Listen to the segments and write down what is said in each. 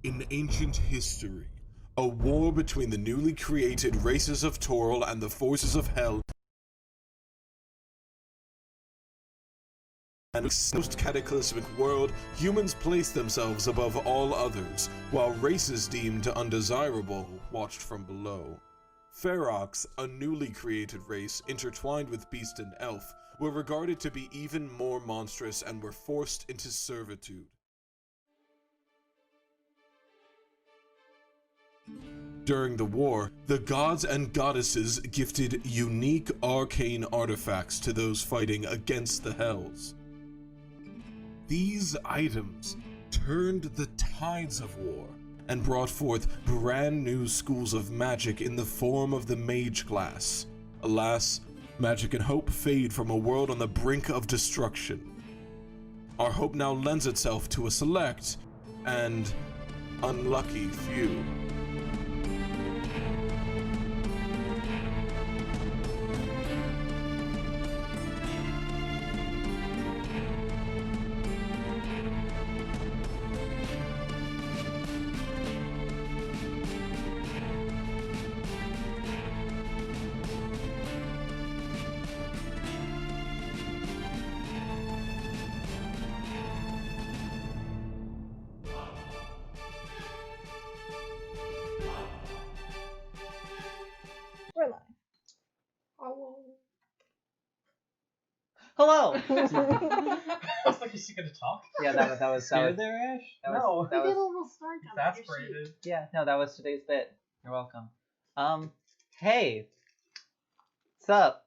In ancient history, a war between the newly created races of Toril and the forces of Hell and in this most cataclysmic world, humans placed themselves above all others, while races deemed undesirable watched from below. Ferox, a newly created race intertwined with beast and elf, were regarded to be even more monstrous and were forced into servitude. During the war, the gods and goddesses gifted unique arcane artifacts to those fighting against the Hells. These items turned the tides of war and brought forth brand new schools of magic in the form of the mage class. Alas, magic and hope fade from a world on the brink of destruction. Our hope now lends itself to a select and unlucky few. We're live. Hello. I was like, is she gonna talk? Yeah, that was Are you there, Ash? that No. was, that We did a was little story time. Exasperated. yeah, no, that was today's bit. You're welcome. Hey, what's up?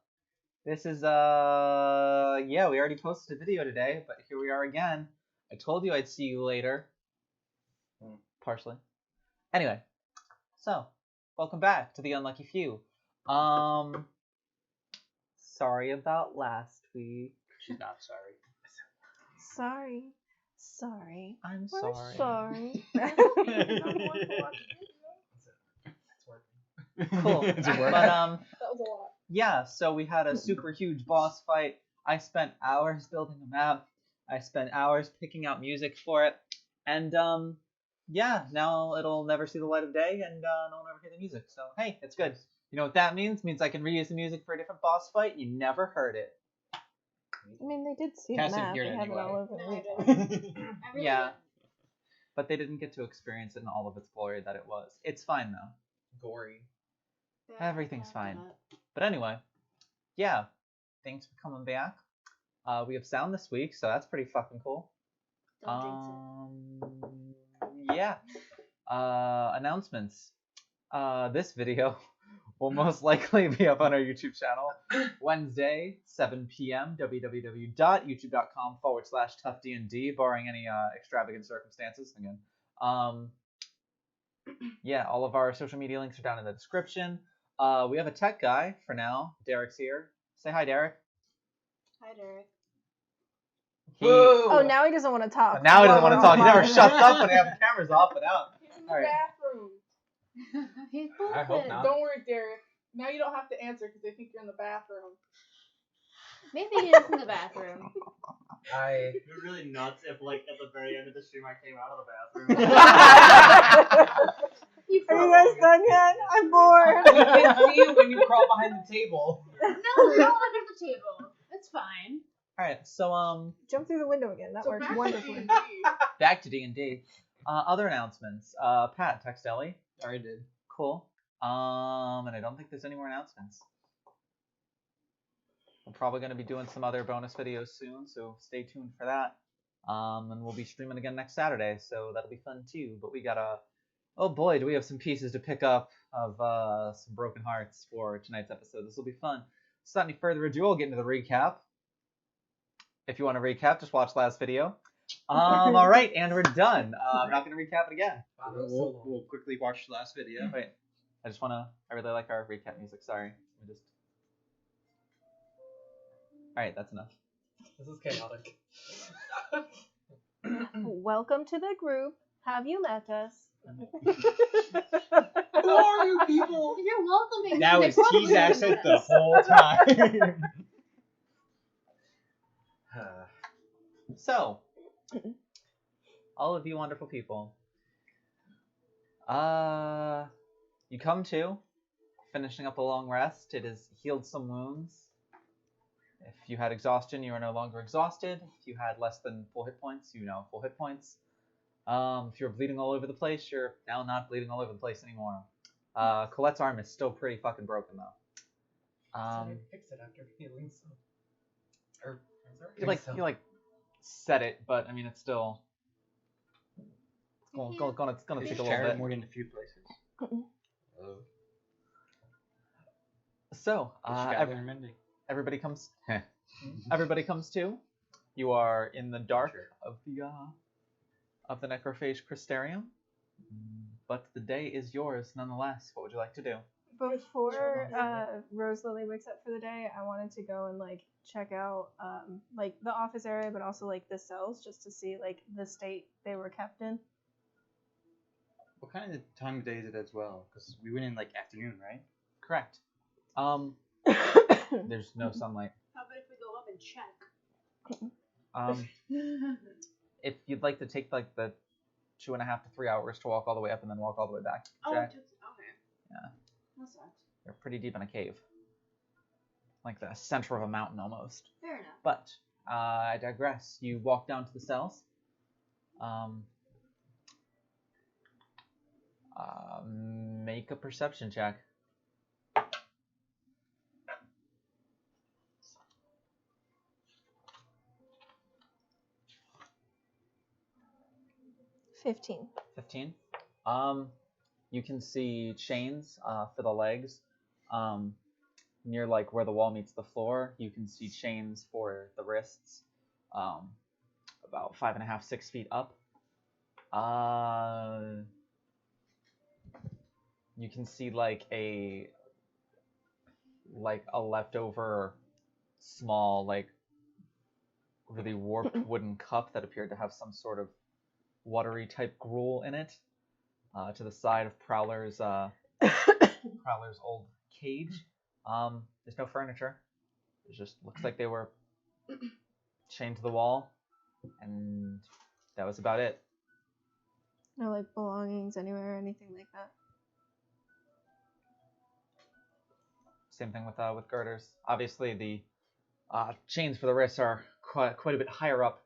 This is yeah, we already posted a video today, but here we are again. I told you I'd see you later. Partially. Anyway, so welcome back to the Unlucky Few. Sorry about last week. She's not sorry. Sorry. I'm We're sorry. sorry. It's working. Cool. It's working. But That was a lot. yeah, so we had a super huge boss fight. I spent hours building a map. I spent hours picking out music for it. And yeah, now it'll never see the light of day and no one will ever hear the music. So hey, it's good. You know what that means? It means I can reuse the music for a different boss fight. You never heard it. I mean, they did see Cass the didn't map. hear They it have it all over the No, I weekend. didn't. I really Yeah. didn't. But they didn't get to experience it in all of its glory that it was. It's fine though. Gory. Yeah, Everything's I fine. didn't. But anyway, yeah. Thanks for coming back. We have sound this week, so that's pretty fucking cool. Don't jinx it. Yeah. Announcements. This video will most likely be up on our YouTube channel Wednesday, 7 p.m. www.youtube.com/toughdnd, barring any extravagant circumstances. Again. Yeah, all of our social media links are down in the description. We have a tech guy for now. Derek's here. Say hi, Derek. Hi, Derek. Oh, now he doesn't want to talk. Now he doesn't want to talk. He never Online. shuts up when they have the cameras off, but out. He's in the All right. bathroom. He's I hope pooping. not. Don't worry, Derek. Now you don't have to answer because they think you're in the bathroom. Maybe he is in the bathroom. I. It would be really nuts if, like, at the very end of the stream, I came out of the bathroom. You Are you guys done yet? I'm bored. I can't see you when you crawl behind the table. No, go under the table. It's fine. All right, so Jump through the window again. That So works back to wonderfully. D&D. back to D&D. Other announcements. Pat, text Ellie. Already did. Cool. And I don't think there's any more announcements. We're probably going to be doing some other bonus videos soon, so stay tuned for that. And we'll be streaming again next Saturday, so that'll be fun too. But we got oh boy, do we have some pieces to pick up of some broken hearts for tonight's episode. This will be fun. So without any further ado, I'll get into the recap. If you want to recap, just watch last video. All right, and we're done. I'm not going to recap it again. Wow, that was so long. We'll quickly watch the last video. Wait, I really like our recap music. Sorry. All right, that's enough. This is chaotic. Welcome to the group. Have you met us? Who are you people? You're welcoming. That me. was They T's probably accent the listen to this. whole time. So, all of you wonderful people, You come to, finishing up a long rest. It has healed some wounds. If you had exhaustion, you are no longer exhausted. If you had less than full hit points, you now have full hit points. If you're bleeding all over the place, you're now not bleeding all over the place anymore. Colette's arm is still pretty fucking broken though. Fix it after healing some. Or You set it, but I mean it's still it's gonna take a little bit. more in a few places. So everybody comes. Everybody comes to. You are in the dark of the necrophage crystarium, but the day is yours nonetheless. What would you like to do? Before Roselily wakes up for the day, I wanted to go and like check out like the office area, but also like the cells, just to see like the state they were kept in. What kind of time of day is it as well? Because we went in like afternoon, right? Correct. There's no sunlight. How about if we go up and check? If you'd like to take like the 2.5 to 3 hours to walk all the way up and then walk all the way back. Oh, Jack. okay. Yeah. That sucks. You're pretty deep in a cave. Like the center of a mountain almost. Fair enough. But I digress. You walk down to the cells. Make a perception check. $15. 15. You can see chains for the legs. Near like where the wall meets the floor, you can see chains for the wrists. About 5.5, 6 feet up. You can see like a leftover small like really warped wooden cup that appeared to have some sort of watery type gruel in it. To the side of Prowler's old cage. There's no furniture. It just looks like they were chained to the wall, and that was about it. No like belongings anywhere or anything like that. Same thing with girders. Obviously, the chains for the wrists are quite a bit higher up.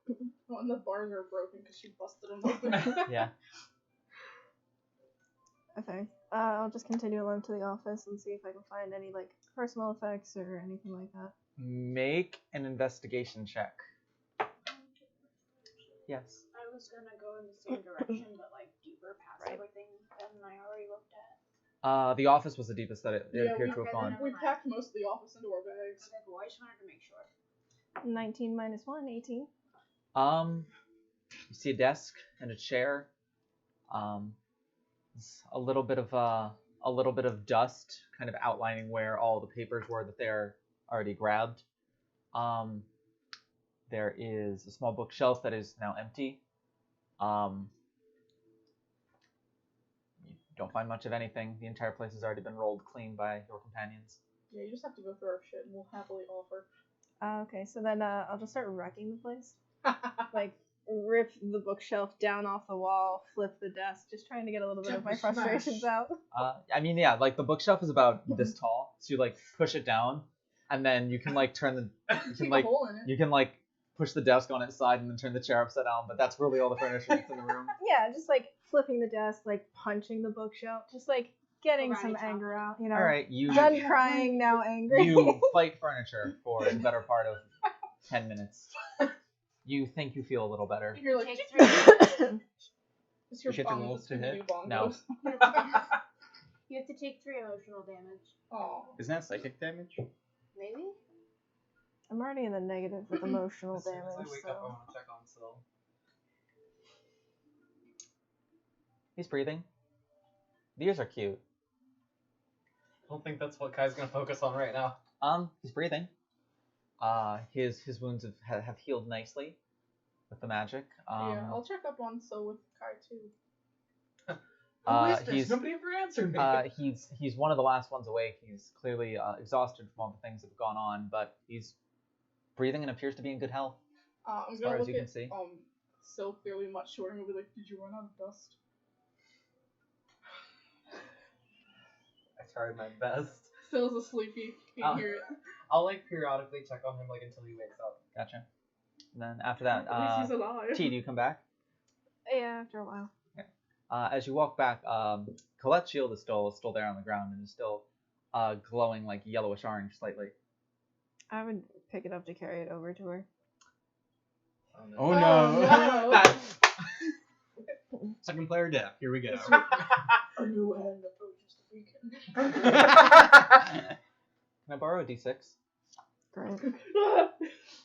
Oh, and the bars are broken because she busted them open. Yeah. Okay. I'll just continue along to the office and see if I can find any like personal effects or anything like that. Make an investigation check. Yes. I was gonna go in the same direction, but like deeper past everything than I already looked at. The office was the deepest that it appeared to have okay, gone. We packed most of the office into our bags. Okay, cool. I just wanted to make sure. 19 minus 1, 18. You see a desk and a chair. A little bit of dust, kind of outlining where all the papers were that they're already grabbed. There is a small bookshelf that is now empty. You don't find much of anything. The entire place has already been rolled clean by your companions. Yeah, you just have to go through our shit and we'll happily offer. Okay, so then I'll just start wrecking the place. Like, rip the bookshelf down off the wall, flip the desk, just trying to get a little bit of my frustrations out. I mean, yeah, like the bookshelf is about this tall, so you like push it down, and then you can like turn the, you can like push the desk on its side and then turn the chair upside down. But that's really all the furniture that's in the room. Yeah, just like flipping the desk, like punching the bookshelf, just like getting some anger out, you know. All right, you Done crying, now angry. you fight furniture for the better part of 10 minutes. You think you feel a little better. You're like, Take 3. it's your You get to roll bongos to giving hit? you bongos. No. You have to take 3 emotional damage. Aw. Isn't that psychic damage? Maybe? I'm already in the negative with emotional As soon as damage, I wake up, I so. want to check on Syl. He's breathing. The ears are cute. I don't think that's what Kai's gonna focus on right now. He's breathing. His wounds have healed nicely with the magic. Yeah, I'll check up on Syl with Kai too. He's Nobody ever answered me. he's one of the last ones awake. He's clearly exhausted from all the things that have gone on, but he's breathing and appears to be in good health. I'm as far gonna as look you at can see. Syl clearly much shorter and be like, did you run out of dust? I tried my best. Phil's asleep. You can't hear it. I'll like periodically check on him like until he wakes up. Gotcha. And then after that, At least he's alive. T, do you come back? Yeah, after a while. As you walk back, Colette's shield is still there on the ground and is still glowing like yellowish orange slightly. I would pick it up to carry it over to her. Oh no. no. Second player death. Here we go. A new end approaches the weekend. Can I borrow a d6? Great.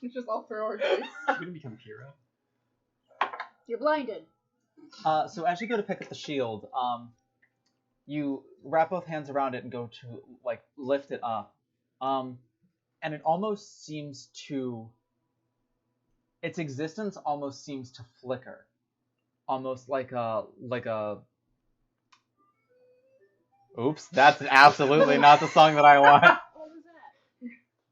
It's just all throw our dice. I'm gonna become Kira. You're blinded. So as you go to pick up the shield, you wrap both hands around it and go to like lift it up, and it almost seems to. Its existence almost seems to flicker, almost like a. Oops, that's absolutely not the song that I want. What was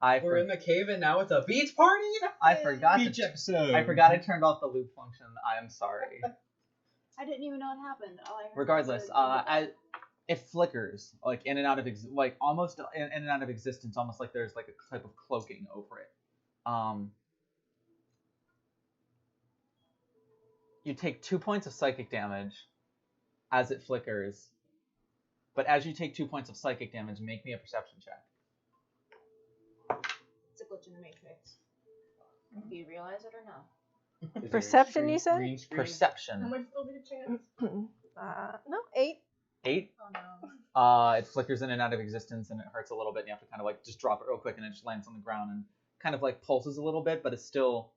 that? We're in the cave and now it's a beach party? I forgot. Beach episode. I forgot I turned off the loop function. I am sorry. I didn't even know it happened. All I heard Regardless, was it flickers like in and out of like almost in and out of existence, almost like there's like a type of cloaking over it. You take 2 points of psychic damage as it flickers, but as you take 2 points of psychic damage, make me a perception check. it's a glitch in the Matrix. Do you realize it or no? Is there a Perception, you said? green screen? How Perception. much still be a chance? No, 8. 8. Oh no. It flickers in and out of existence and it hurts a little bit and you have to kind of like just drop it real quick and it just lands on the ground and kind of like pulses a little bit, but it's still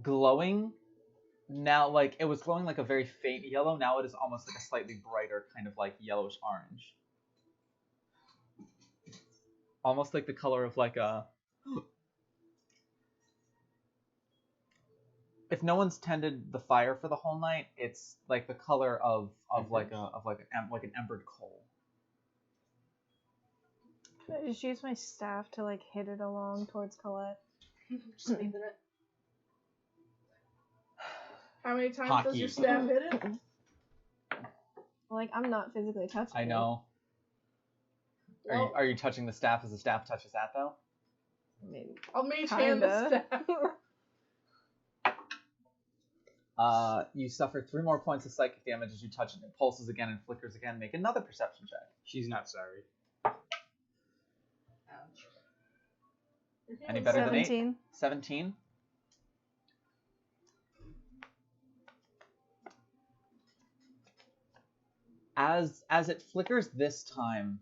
glowing. Now, like, it was glowing like a very faint yellow. Now it is almost like a slightly brighter kind of like yellowish orange. Almost like the color of like a... If no one's tended the fire for the whole night, it's like the color of like an embered coal. Can I just use my staff to like hit it along towards Colette? Just leave it. How many times Hockey. does your staff hit it? Like, I'm not physically touching it. I know. Well, Are you touching the staff as the staff touches that though? Maybe. I'll mage hand the Kinda. staff. You suffer 3 more points of psychic damage as you touch it. It pulses again and flickers again. Make another perception check. She's not sorry. Any better than 8? 17. 17? As it flickers this time,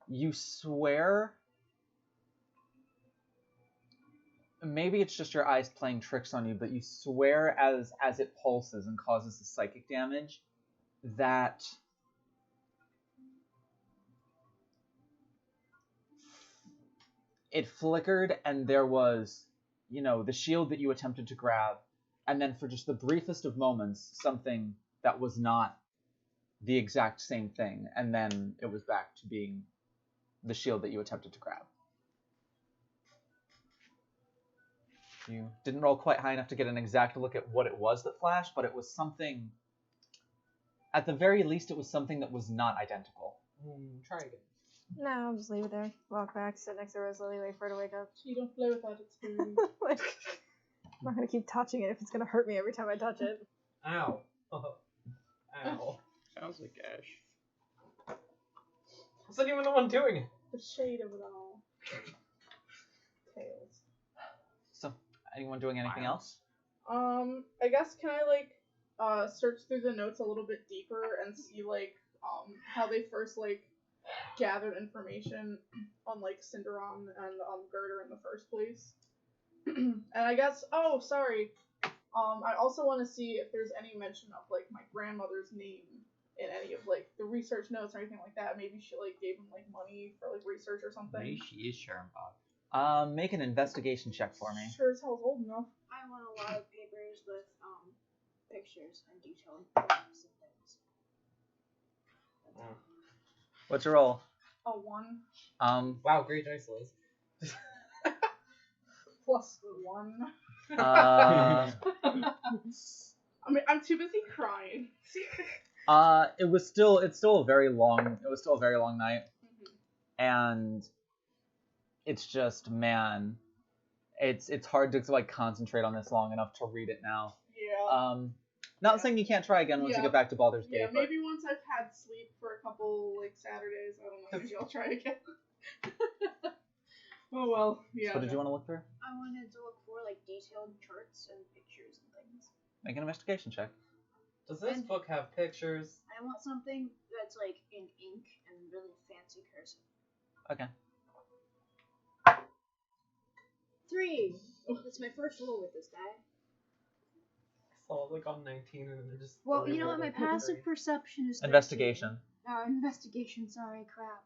you swear, maybe it's just your eyes playing tricks on you, but you swear as it pulses and causes the psychic damage that it flickered and there was, the shield that you attempted to grab, and then for just the briefest of moments, something that was not the exact same thing, and then it was back to being the shield that you attempted to grab. You didn't roll quite high enough to get an exact look at what it was that flashed, but it was something, at the very least, it was something that was not identical. Try again. No, I'll just leave it there. Walk back, sit next to Roselily, wait for her to wake up. You don't play with that experience. Like, I'm not gonna keep touching it if it's gonna hurt me every time I touch it. Ow. Ow. Sounds like Ash. What's not even the one doing it? The shade of it all. Tails. So, anyone doing anything else? I guess can I search through the notes a little bit deeper and see how they first gathered information on Cinderon and Girder in the first place. And I guess I also want to see if there's any mention of my grandmother's name in any of the research notes or anything like that. Maybe she gave him money for research or something. Maybe she is Sharon. Make an investigation check for me. Sure as hell's old enough. I want a lot of papers with pictures and detailed maps and things. What's your roll? A 1 Wow, great dice, Liz. plus 1. Uh, I mean, I'm too busy crying. It's still a very long night, and it's just, man, it's hard to like concentrate on this long enough to read it now. Yeah. Not saying you can't try again once you get back to Baldur's Gate. Yeah, maybe once I've had sleep for a couple like Saturdays, I don't know, maybe I'll try again. Oh well, yeah. So what did you want to look through? I wanted to look for like detailed charts and pictures and things. Make an investigation check. Does this book have pictures? I want something that's like in ink and really fancy cursive. Okay. 3. That's my first roll with this guy. I saw it like on 19 and then just. Well, you know what? My passive perception is 13. Investigation. Investigation. Sorry, crap.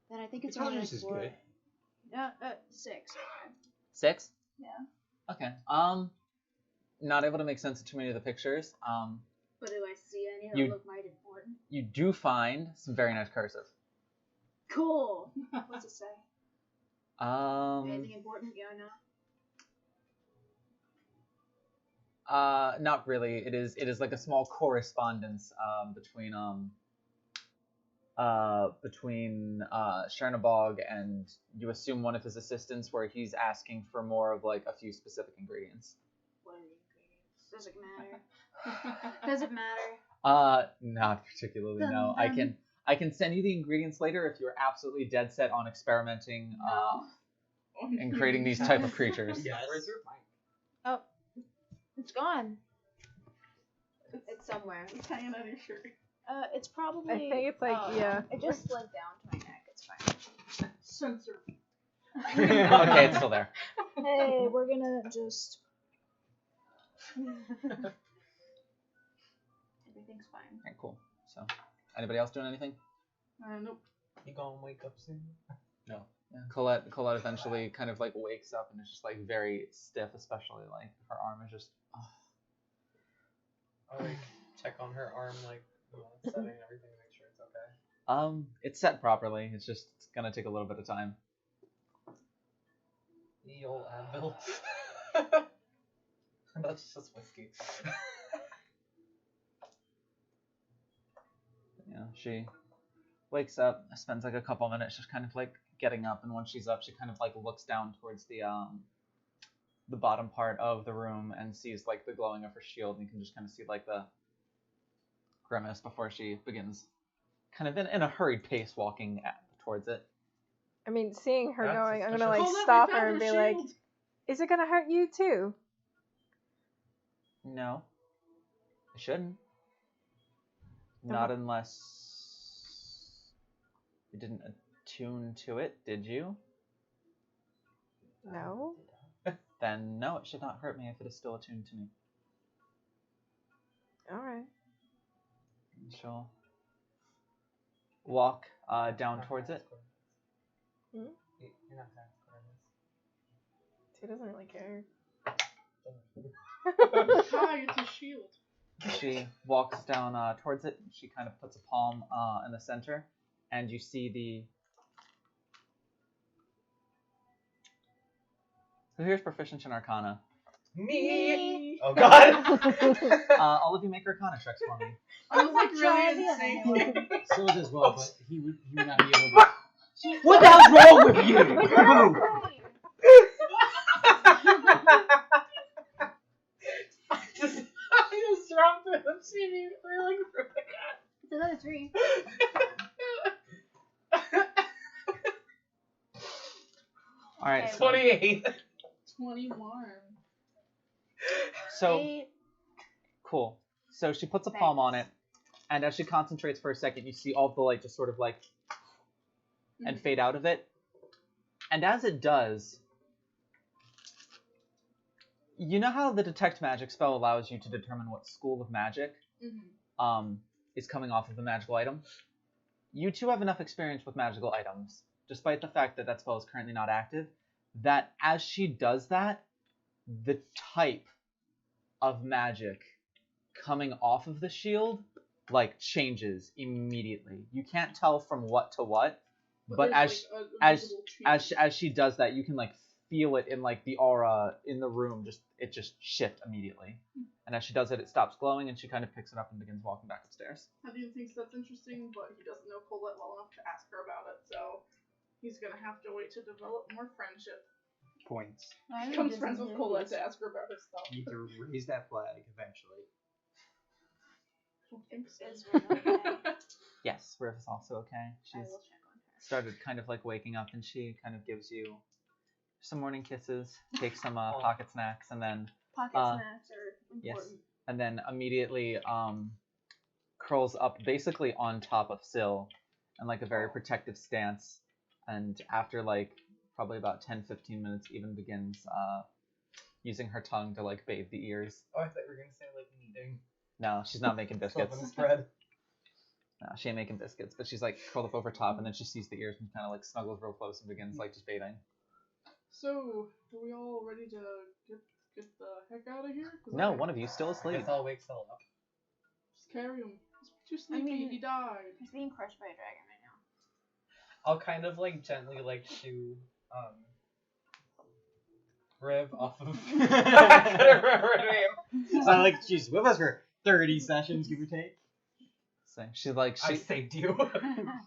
Then I think it's only Intelligence is good. 6. Okay. 6? Yeah. Okay. Not able to make sense of too many of the pictures. But do I see any that look mighty important? You do find some very nice cursive. Cool. What's it say? Anything Um, important? Yeah, no. Not really. It is like a small correspondence between Chernabog and, you assume, one of his assistants, where he's asking for more of like a few specific ingredients. What are the ingredients? Does it matter? Does it matter? Not particularly. No. I can send you the ingredients later if you're absolutely dead set on experimenting and creating these type of creatures. Yes. Where's your mic? Oh, it's gone. It's somewhere. It's hanging out of your shirt. It's probably. I think it's like, yeah. It just slid down to my neck. It's fine. Censor. Okay, it's still there. Hey, we're gonna just. Everything's fine. Okay, cool. So, anybody else doing anything? Nope. You gonna wake up soon? No. Yeah. Colette eventually kind of like wakes up and is just like very stiff, especially like her arm is just. I like check on her arm, like setting everything, make sure it's okay. It's set properly. It's gonna take a little bit of time. The old Advil. That's just whiskey. Yeah, she wakes up, spends like a couple minutes just kind of like getting up, and once she's up, she kind of like looks down towards the bottom part of the room and sees like the glowing of her shield, and you can just kind of see like the grimace before she begins kind of in a hurried pace walking towards it. I mean, seeing her That's going, I'm gonna suspicious. like Hold up, stop we her found and her be like, shield. is it gonna hurt you too? No, it shouldn't. Not unless you didn't attune to it, did you? No. Then no, it should not hurt me if it is still attuned to me. Alright. She'll walk down towards it. Hmm? You're not that square. She doesn't really care. Hi, it's a shield. She walks down towards it. She kind of puts a palm in the center, and you see the. Who here's proficient in Arcana? Me! Oh god! All of you make Arcana checks for me. I was like really insane. So does well, but he would not be able to. What the hell's wrong with you? I just dropped it. I'm seeing really It's another 3. All right. Okay. So, 28. 21. so 8. cool. So she puts a palm on it, and as she concentrates for a second, you see all of the light just sort of like and fade out of it. And as it does, you know how the detect magic spell allows you to determine what school of magic is coming off of the magical item? You two have enough experience with magical items, despite the fact that that spell is currently not active, that as she does that, the type of magic coming off of the shield like changes immediately. You can't tell from what to what, but as she does that, you can like feel it in like the aura in the room. It just shift immediately. And as she does it, it stops glowing, and she kind of picks it up and begins walking back upstairs. Hadian thinks that's interesting, but he doesn't know Colette well enough to ask her about it, so he's gonna have to wait to develop more friendship. Points. He becomes friends with Colette to ask her about her stuff. You need to raise that flag eventually. I don't think so. Is Riv okay? Yes, Riv is also okay. I She's will check on her. started kind of like waking up, and she kind of gives you some morning kisses, takes some pocket snacks, and then Pocket snacks are yes, important. and then immediately curls up basically on top of Syl in like a very protective stance, and after like probably about 10-15 minutes even begins using her tongue to like bathe the ears. Oh, I thought you were gonna say like kneading. No, she's not making biscuits. Slipping spread. No, she ain't making biscuits, but she's like curled up over top, and then she sees the ears and kind of like snuggles real close and begins like just bathing. So, are we all ready to get the heck out of here? No, one of you still I asleep. guess I'll wake Syl up. Just carry him. He's too sleepy. He died. He's being crushed by a dragon right now. I'll kind of like gently like shoo Riv off of. I couldn't remember her name. So like she's with us for 30 sessions, give or take. So she's like I saved you.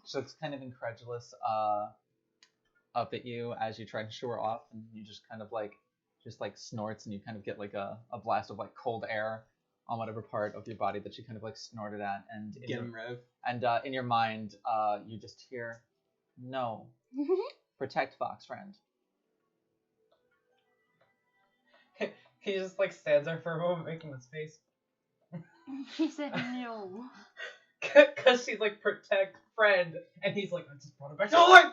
she looks kind of incredulous up at you as you try to shoo her off, and you just kind of like snorts, and you kind of get like a blast of like cold air on whatever part of your body that she kind of like snorted at, and in Get your, him, Rev. and in your mind you just hear, no, protect Fox friend. He just like stands there for a moment making this face. He said no. Cause she's like protect friend, and he's like I just brought her back to life.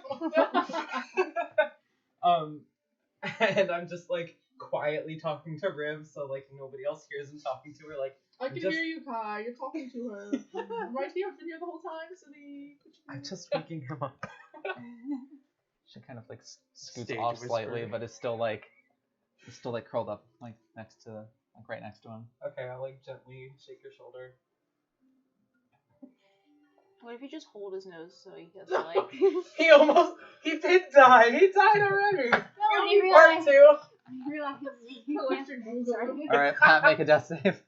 And I'm just like quietly talking to Riv, so like nobody else hears him talking to her. Like I can hear you, Kai. You're talking to her. I'm right here. I've been here the whole time, Silly. I'm just waking him up. She kind of like scoots Stage off whisper. slightly, but is still like curled up like next to like right next to him. Okay, I'll like gently shake your shoulder. What if you just hold his nose so he gets like... He did die. He died already. No, You he part realized... two. I realized he Electric can't... boogaloo. Sorry. All right, Pat, make a death save.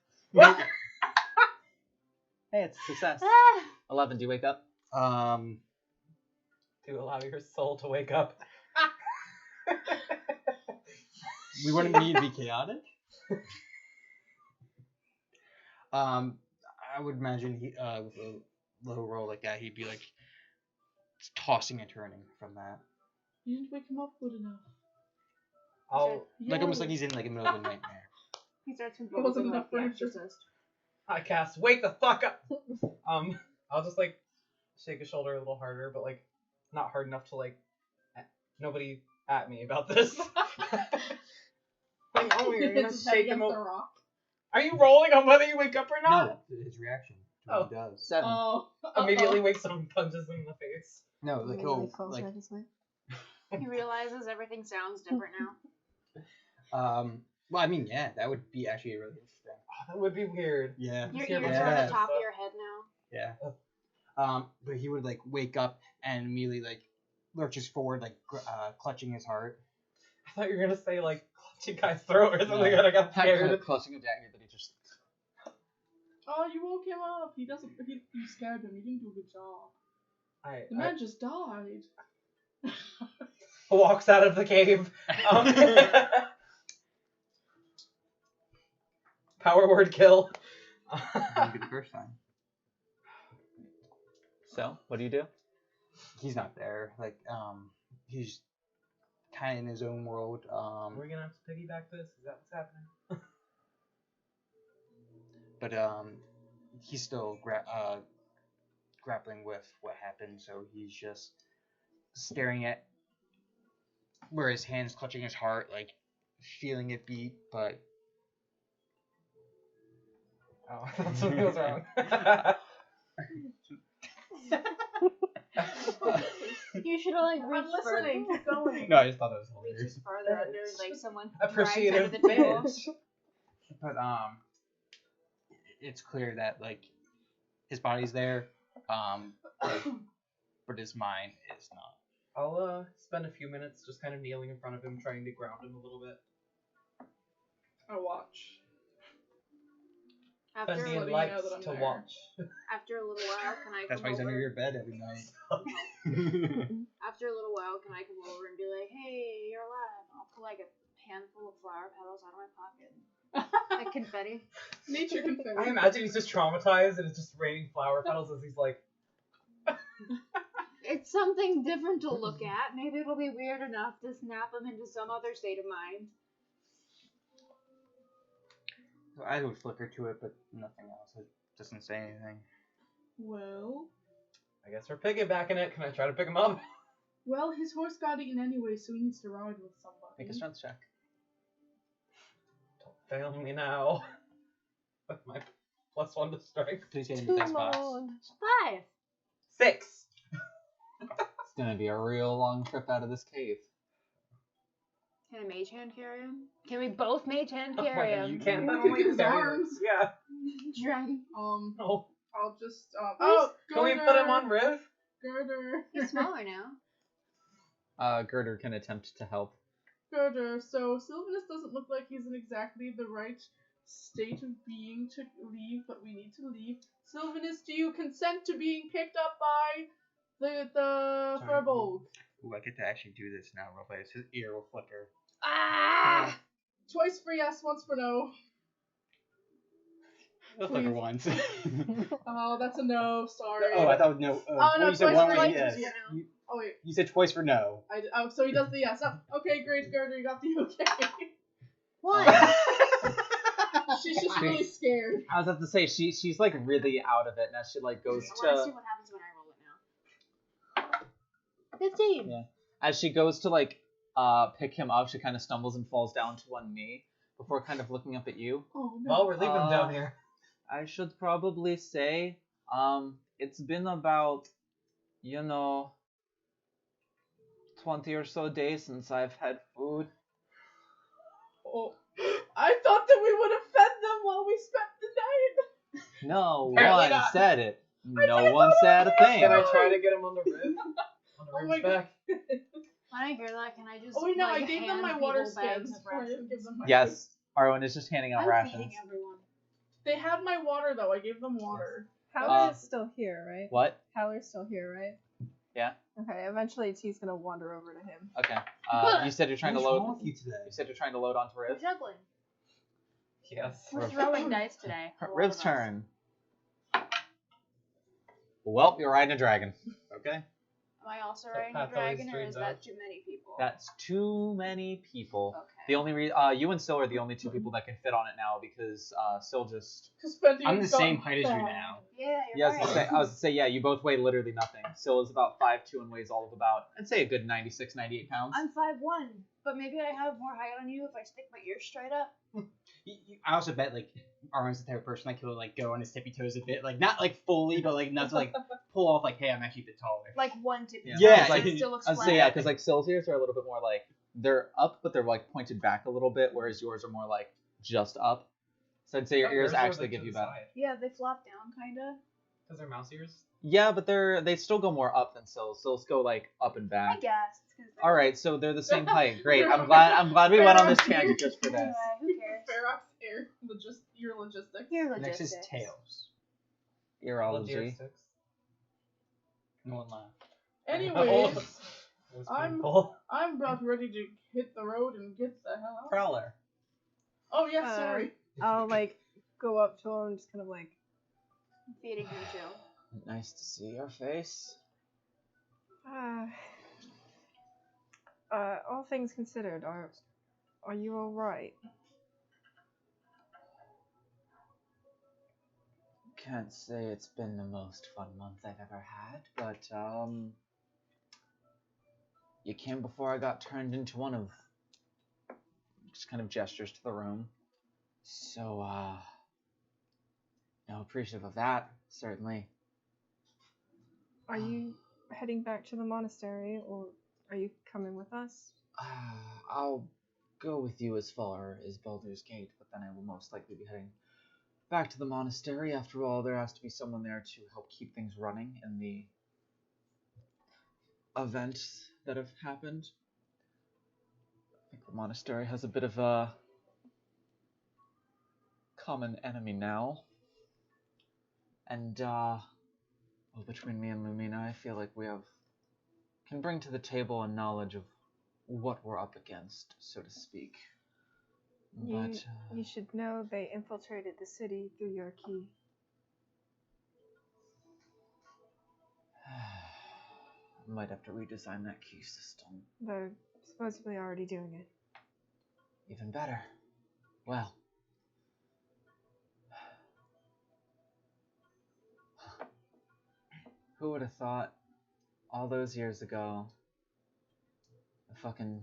Hey, it's a success. Ah! 11. Do you wake up? To allow your soul to wake up. We wouldn't need to be chaotic. I would imagine he with a low roll like that, he'd be like tossing and turning from that. You didn't wake him up good enough. I'll Like almost like he's in like the middle of a nightmare. He starts wasn't convulsing enough like the furniture. Exorcist. I cast wake the fuck up. I'll just like shake his shoulder a little harder, but like not hard enough to like nobody at me about this. Like, oh, you're gonna His head shake him against up. the rock. Are you rolling on whether you wake up or not? No, his reaction to what he does. 7. Oh. Immediately wakes up and punches him in the face. No, like he'll like He realizes everything sounds different now. Well, I mean, yeah, that would be actually really interesting. Oh, that would be weird. Yeah. Your Yeah. ears are on the top of your head now. Yeah. But he would like wake up and immediately like lurches forward, like clutching his heart. I thought you were gonna say like clutching Kai's throat or something, No. and I got Kind of scared. clutching a dagger that he just. Oh, you woke him up. He doesn't. You scared him. You didn't do a good job. The I man just died. walks out of the cave. Power word kill. Wouldn't be the first time. So, what do you do? He's not there. Like, he's kind of in his own world. Are we gonna have to piggyback this? Is that what's happening? But he's still grappling with what happened, so he's just staring at where his hand's clutching his heart, like feeling it beat, but Oh, something was wrong. You should have like I'm reached listening. further. Keep going. no, I just thought that was Reaches hilarious. farther under, like someone Appreciative drags under the table. bitch. But it's clear that like his body's there, but his mind is not. I'll spend a few minutes just kind of kneeling in front of him, trying to ground him a little bit. I watch. After, Letting you Bendy know likes that I'm to there. watch. after a little while, can I That's why come he's under over? your bed every night. After a little while, can I come over and be like, "Hey, you're alive"? I'll pull like a handful of flower petals out of my pocket, like confetti. Nature confetti. I imagine he's just traumatized and it's just raining flower petals as he's like, It's something different to look at. Maybe it'll be weird enough to snap him into some other state of mind. So I would flicker to it, but nothing else. It doesn't say anything. Well, I guess we're piggybacking it. Can I try to pick him up? well, his horse got eaten anyway, so he needs to ride with somebody. Make a strength check. Don't fail me now. With my +1 to strength. Please get in the text box. 5. 6. It's gonna be a real long trip out of this cave. Can a mage hand carry him? Can we both mage hand Oh, carry wait, him? you can't. Oh, look at his carry him. arms. Yeah. Dragon. No. I'll just Where's- Can we put him on Riv? Girder. He's smaller now. Girder can attempt to help. Girder. So Sylvanus doesn't look like he's in exactly the right state of being to leave, but we need to leave. Sylvanus, do you consent to being picked up by the Furbolg? Ooh, I get to actually do this now, real fast. His ear will flicker. Ah! Twice for yes, once for no. It'll flicker Please. once. Oh, that's a no. Sorry. Oh, I thought no. Oh, no, you said twice one for was yes. yes. Yeah. Oh wait. You said twice for no. So he does the yes. Oh, okay, great, Girder, you got the okay. What? She's just really scared. I was about to say she's like really out of it now. She like goes I want to see to what happens when I roll it now. 15. yeah. As she goes to like pick him up, she kind of stumbles and falls down to one knee before kind of looking up at you. Oh no. Well, we're leaving him down here. I should probably say, it's been about, 20 or so days since I've had food. Oh, I thought that we would have fed them while we spent the night. No Apparently one not. said it. I No didn't one know said a that. thing. Can I try to get him on the Riv? On the Oh Riv's my back? When I hear that, can I just Oh wait, no, like, I gave them hand my water people bags skins. of I didn't give rations? them my Yes, Arwen is just handing out I'm rations. feeding everyone. They had my water though. I gave them water. Howler's still here, right? What? Howler's still here, right? Yeah. Okay, eventually T's gonna wander over to him. Okay. You said you're trying to What's load. wrong with you today? You said you're trying to load onto We're Riv. juggling. Yes. We're throwing dice today. a lot Riv's of us. turn. Well, you're riding a dragon. Okay. Am I also So riding a Pat's always dragon, or dreamed is that of. too many people? That's too many people. Okay. The only you and Sil are the only two people that can fit on it now because Sil just. I'm the same height as you now. Yeah, Yeah, you're right. I was to say, yeah, you both weigh literally nothing. Sil is about 5'2" and weighs all of about, I'd say a good 96, 98 pounds. I'm 5'1", but maybe I have more height on you if I stick my ears straight up. I also bet like Arwen's the type of person like he'll like go on his tippy toes a bit, like not like fully, but like not to like pull off like, hey, I'm actually a bit taller. Like one tippy. Yeah, toe, it's so like- it still looks I'd flat. say, yeah, because like Sil's ears are a little bit more like, they're up, but they're like pointed back a little bit, whereas yours are more like just up. So I'd say your ears actually give you better. Yeah, they flop down, kinda. Because they're mouse ears? Yeah, but they still go more up than Sil's. Sil's go like up and I back. guess. It's 'cause they're- All right, so they're the same height. Great. I'm glad we went on this tangent just for this. Anyway, who cares? Ferox your logistics. Your Next logistics. is tails. Earology. Logistics. No one laughed. Anyways, It was I'm- painful. I'm about ready to hit the road and get the hell out. Prowler. Oh yeah, Uh, sorry. I'll like go up to him, just kind of like, I'm feeding him too. Nice to see your face. all things considered, are you all right? Can't say it's been the most fun month I've ever had, but you came before I got turned into one of, just kind of gestures to the room. So appreciative of that, certainly. Are you heading back to the monastery, or are you coming with us? I'll go with you as far as Baldur's Gate, but then I will most likely be heading back to the monastery. After all, there has to be someone there to help keep things running in the event that have happened. I think the monastery has a bit of a common enemy now. And, well, between me and Lumina, I feel like we can bring to the table a knowledge of what we're up against, so to speak. But You should know they infiltrated the city through your key. I might have to redesign that key system. They're supposedly already doing it. Even better. Well. Who would have thought all those years ago, the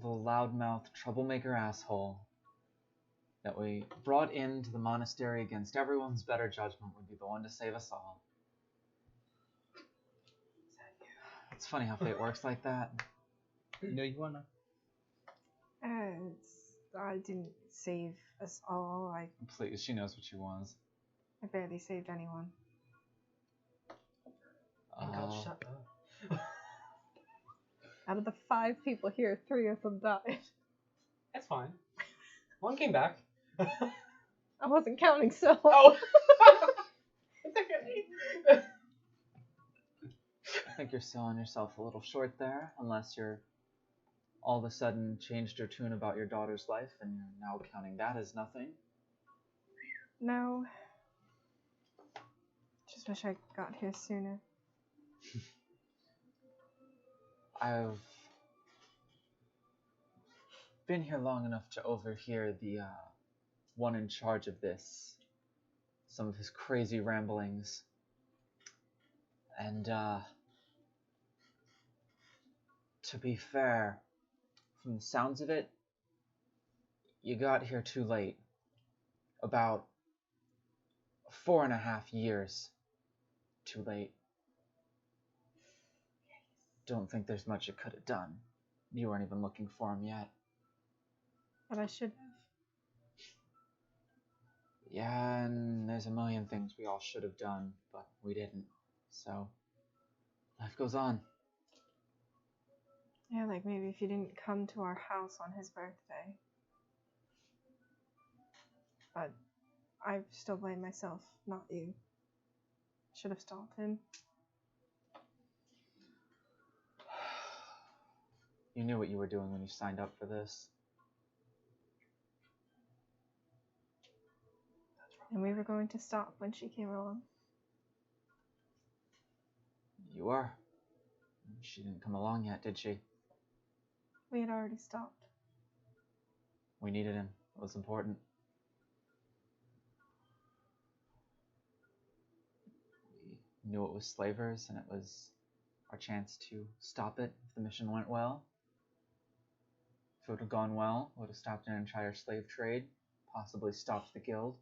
loudmouth troublemaker asshole that we brought into the monastery against everyone's better judgment would be the one to save us all. It's funny how fate works like that. No, you wanna? I didn't save us all. Please, she knows what she was. I barely saved anyone. God, shut up. Out of the 5 people here, 3 of them died. That's fine. One came back. I wasn't counting, so. Oh! It's okay. I think you're selling yourself a little short there, unless you're all of a sudden changed your tune about your daughter's life and you're now counting that as nothing. No. Just wish I got here sooner. I've been here long enough to overhear the one in charge of this, some of his crazy ramblings, and to be fair, from the sounds of it, you got here too late. About 4.5 years too late. Don't think there's much you could have done. You weren't even looking for him yet. But I should have. Yeah, and there's a million things we all should have done, but we didn't. So, life goes on. Yeah, like maybe if you didn't come to our house on his birthday. But I still blame myself, not you. Should have stopped him. You knew what you were doing when you signed up for this. And we were going to stop when she came along. You were. She didn't come along yet, did she? We had already stopped. We needed him. It was important. We knew it was slavers, and it was our chance to stop it if the mission went well. If it would have gone well, it would have stopped an entire slave trade, possibly stopped the guild.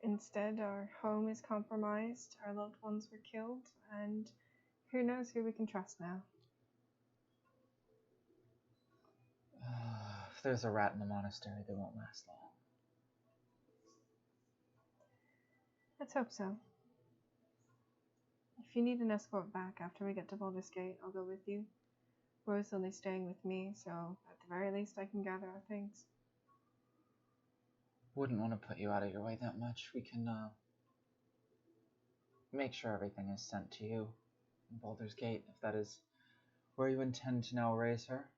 Instead, our home is compromised, our loved ones were killed, and who knows who we can trust now. If there's a rat in the monastery, they won't last long. Let's hope so. If you need an escort back after we get to Baldur's Gate, I'll go with you. Roselily staying with me, so at the very least I can gather our things. Wouldn't want to put you out of your way that much. We can, make sure everything is sent to you in Baldur's Gate, if that is where you intend to now raise her.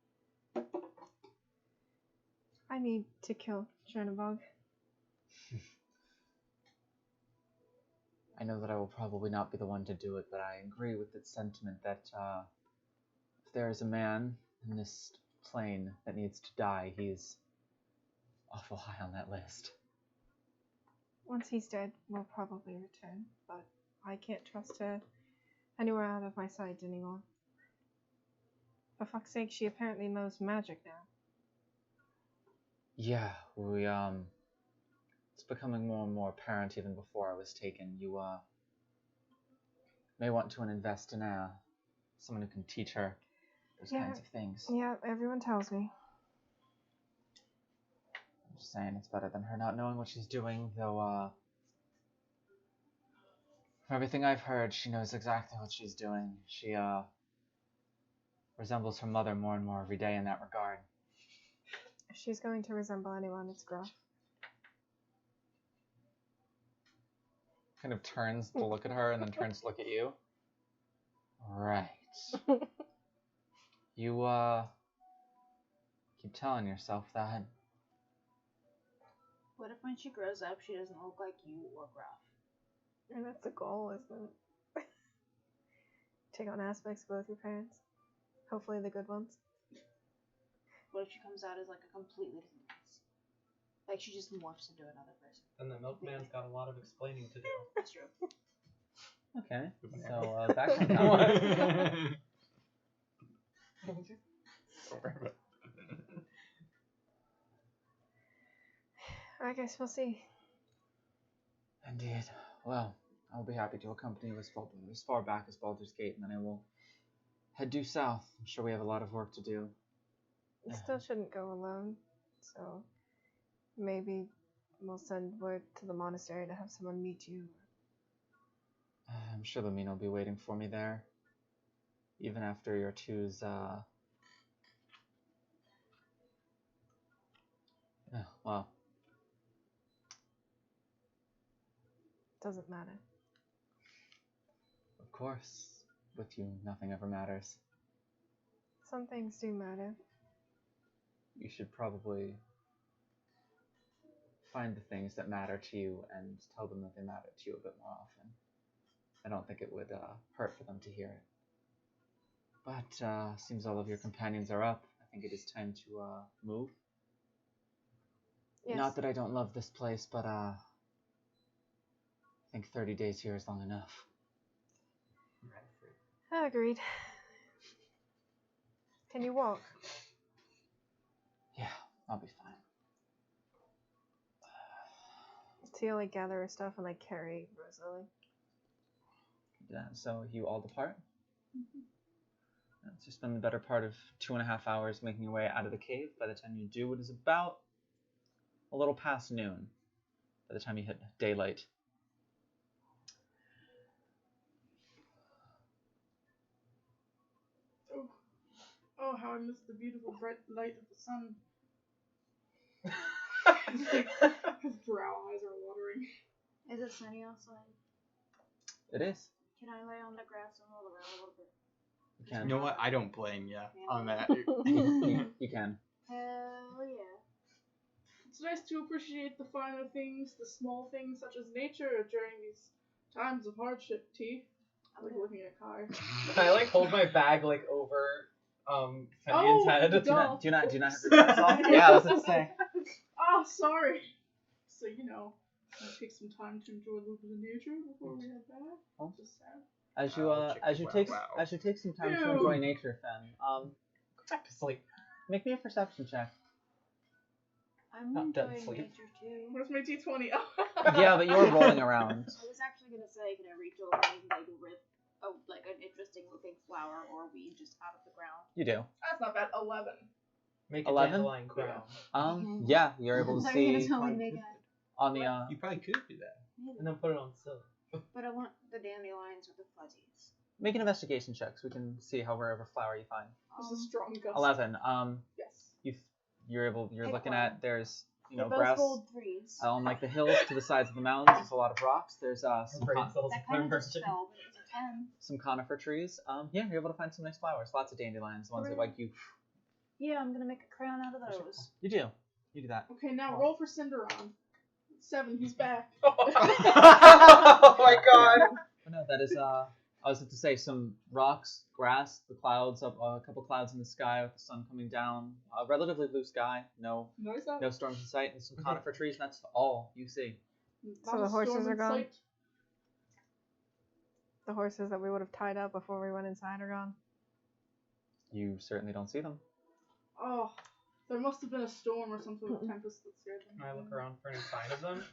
I need to kill Chernobog. I know that I will probably not be the one to do it, but I agree with its sentiment that if there is a man in this plane that needs to die, he's awful high on that list. Once he's dead, we'll probably return, but I can't trust her anywhere out of my sight anymore. For fuck's sake, she apparently knows magic now. Yeah, it's becoming more and more apparent even before I was taken. You, may want to invest in, someone who can teach her those kinds of things. Yeah, everyone tells me. I'm just saying, it's better than her not knowing what she's doing, though, From everything I've heard, she knows exactly what she's doing. She resembles her mother more and more every day in that regard. If she's going to resemble anyone, it's Gruff. Kind of turns to look at her and then turns to look at you. Right. You keep telling yourself that. What if when she grows up, she doesn't look like you or Gruff? And that's the goal, isn't it? Take on aspects of both your parents. Hopefully the good ones. What if she comes out as like a completely different race? Like she just morphs into another person. And the milkman's got a lot of explaining to do. That's true. Okay. So back on that. I guess we'll see. Indeed. Well, I'll be happy to accompany you as far back as Baldur's Gate, and then I will head due south. I'm sure we have a lot of work to do. You still shouldn't go alone, so maybe we'll send word to the monastery to have someone meet you. I'm sure Lumina will be waiting for me there. Even after your two's, well. Doesn't matter. Of course. With you, nothing ever matters. Some things do matter. You should probably find the things that matter to you and tell them that they matter to you a bit more often. I don't think it would hurt for them to hear it. But seems all of your companions are up. I think it is time to move. Yes. Not that I don't love this place, but I think 30 days here is long enough. Agreed. Can you walk? Yeah, I'll be fine. So you like gather her stuff and like carry Roselily? Yeah, so you all depart? So you spend the better part of 2.5 hours making your way out of the cave. By the time you do, it is about a little past noon. By the time you hit daylight. Oh, how I miss the beautiful bright light of the sun. His brown eyes are watering. Is it sunny outside? It is. Can I lay on the grass and roll around a little bit? You can. You know what? I don't blame you on that. You can. Hell yeah. It's nice to appreciate the finer things, the small things such as nature during these times of hardship, T. I'm like looking at Kai. I like hold my bag like over Fendian's head. duh. Do you not have your bags off? Yeah, that's what I'm saying. Oh, sorry. So, I take some time to enjoy a little bit of nature before we head back. Oh. Just sad. As you take some time to enjoy nature, Fen, Go back to sleep. make me a perception check. I'm Not dead enjoying sleep. nature too. Where's my D20? Yeah, but you're rolling around. I was actually gonna say, can I reach over and like rip like an interesting looking flower or weed just out of the ground? You do. That's not bad. 11. Make a 11? dandelion crown. Yeah, you're able to Are you gonna see tell me to make a? on the You probably could do that. And then put it on silk. But I want the dandelions with the fuzzies. make an investigation check so we can see however flower you find. This is strong gust. 11. Yes. You're Pick looking one. at there's They're both grass gold threes. on like the hills to the sides of the mountains. There's a lot of rocks. There's some Brain cells That are kind of just merging. fell, but it was a 10. some conifer trees. Yeah, you're able to find some nice flowers. Lots of dandelions, ones that like you. Yeah, I'm gonna make a crown out of those. You do. You do that. Okay, now roll for Cinderon. 7, he's back. Oh my god. But no, that is I was about to say some rocks, grass, the clouds up, a couple clouds in the sky with the sun coming down. A relatively blue sky. No Notice that? storms in sight, and some conifer trees. And that's all you see. So Not the a horses storm are in gone? sight. The horses that we would have tied up before we went inside are gone. You certainly don't see them. Oh, there must have been a storm or some sort of tempest that scared them. Can I look around for any sign of them?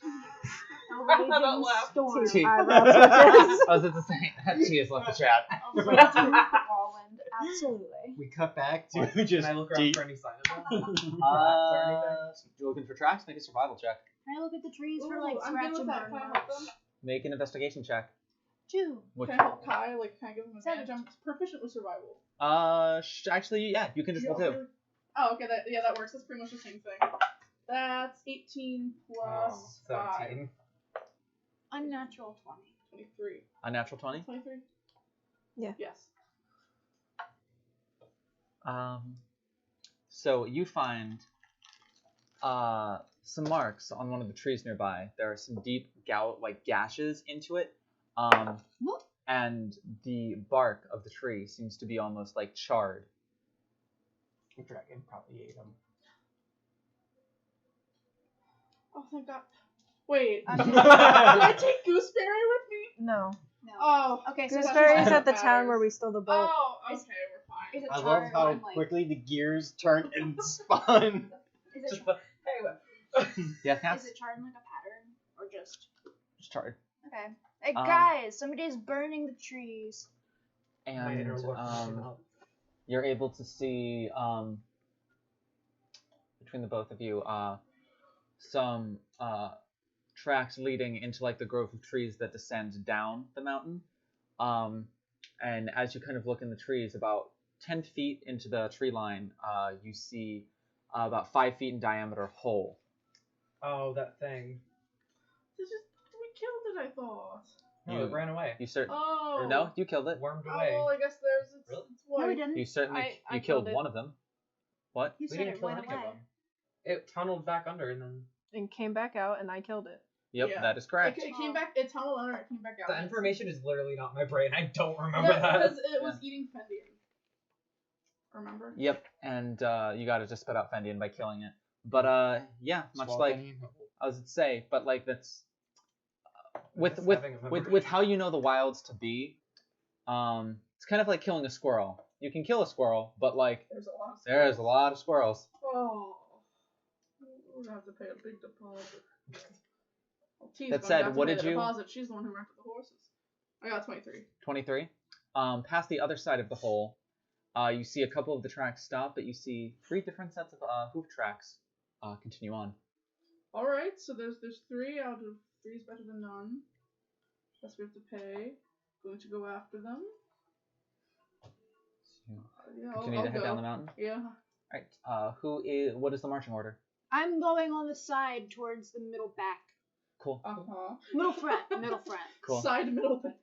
A raging Don't laugh. storm. T. Eyebrow switches. I was about to say that T has left the chat. A raging whirlwind. Absolutely. We cut back to Can just I look around for any sign of them? You're looking for tracks? Make a survival check. Can I look at the trees for Ooh, like I'm scratch good with and that. burn Can I help marks? them? Make an investigation check. 2. Which, Can I help Kai? Like, can I give him advantage? 7. I'm proficient with survival. actually, yeah, you can just roll 2. Really? Oh, okay. That works. That's pretty much the same thing. That's 18 plus 5. 17. Unnatural 20. 23. Unnatural 20. 23. Yeah. Yes. So you find some marks on one of the trees nearby. There are some deep gashes into it. And the bark of the tree seems to be almost like charred. The dragon probably ate them. Oh, thank God. Wait. I'm- Can I take Gooseberry with me? No. No. Oh. Okay, so Gooseberry's that's at the what town where matters. we stole the boat. Oh, okay, we're fine. Is it I love charred how on, like, quickly the gears turn and spun. Is it, Just the, hey, what? Yeah, is Cass? it charred in like a pattern? Or just. Just charred. Okay. Hey, Um, guys, somebody's burning the trees. My inner And look came up. you're able to see between the both of you some tracks leading into like the grove of trees that descend down the mountain. And as you kind of look in the trees, about 10 feet into the tree line, you see about 5 feet in diameter hole. Oh, that thing. We killed it, I thought. No, You- it ran away. You cert Oh. or no, you killed it. Wormed Oh, away. well, I guess there's its, Really? its No, we wife. didn't. You certainly I you killed killed it. one of them. What? You We said didn't it kill went any of away. them. It tunneled back under and then And came back out, and I killed it. Yep, Yeah. that is correct. It came back, it tunneled under, it came back out. the information is literally not in my brain. I don't remember Yeah, that. because it was eating Fendian. Remember? Yep, and you got to just spit out Fendian by killing it. But yeah, much like I was to say, but like that's with Just with having a with memory. with how you know the wilds to be, it's kind of like killing a squirrel. You can kill a squirrel, but like There's a lot of there's a lot of squirrels. Oh. We're gonna have to pay a big deposit. Well, T's That gonna said, have to what pay did the you- Deposit. She's the one who rented the horses. I got 23. 23. Past the other side of the hole, you see a couple of the tracks stop, but you see 3 different sets of hoof tracks continue on. Alright, so there's 3 out of 3 is better than none. Guess we have to pay. Going to go after them. Yeah, Continue I'll to head go. down the mountain. Yeah. Alright. What is the marching order? I'm going on the side towards the middle back. Cool. Uh-huh. Middle front. Middle front. Cool. Side middle thing.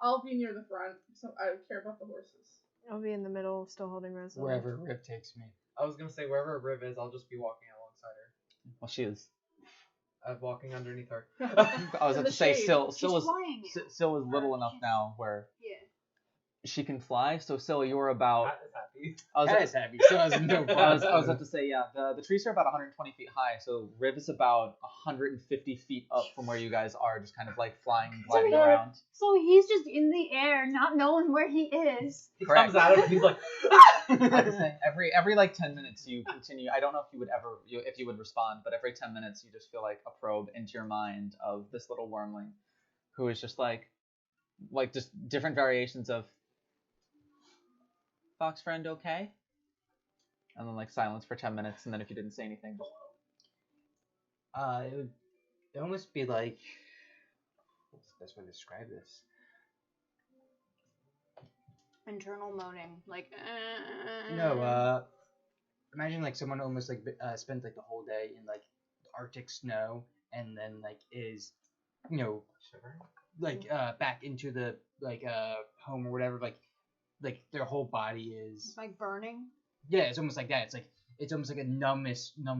I'll be near the front, so I care about the horses. I'll be in the middle, still holding Roselily. Wherever Riv takes me. I was gonna say wherever Riv is, I'll just be walking alongside her. Well, she is. Walking underneath her. I was In about the to say, shade. Syl She's was flying. Syl is little enough now where Yeah. she can fly. So Syl, you're about. That is happy. I was, That is happy. So has no I was problem. about to say, yeah, the trees are about 120 feet high, so Riv is about 150 feet up from where you guys are, just kind of like flying, gliding yeah. around. So he's just in the air, not knowing where he is. He Correct. comes out of it and he's like, I have to say, every like 10 minutes you continue. I don't know if you would ever, if you would respond, but every 10 minutes you just feel like a probe into your mind of this little wormling, who is just like just different variations of Fox friend, okay? And then like silence for 10 minutes, and then if you didn't say anything, just It would almost be like, what's the best way to describe this? Internal moaning, like. No, imagine like someone almost like spent like the whole day in like Arctic snow, and then like is, you know, like back into the like home or whatever, like their whole body is. Like burning. Yeah, it's almost like that. It's almost like a numb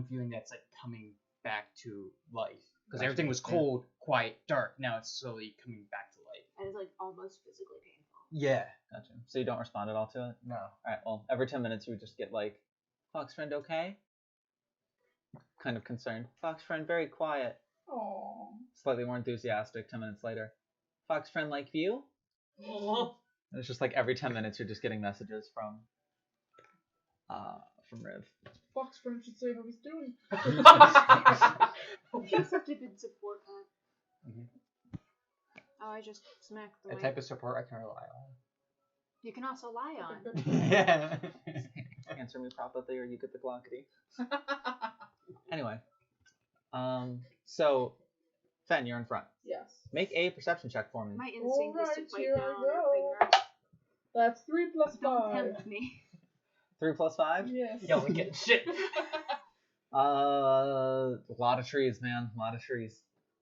feeling that's like coming back to life because Gotcha. everything was cold, quiet, dark. Now it's slowly coming back to life. And it's like almost physically painful. Yeah. gotcha. So you don't respond at all to it? No. Alright, well, every 10 minutes you would just get like, Fox friend, okay? Kind of concerned. Fox friend, very quiet. Aww. Slightly more enthusiastic 10 minutes later. Fox friend, like you? oh. And it's just like every 10 minutes you're just getting messages from Riv. Fox friend should say how he's doing. He's such a good support cat. Mhm. Oh, I just smacked the A mic. type of support I can rely You can also lie on. on. Yeah. Answer me properly or you get the glockety. Anyway. So, Fen, you're in front. Yes. Make a perception check for me. My instinct is to Alright, bite here down I on her go. finger. That's 3 plus Don't 5. tempt me. 3 plus 5? Yes. Yo, we get shit. A lot of trees, man. A lot of trees.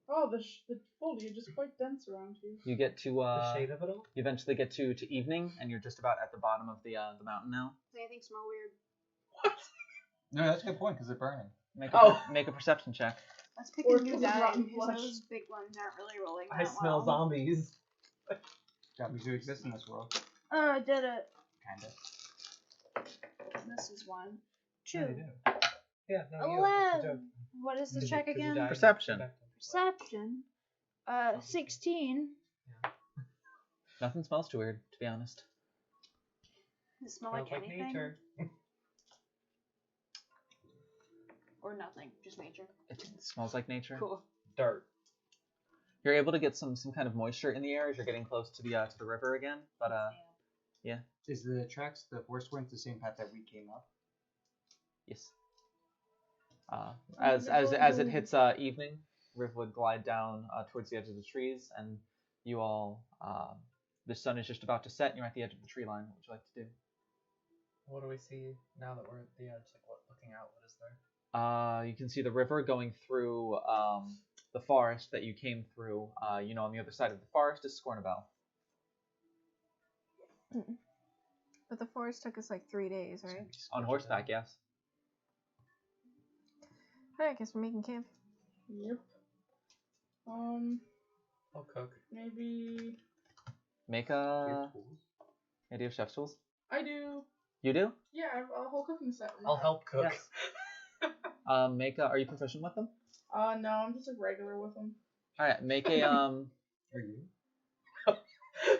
Oh, the foliage is quite dense around here. You get to The shade of it all? you eventually get to evening, and you're just about at the bottom of the mountain now. Does anything smell weird? No, that's a good point because they're burning. Make a perception check. Let's pick Or a new because of die rotten because flesh. those big ones aren't really rolling I that smell well. zombies. Zombies do exist in this world. Oh, I did it. Kinda. This is one. Yeah, 2. they do. Yeah, no, you. 11. What is the check again? Perception. Perception. 16. Nothing smells too weird, to be honest. Does it smell Smells like anything? nature. Or nothing, just nature. It smells like nature. Cool. Dirt. You're able to get some kind of moisture in the air as you're getting close to the river again, but Is the tracks the horse went the same path that we came up? yes. As it hits evening, Riv would glide down towards the edge of the trees, and you all, the sun is just about to set, and you're at the edge of the tree line. What would you like to do? What do we see now that we're at the edge? Like, looking out, what is there? You can see the river going through the forest that you came through. On the other side of the forest is Scornabel. But the forest took us like 3 days, right? On horseback, yes. Alright, I guess we're making camp. Yep. I'll cook. Maybe Make Do you a... have tools? Yeah, do you have chef's tools? I do. You do? Yeah, I have a whole cooking set. I'll help cook. Yes. Are you proficient with them? No, I'm just like regular with them. Alright, make a, Are you?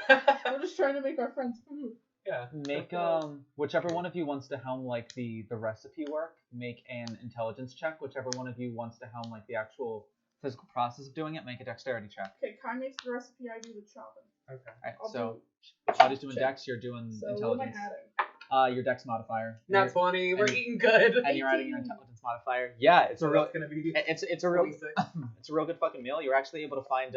We're just trying to make our friends food. Yeah. make, whichever one of you wants to helm, like, the recipe work, make an intelligence check. Whichever one of you wants to helm, like, the actual physical process of doing it, make a dexterity check. Okay, Kai makes the recipe, I do the chopping. Okay. Alright, I'll so, do Body's doing check. dex, you're doing So what am intelligence. I adding? Your dex modifier. Not You're- 20. We're and- eating good. and you're adding your intelligence modifier. Yeah, it's a So real, that's gonna be. it's a real, 26. it's a real good fucking meal. You're actually able to find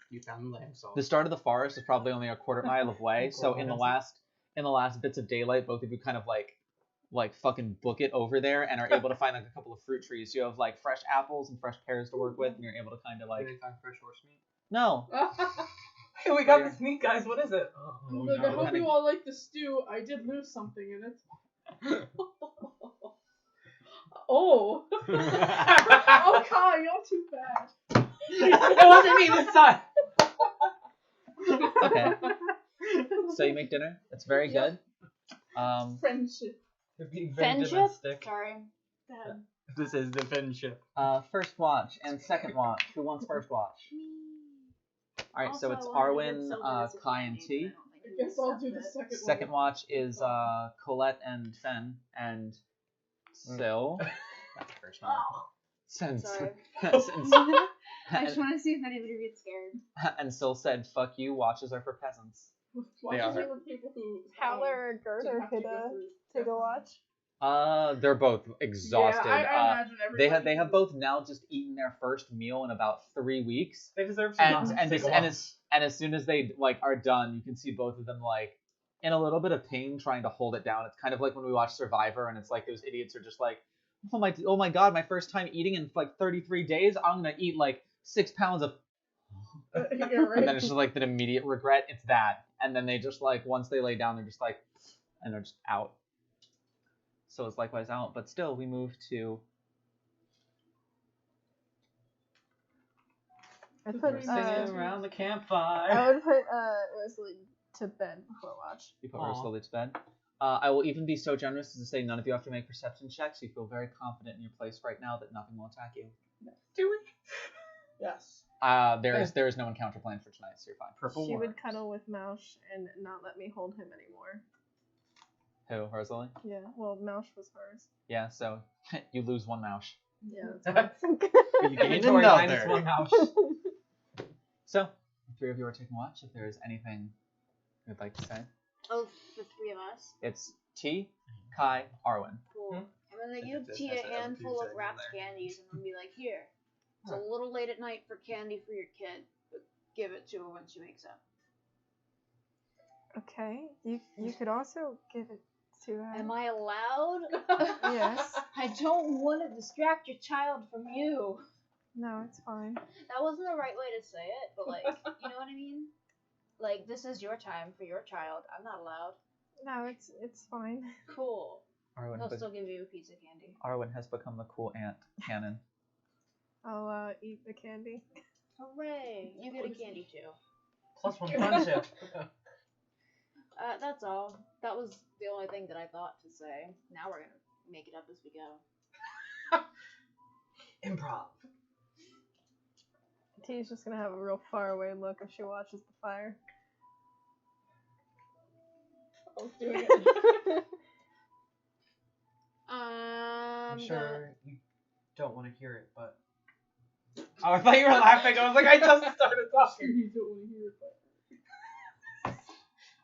You found lamb salt. the start of the forest is probably only a quarter mile of way. So in the last bits of daylight, both of you kind of like fucking book it over there and are able to find like a couple of fruit trees. You have like fresh apples and fresh pears to work with, and you're able to kind of like Did they find fresh horse meat? no. Hey, we got this meat, guys. What is it? Oh, Look, I hope you all like the stew. I did lose something in it. Oh. Oh, Kai, you're too bad. It wasn't me this time. Okay. So you make dinner. That's very good. Friendship. You're being very Friendship? domestic. Sorry. Go ahead. This is the friendship. First watch and second watch. Who wants first watch? Me. All right, so Also, it's I wanted Arwen, to get Sylvan Kai, and as a T. candy, I but guess I'll don't do think the we second one. Second watch is Colette and Fen and Sil. That's the first one. Oh, Since sorry. I I just want to see if anybody gets scared. and Sil said, "Fuck you. Watches are for peasants." Watches are. are for people who Howler or didn't Gerda have to could go through take a watch. They're both exhausted. Yeah, I imagine everybody. they have both now just eaten their first meal in about 3 weeks, They deserve to and take a walk. as soon as they like are done, you can see both of them like in a little bit of pain trying to hold it down. It's kind of like when we watch Survivor, and it's like those idiots are just like, oh my god, my first time eating in like 33 days. I'm gonna eat like 6 pounds of. Yeah, right. And then it's just like that immediate regret. It's that, and then they just like once they lay down, they're just like, and they're just out. So it's likewise out, but still we move to. I'd We're put Singing around the I campfire. would put Roselily to bed before watch. You put Aw. Roselily to bed. I will even be so generous as to say none of you have to make perception checks. You feel very confident in your place right now that nothing will attack you. Do we? Yes. There is no encounter planned for tonight, so you're fine. Purple She would worms. cuddle with Mausch and not let me hold him anymore. Who, Rosalie? Yeah, well, Mausch was hers. Yeah, so you lose one mouse. Yeah, that's You gain Inventory another. minus one house. So, the three of you are taking watch. If there is anything you'd like to say, Oh, the 3 of us. it's T, Kai, Arwen. Cool. I'm gonna give This T has a the other handful two of sitting wrapped there. candies and I'm gonna be like, here. It's a little late at night for candy for your kid, but give it to her when she wakes up. Okay, you could also give it to her. Am I allowed? Yes. I don't want to distract your child from you. No, it's fine. That wasn't the right way to say it, but like, you know what I mean? Like, this is your time for your child. I'm not allowed. No, it's fine. Cool. Arwen, He'll still give you a piece of candy. Arwen has become the cool ant canon. I'll eat the candy. Hooray! You get a candy too. +1 friendship. That's all. That was the only thing that I thought to say. Now we're gonna make it up as we go. Improv. T's just gonna have a real far away look if she watches the fire. I was doing it. I'm sure you don't want to hear it, but. Oh, I thought you were laughing. I was like, I just started talking. You don't want to hear it, but...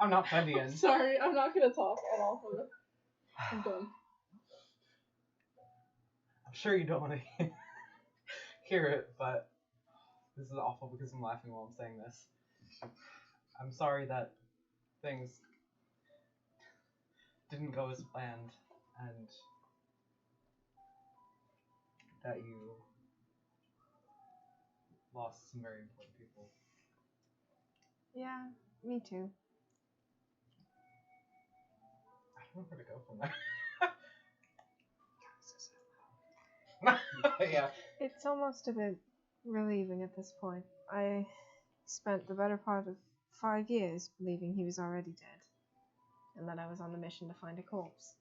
I'm not Fendian. Sorry, I'm not gonna talk at all for this. I'm done. I'm sure you don't want to hear it, but this is awful because I'm laughing while I'm saying this. I'm sorry that things didn't go as planned and that you lost some very important people. Yeah, me too. I don't know where to go from there. Yeah. It's almost a bit relieving at this point. I spent the better part of 5 years believing he was already dead, and that I was on the mission to find a corpse.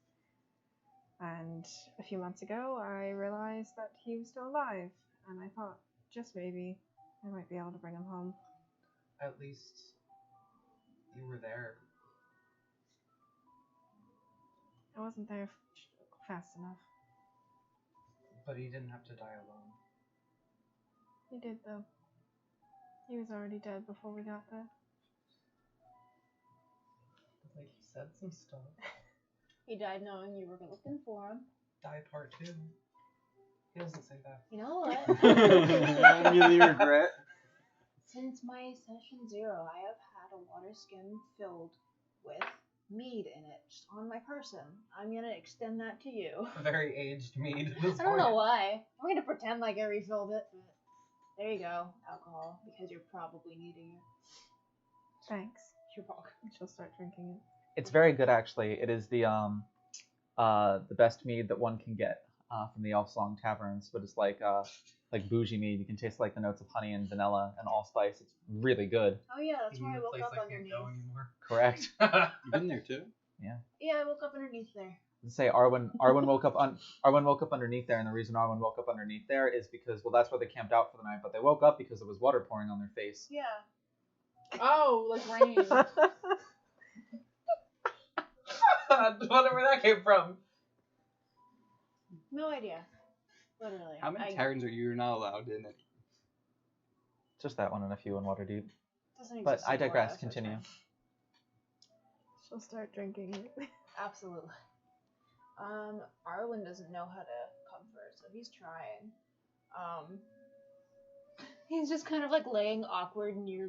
And a few months ago, I realized that he was still alive, and I thought, just maybe, I might be able to bring him home. At least you were there. I wasn't there fast enough. But he didn't have to die alone. He did, though. He was already dead before we got there. Like, he said some stuff. He died knowing you were looking for him. Die part 2. He doesn't say that. You know what? I really regret. Since my session 0, I have had a water skin filled with mead in it, just on my person. I'm gonna extend that to you. A very aged mead. I don't know why. I'm gonna pretend like I refilled it, but there you go, alcohol, because you're probably needing it. Thanks. You're welcome. She'll start drinking it. It's very good, actually. It is the best mead that one can get from the Elfsong taverns, but it's like bougie mead. You can taste like the notes of honey and vanilla and allspice. It's really good. Oh yeah, that's where I woke up I can't underneath. go anymore. Correct. You've been there too? Yeah, I woke up underneath there. Say Arwen woke up underneath there, and the reason Arwen woke up underneath there is because, well, that's where they camped out for the night, but they woke up because there was water pouring on their face. Yeah. Oh, like rain. I wonder where that came from. No idea. Literally. How many taverns are you not allowed in it? Just that one and a few in Waterdeep. Doesn't But exist I anymore, digress. that's what's Continue. fine. She'll start drinking it. Absolutely. Arwen doesn't know how to comfort, so he's trying. He's just kind of like laying awkward near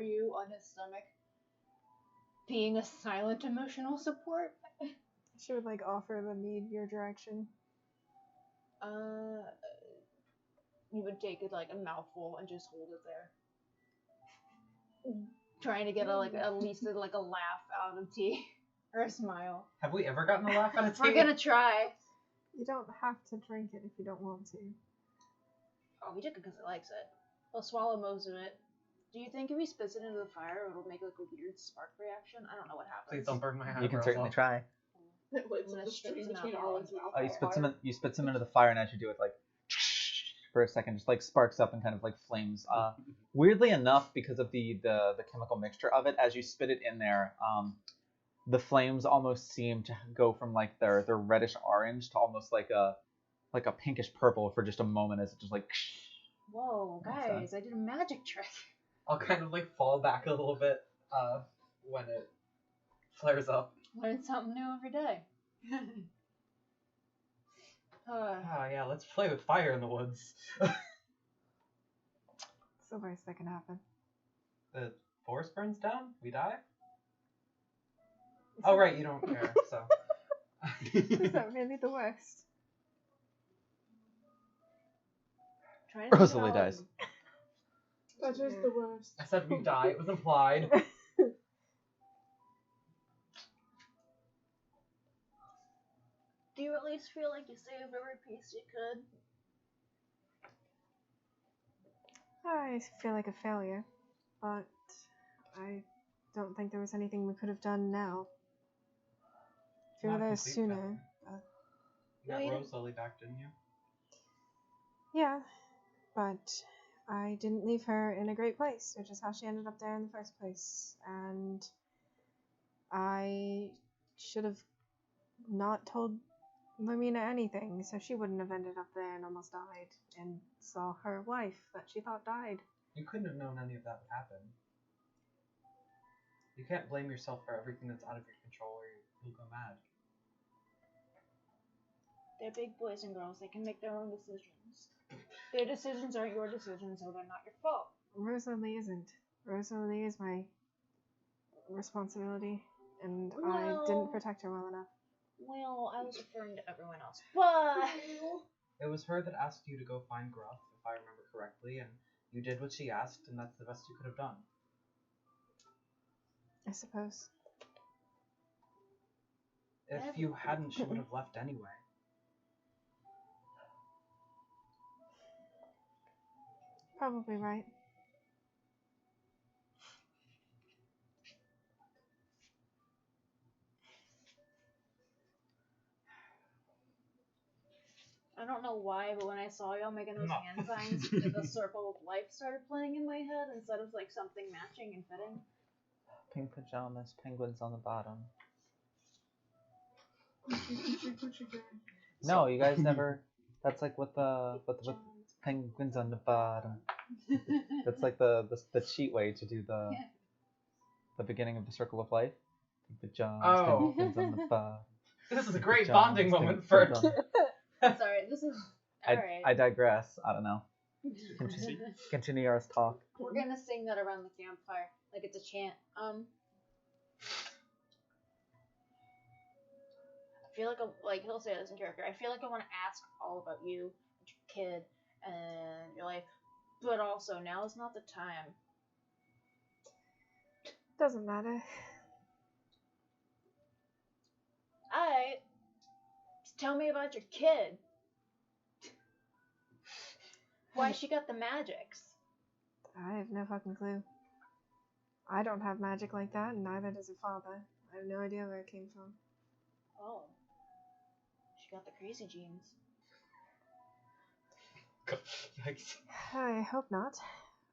you on his stomach, being a silent emotional support. She would like offer the mead your direction. You would take it like a mouthful and just hold it there, trying to get at least a laugh out of tea or a smile. Have we ever gotten a laugh out of tea? We're gonna try. You don't have to drink it if you don't want to. Oh, he took it because he likes it. He'll swallow most of it. Do you think if he spits it into the fire, it'll make like a weird spark reaction? I don't know what happens. Please don't burn my eyebrows You can certainly off. try. It lights I'm up gonna the spit stream some between out. Arwen's mouth Oh, and fire. you spit some into the fire, and as you do it, like for a second, just like sparks up and kind of like flames. Weirdly enough, because of the chemical mixture of it, as you spit it in there, the flames almost seem to go from like their reddish orange to almost like a pinkish purple for just a moment, as it just like. Whoa, guys! I did a magic trick. I'll kind of like fall back a little bit when it flares up. Learn something new every day. Yeah, let's play with fire in the woods. It's the worst that can happen. The forest burns down? We die? Is Oh, that- right, you don't care, so. Is that really the worst? Trying to think Rosalie about, dies. That is the worst. I said we die, it was implied. Do you at least feel like you saved every piece you could? I feel like a failure, but I don't think there was anything we could have done now. If we were Not a there complete sooner. failure. You got No, you Roselily back, didn't you? Yeah, but I didn't leave her in a great place, which is how she ended up there in the first place. And I should have not told Lamina anything, so she wouldn't have ended up there and almost died, and saw her wife that she thought died. You couldn't have known any of that would happen. You can't blame yourself for everything that's out of your control or you'll go mad. They're big boys and girls. They can make their own decisions. Their decisions aren't your decisions, so they're not your fault. Rosalie isn't. Rosalie is my responsibility, and I Well- didn't protect her well enough. Well, I was referring to everyone else. But It was her that asked you to go find Gruff, if I remember correctly, and you did what she asked, and that's the best you could have done. I suppose. If you hadn't, she would have left anyway. Probably right. I don't know why, but when I saw y'all making those No. hand signs, the circle of life started playing in my head instead of like something matching and fitting. Pink pajamas, penguins on the bottom. No, you guys never. That's like with with penguins on the bottom. That's like the cheat way to do the beginning of the circle of life. Pink pajamas, Oh. penguins on the bottom. This is a great Pajamas, bonding moment penguins for. on the- Sorry, this is I alright. digress. I don't know. Continue your talk. We're gonna sing that around the campfire, like it's a chant. I feel like he'll say this in character. I feel like I want to ask all about you, and your kid, and your life, but also now is not the time. Doesn't matter. Alright, just tell me about your kid. Why she got the magics? I have no fucking clue. I don't have magic like that, and neither does her father. I have no idea where it came from. Oh, she got the crazy genes. Yikes. I hope not.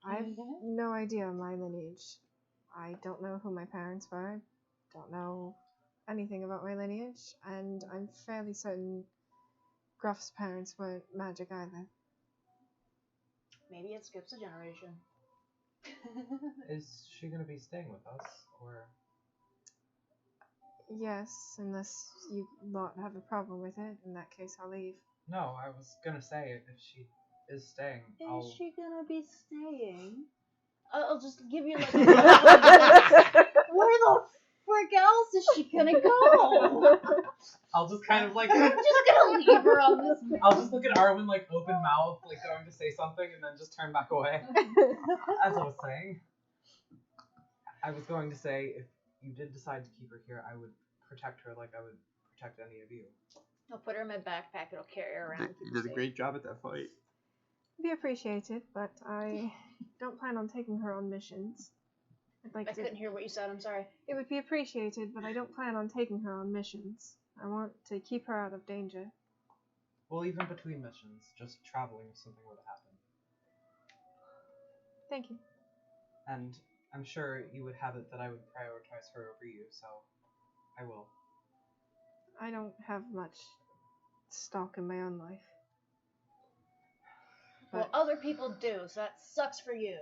I have no idea my lineage. I don't know who my parents were. Don't know anything about my lineage, and I'm fairly certain Gruff's parents weren't magic either. Maybe it skips a generation. Is she gonna be staying with us, or? Yes, unless you lot have a problem with it. In that case, I'll leave. No, I was gonna say if she is staying, I'll. Is she gonna be staying? I'll just give you like. Where Where the frick else is she gonna go? I'll just kind of like. I'm just gonna leave her on this map. I'll just look at Arwen like open mouth, like going to say something, and then just turn back away. As I was saying, I was going to say if you did decide to keep her here, I would protect her like I would protect any of you. I'll put her in my backpack. It'll carry her around. You did a great job at that fight. Be appreciated, but I don't plan on taking her on missions. I'd like I to. couldn't hear what you said. I'm sorry. It would be appreciated, but I don't plan on taking her on missions. I want to keep her out of danger. Well, even between missions, just traveling if something were to happen. Thank you. And I'm sure you would have it that I would prioritize her over you, so I will. I don't have much stock in my own life. Well, other people do, so that sucks for you.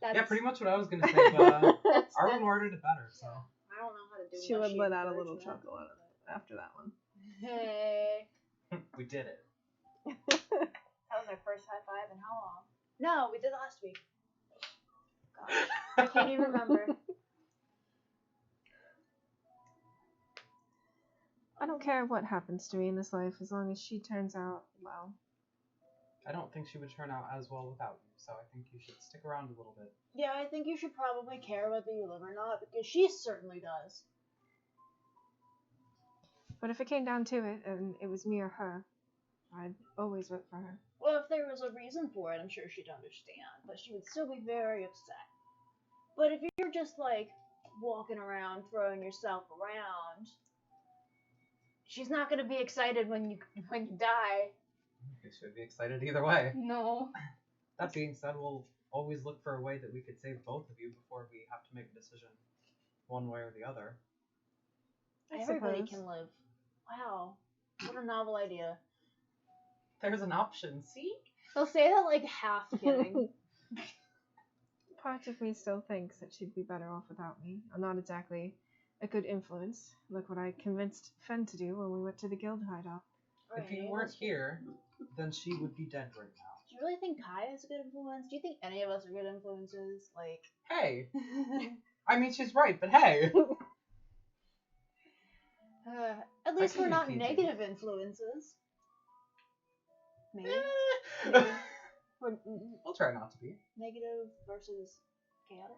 That's, Yeah, pretty much what I was gonna say, but That's, Arwen worded it better, so. I don't know how to do. She would mushy let out a little encouragement. chuckle out of it after that one. Hey. We did it. That was our first high five in how long? No, we did last week. gosh. I can't even remember. I don't care what happens to me in this life as long as she turns out well. I don't think she would turn out as well without you, so I think you should stick around a little bit. Yeah, I think you should probably care whether you live or not, because she certainly does. But if it came down to it and it was me or her, I'd always vote for her. Well, if there was a reason for it, I'm sure she'd understand, but she would still be very upset. But if you're just, like, walking around, throwing yourself around, she's not gonna be excited when you die. You should be excited either way. No. That being said, we'll always look for a way that we could save both of you before we have to make a decision one way or the other. Everybody suppose. can live. Wow. What a novel idea. There's an option, see? They'll say that, like, half kidding. Part of me still thinks that she'd be better off without me. I'm not exactly a good influence. Look what I convinced Fen to do when we went to the guild hideout. If you weren't here, then she would be dead right now. Do you really think Kai is a good influence? Do you think any of us are good influences? Like... Hey! I mean, she's right, but hey! At least can we're be not PG. negative influences. Maybe. Or We'll try not to be. negative versus chaotic.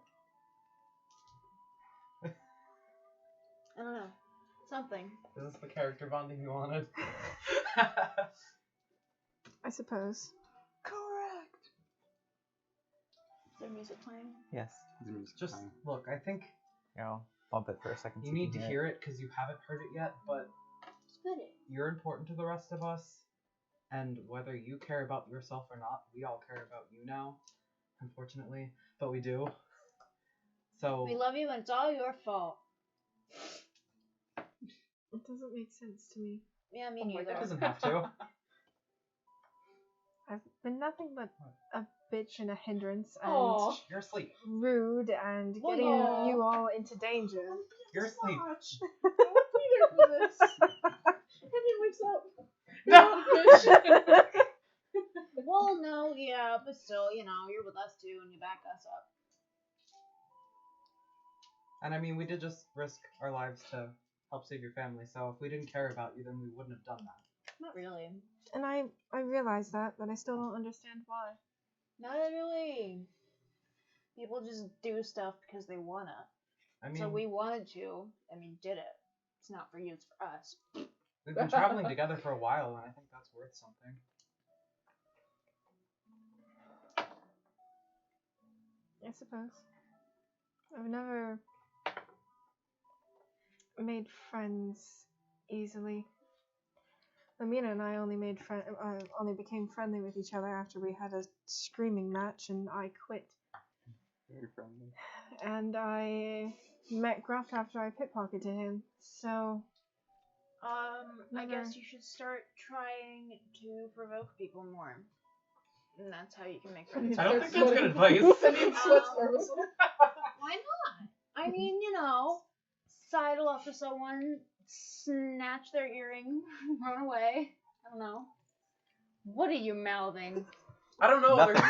I don't know. Something. Is this the character bonding you wanted? I suppose. Correct! Is there music playing? Yes. Just, look, I think Yeah, I'll bump it for a second. you need to hear it because you haven't heard it yet, but Spit it. you're important to the rest of us, and whether you care about yourself or not, we all care about you now, unfortunately, but we do. So, We love you and it's all your fault. It doesn't make sense to me. Yeah, me it neither. doesn't have to. I've been nothing but a bitch and a hindrance and Aw. You're asleep. rude and Well, getting aw. you all into danger. You're asleep. Watch. I won't be there for this. And he wakes up. No! Bitch. Well, no, yeah, but still, you know, you're with us too and you back us up. And I mean, we did just risk our lives to help save your family, so if we didn't care about you, then we wouldn't have done that. Not really. And I realize that, but I still don't understand why. Not really. People just do stuff because they wanna. I mean, So we wanted to, and we did it. It's not for you, it's for us. we've been traveling together for a while, and I think that's worth something. I suppose. I've never made friends easily. Amina and I only became friendly with each other after we had a screaming match, and I quit. Very friendly. And I met Gruff after I pickpocketed him. So I guess you should start trying to provoke people more. And that's how you can make friends. I don't think that's good advice. And he sweats nervously. Why not? I mean, you know, sidle up to someone, snatch their earring, run away. I don't know. What are you mouthing? I don't know. Nothing.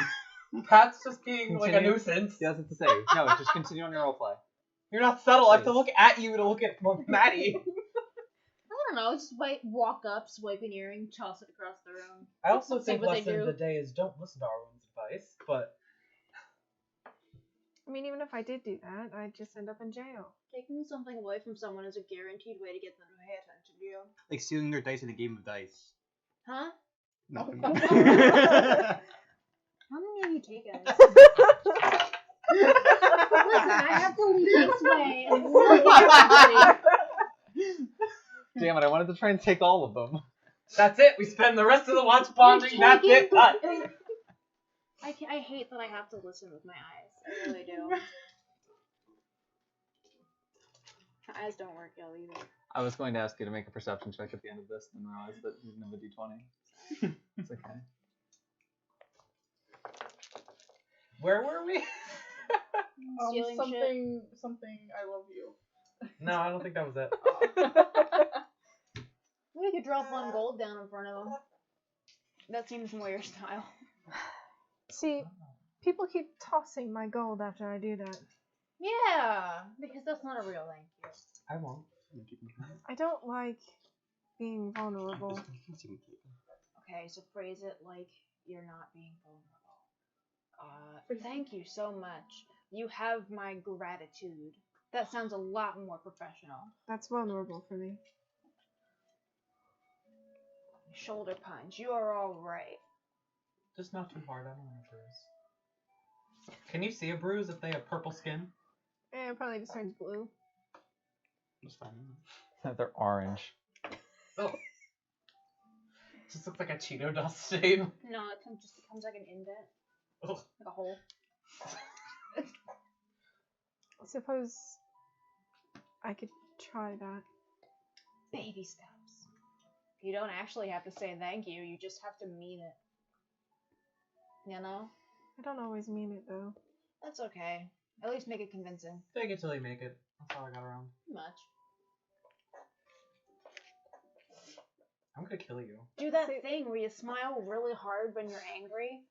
Pat's just being like a Continue. nuisance. He has it to say. No, just continue on your roleplay. You're not subtle. I have to look at you to look at Maddie. I don't know, just walk up, swipe an earring, toss it across the room. I also See think what they lesson of do. the day is don't listen to Arwen's advice, but I mean, even if I did do that, I'd just end up in jail. Taking something away from someone is a guaranteed way to get them to pay attention to you. Like stealing their dice in a game of dice. Huh? Nothing. How many of you take it? Listen, I have to leave this way. and leave Damn it! I wanted to try and take all of them. that's it. We spend the rest of the watch bonding. That's it. Cut. I hate that I have to listen with my eyes. I really do. My eyes don't work well either. I was going to ask you to make a perception check at the end of this, and realized that you didn't have a d20. It's okay. Where were we? Stealing something. I love you. No, I don't think that was it. We could drop 1 gold down in front of them. That seems more your style. See, People keep tossing my gold after I do that. Yeah, because that's not a real thank you. I won't. I don't like being vulnerable. Okay, so phrase it like you're not being vulnerable. Thank you so much. You have my gratitude. That sounds a lot more professional. That's vulnerable for me. Shoulder punch. You are all right. Just not too hard. I don't want a bruise. Can you see a bruise if they have purple skin? It probably just turns blue. That's fine. They're orange. Oh. Just looks like a Cheeto dust stain. No, it just becomes like an indent. Ugh. Like a hole. I suppose I could try that. Baby steps. You don't actually have to say thank you. You just have to mean it. You know? I don't always mean it though. That's okay. At least make it convincing. Fake it till you make it. That's all I got around. Much. I'm gonna kill you. Do that thing where you smile really hard when you're angry.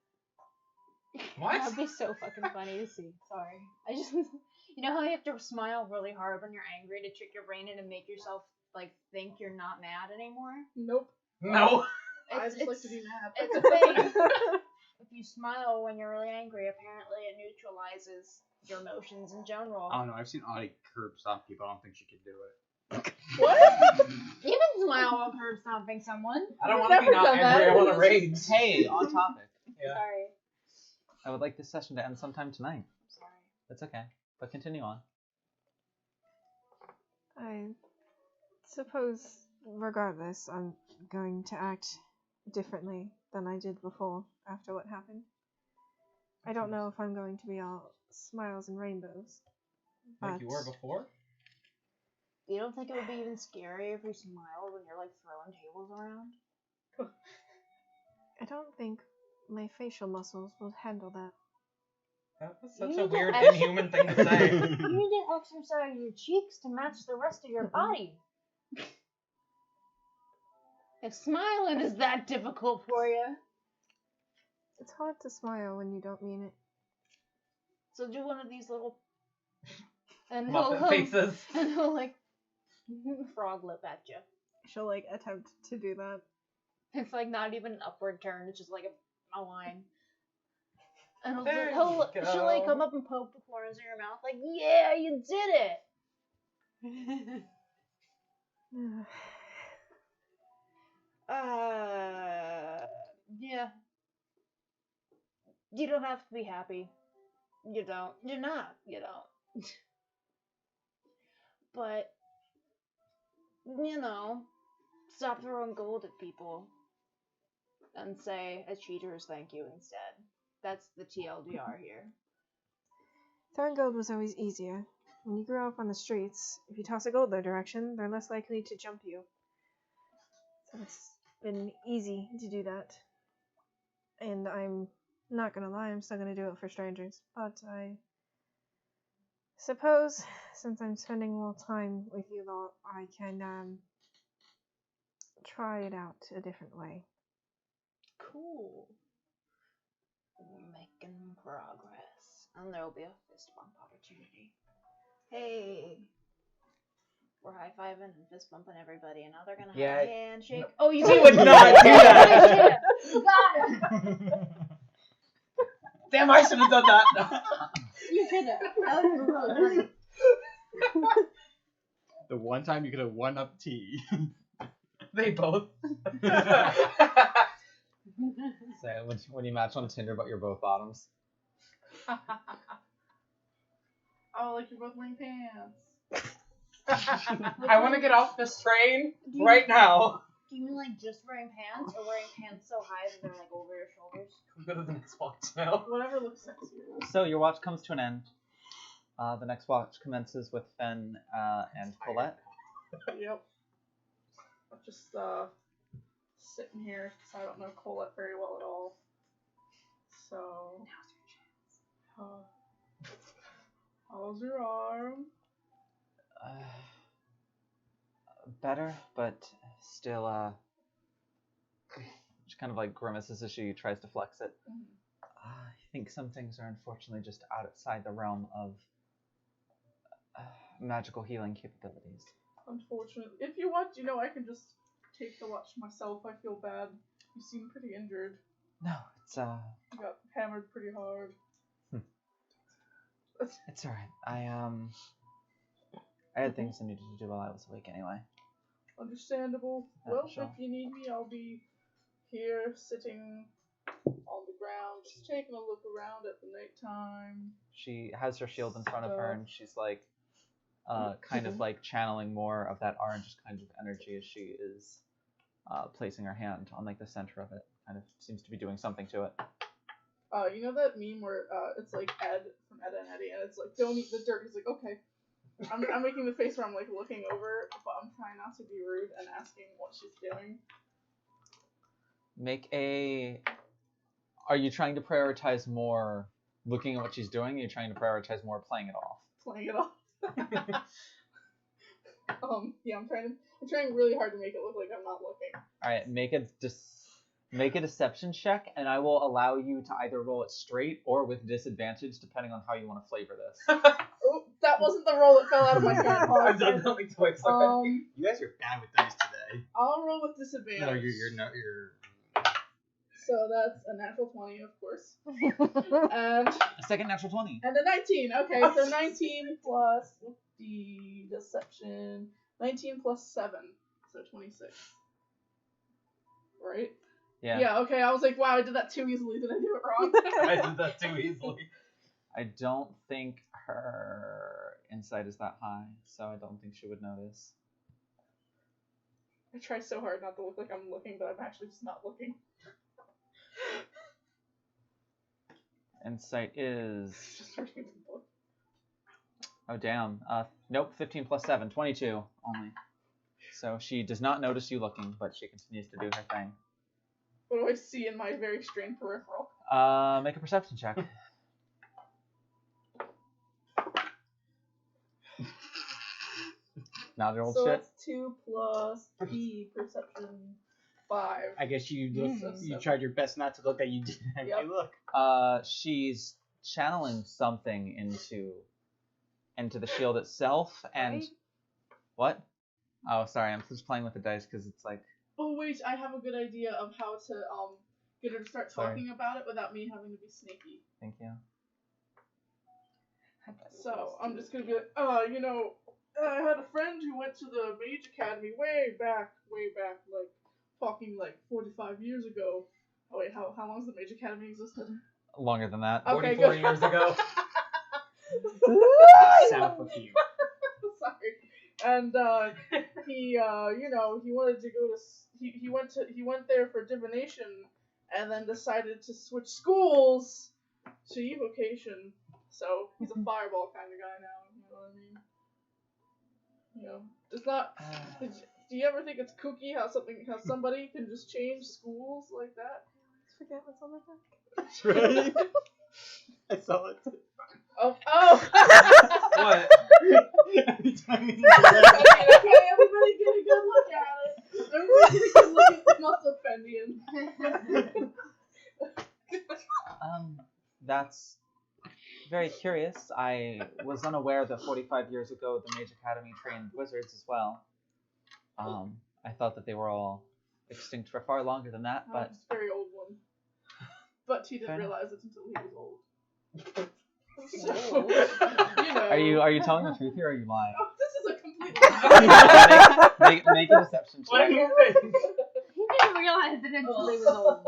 What? That'd be so fucking funny to see. Sorry. You know how you have to smile really hard when you're angry to trick your brain into make yourself like think you're not mad anymore? Nope. No. I just like to be mad. It's a thing. If you smile when you're really angry, apparently it neutralizes your emotions in general. I don't know. I've seen Audie curb stomp people. I don't think she could do it. What? You can smile while curb stomping someone. I don't want to be not done angry. that. I want to rage. Hey, on topic. Yeah. Sorry. I would like this session to end sometime tonight. Sorry. That's okay. But continue on. I suppose, regardless, I'm going to act differently than I did before after what happened. I don't know if I'm going to be all smiles and rainbows. Like you were before? You don't think it would be even scary if you smiled when you're like throwing tables around? I don't think my facial muscles will handle that. That was You such a need to weird, actually- inhuman thing to say. You need to exercise your cheeks to match the rest of your body. If smiling is that difficult for you, It's hard to smile when you don't mean it. so do one of these little and Muppet faces. and he'll like frog lip at you. She'll like attempt to do that. It's like not even an upward turn; it's just like a line. And There he'll you she'll like go. come up and poke the corners of your mouth, like, "Yeah, you did it." Yeah. You don't have to be happy. You don't. You're not. You don't. But, you know, stop throwing gold at people and say a cheater's thank you instead. That's the TLDR here. Throwing gold was always easier. When you grow up on the streets, if you toss a gold their direction, they're less likely to jump you. So it's been easy to do that. And I'm not gonna lie, I'm still gonna do it for strangers. But I suppose, since I'm spending more time with you lot, I can try it out a different way. Cool. We're making progress. And there'll be a fist bump opportunity. Hey. We're high-fiving and fist bumping everybody, and now they're gonna Yeah. have a handshake. Oh, you He would not do that. Got him! Damn, I should have done that. You should have. That would have been really funny. The one time you could have won up T. They both. So when you match on Tinder, but you're both bottoms. Oh, like you're both wearing pants. I want to get off this train right now. Do you mean like just wearing pants, or wearing pants so high that they're like over your shoulders? Go to the next watch now. Whatever looks sexier. So your watch comes to an end. The next watch commences with Fen and Colette. Yep. I'm just sitting here because I don't know Colette very well at all. So. Now's your chance. How's your arm? Better, but still, she kind of like grimaces as she tries to flex it. I think some things are unfortunately just outside the realm of magical healing capabilities. Unfortunately. If you want, I can just take the watch myself. I feel bad. You seem pretty injured. No, it's You got hammered pretty hard. it's alright. I had things I needed to do while I was awake anyway. Understandable. Yeah, Well, sure. if you need me, I'll be here sitting on the ground, just taking a look around at the nighttime. She has her shield in front of her, and she's like, kind of like channeling more of that orange kind of energy as she is placing her hand on like the center of it. Kind of seems to be doing something to it. You know that meme where it's like Ed from Ed and Eddie, and it's like, don't eat the dirt. He's like, okay. I'm making the face where I'm like looking over, but I'm trying not to be rude and asking what she's doing. Are you trying to prioritize more looking at what she's doing? Or are you trying to prioritize more playing it off? Playing it off. Yeah, I'm trying really hard to make it look like I'm not looking. All right, make a deception check, and I will allow you to either roll it straight or with disadvantage, depending on how you want to flavor this. Oh, that wasn't the roll that fell out of my hand. I've done that like twice already. You guys are bad with dice today. I'll roll with disadvantage. No, you're. So that's a natural 20, of course. And A second natural 20. a 19. Okay, so 19 plus the deception. 19 plus 7, so 26. Right? Yeah. Yeah, okay, I was like, wow, I did that too easily. Did I do it wrong? I did that too easily. I don't think her insight is that high, so I don't think she would notice. I try so hard not to look like I'm looking, but I'm actually just not looking. Insight is... Just reading the book. Oh, damn. Nope, 15 plus 7, 22 only. So she does not notice you looking, but she continues to do her thing. What do I see in my very strained peripheral? Make a perception check. Not an old so shit. that's 2 plus P perception 5. I guess you Mm. you tried your best not to look that you didn't actually Yep. look. She's channeling something into the shield itself, and Right? what? Oh, sorry, I'm just playing with the dice because it's like. Oh wait, I have a good idea of how to get her to start talking about it without me having to be sneaky. Thank you. So I'm just gonna be like, I had a friend who went to the Mage Academy way back, like talking like 45 years ago. Oh wait, how long has the Mage Academy existed? Longer than that. Okay, 44 good. years ago. South of you. Sorry. And he wanted to go to he went there for divination, and then decided to switch schools to evocation. So he's a fireball kind of guy now. You know what I mean? It's not. Do you ever think it's kooky how somebody can just change schools like that? Forget what's on the book. Right? I saw it. Oh! What? Every time you Okay, everybody get a good look at it. Everybody get a good look at the muscle Fendian. That's very curious. I was unaware that 45 years ago the Mage Academy trained wizards as well. I thought that they were all extinct for far longer than that, but Just a very old one. But he didn't Fair enough. realize it until he was old. So, are you telling the truth here or are you lying? Oh, this is a completely. make a deception What do check. you think? He didn't realize it until he was old.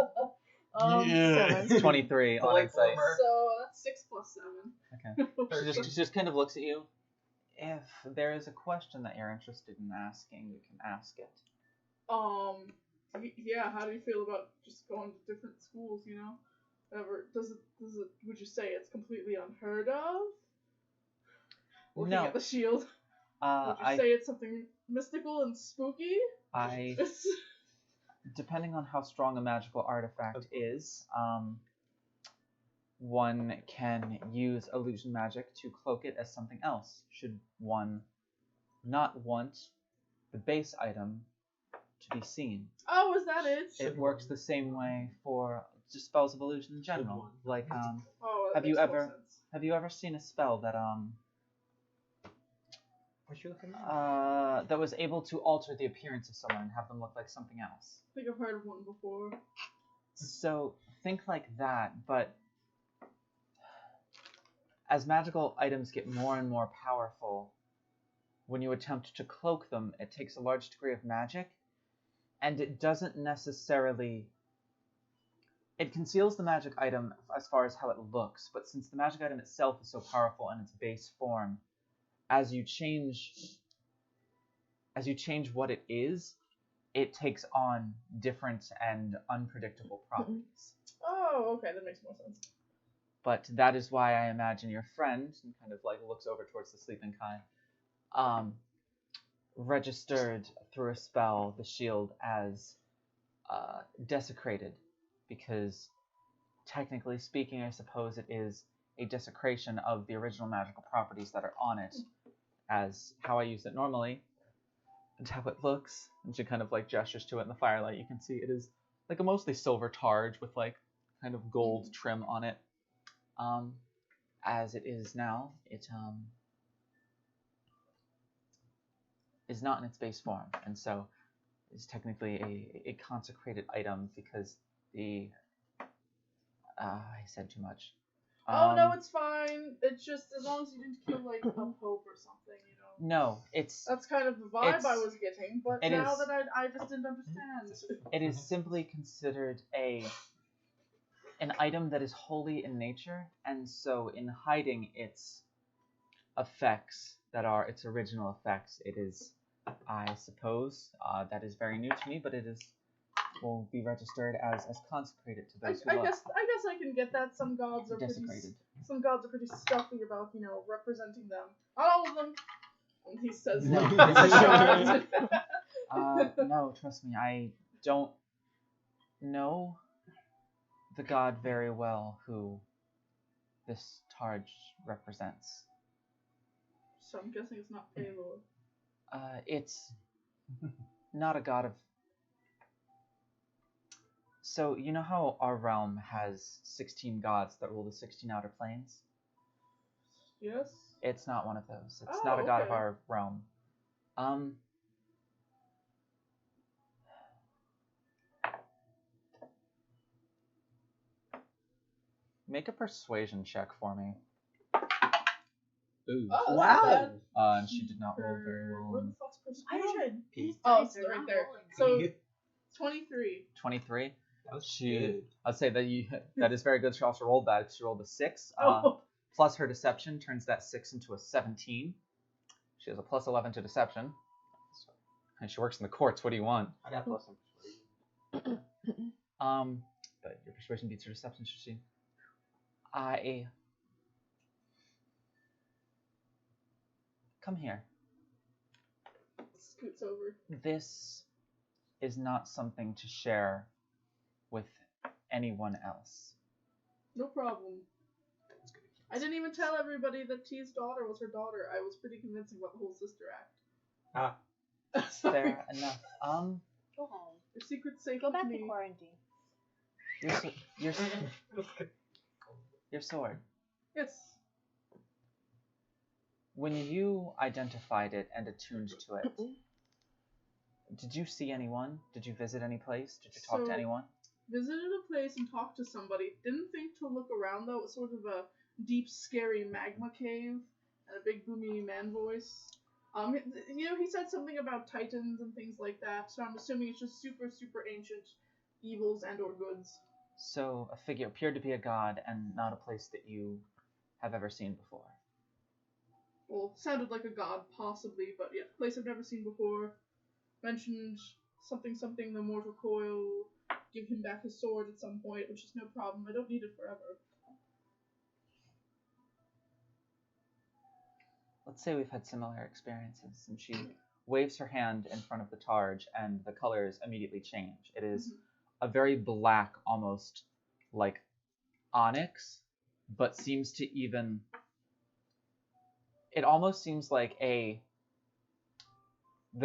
It's 23 on Like insight. Homer. So that's 6 plus 7. She just kind of looks at you. If there is a question that you're interested in asking, you can ask it. Yeah. How do you feel about just going to different schools? Does it? Would you say it's completely unheard of? Looking No. at the shield. Would you say it's something mystical and spooky? Depending on how strong a magical artifact is, one can use illusion magic to cloak it as something else, should one not want the base item to be seen. Oh, is that it? It works the same way for just spells of illusion in general. Like Oh, that have you makes total ever sense. have you ever seen a spell that What you looking at? that was able to alter the appearance of someone and have them look like something else? I think I've heard of one before. So think like that, but as magical items get more and more powerful, when you attempt to cloak them, it takes a large degree of magic, and it doesn't necessarily... It conceals the magic item as far as how it looks, but since the magic item itself is so powerful in its base form, as you change what it is, it takes on different and unpredictable properties. Oh, okay, that makes more sense. But that is why I imagine your friend, and kind of like looks over towards the sleeping Kai, registered through a spell the shield as desecrated, because technically speaking, I suppose it is a desecration of the original magical properties that are on it, as how I use it normally, and how it looks. And she kind of like gestures to it in the firelight. You can see it is like a mostly silver targe with like kind of gold trim on it. As it is now, it is not in its base form, and so is technically a consecrated item because the I said too much. Oh no, it's fine. It's just as long as you didn't kill like a pope or something, you know. No, it's That's kind of the vibe I was getting, but it now is- that I just didn't understand. it is simply considered an item that is holy in nature, and so in hiding its effects that are its original effects, it is, I suppose, that is very new to me, but it is will be registered as consecrated to those who I love. guess I can get that. Some gods are Desecrated. pretty stuffy about, you know, representing them. Not all of them. And he says No. like No, trust me, I don't know the god very well who this targe represents. So I'm guessing it's not Paylor. It's not a god of... So, you know how our realm has 16 gods that rule the 16 outer planes? Yes? It's not one of those. It's Oh, not a god of okay. our realm. Make a persuasion check for me. Ooh. Oh, Wow. that's bad. And she did not roll very Where well. the fuck's I persuasion? don't. These Oh, dice it's are right not there. rolling. So 23. 23. That was She, good. I'd say that is very good. She also rolled that. She rolled a 6. Oh. Plus her deception turns that 6 into a 17. She has a plus 11 to deception. And she works in the courts. What do you want? I got plus some. But your persuasion beats her deception, should she? Come here. Scoots over. This is not something to share with anyone else. No problem. I didn't even tell everybody that T's daughter was her daughter. I was pretty convincing about the whole sister act. Fair enough. Go home. Your secret's safe Go with back me. to quarantine. Your sword. Yes. When you identified it and attuned to it, did you see anyone? Did you visit any place? Did you talk to So- anyone? Visited a place and talked to somebody. Didn't think to look around though. It was sort of a deep, scary magma cave and a big, boomy man voice. You know, he said something about titans and things like that. So I'm assuming it's just super, super ancient evils and or goods. So a figure appeared to be a god and not a place that you have ever seen before. Well, sounded like a god, possibly, but yeah, place I've never seen before. Mentioned something, the mortal coil. Give him back his sword at some point, which is no problem. I don't need it forever. Let's say we've had similar experiences, and she waves her hand in front of the targe, and the colors immediately change. It is a very black, almost like onyx, but seems to even... It almost seems like the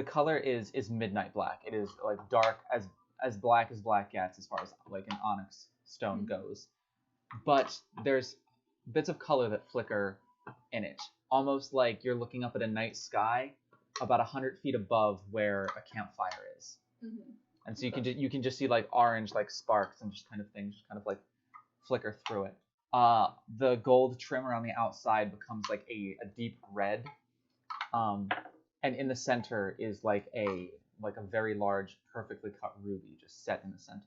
color is midnight black. It is like dark as as black gets as far as like an onyx stone goes. But there's bits of color that flicker in it, almost like you're looking up at a night sky about 100 feet above where a campfire is. And so you can just see like orange like sparks and just kind of things just kind of like flicker through it. The gold trim around the outside becomes like a deep red, and in the center is like a very large, perfectly cut ruby just set in the center.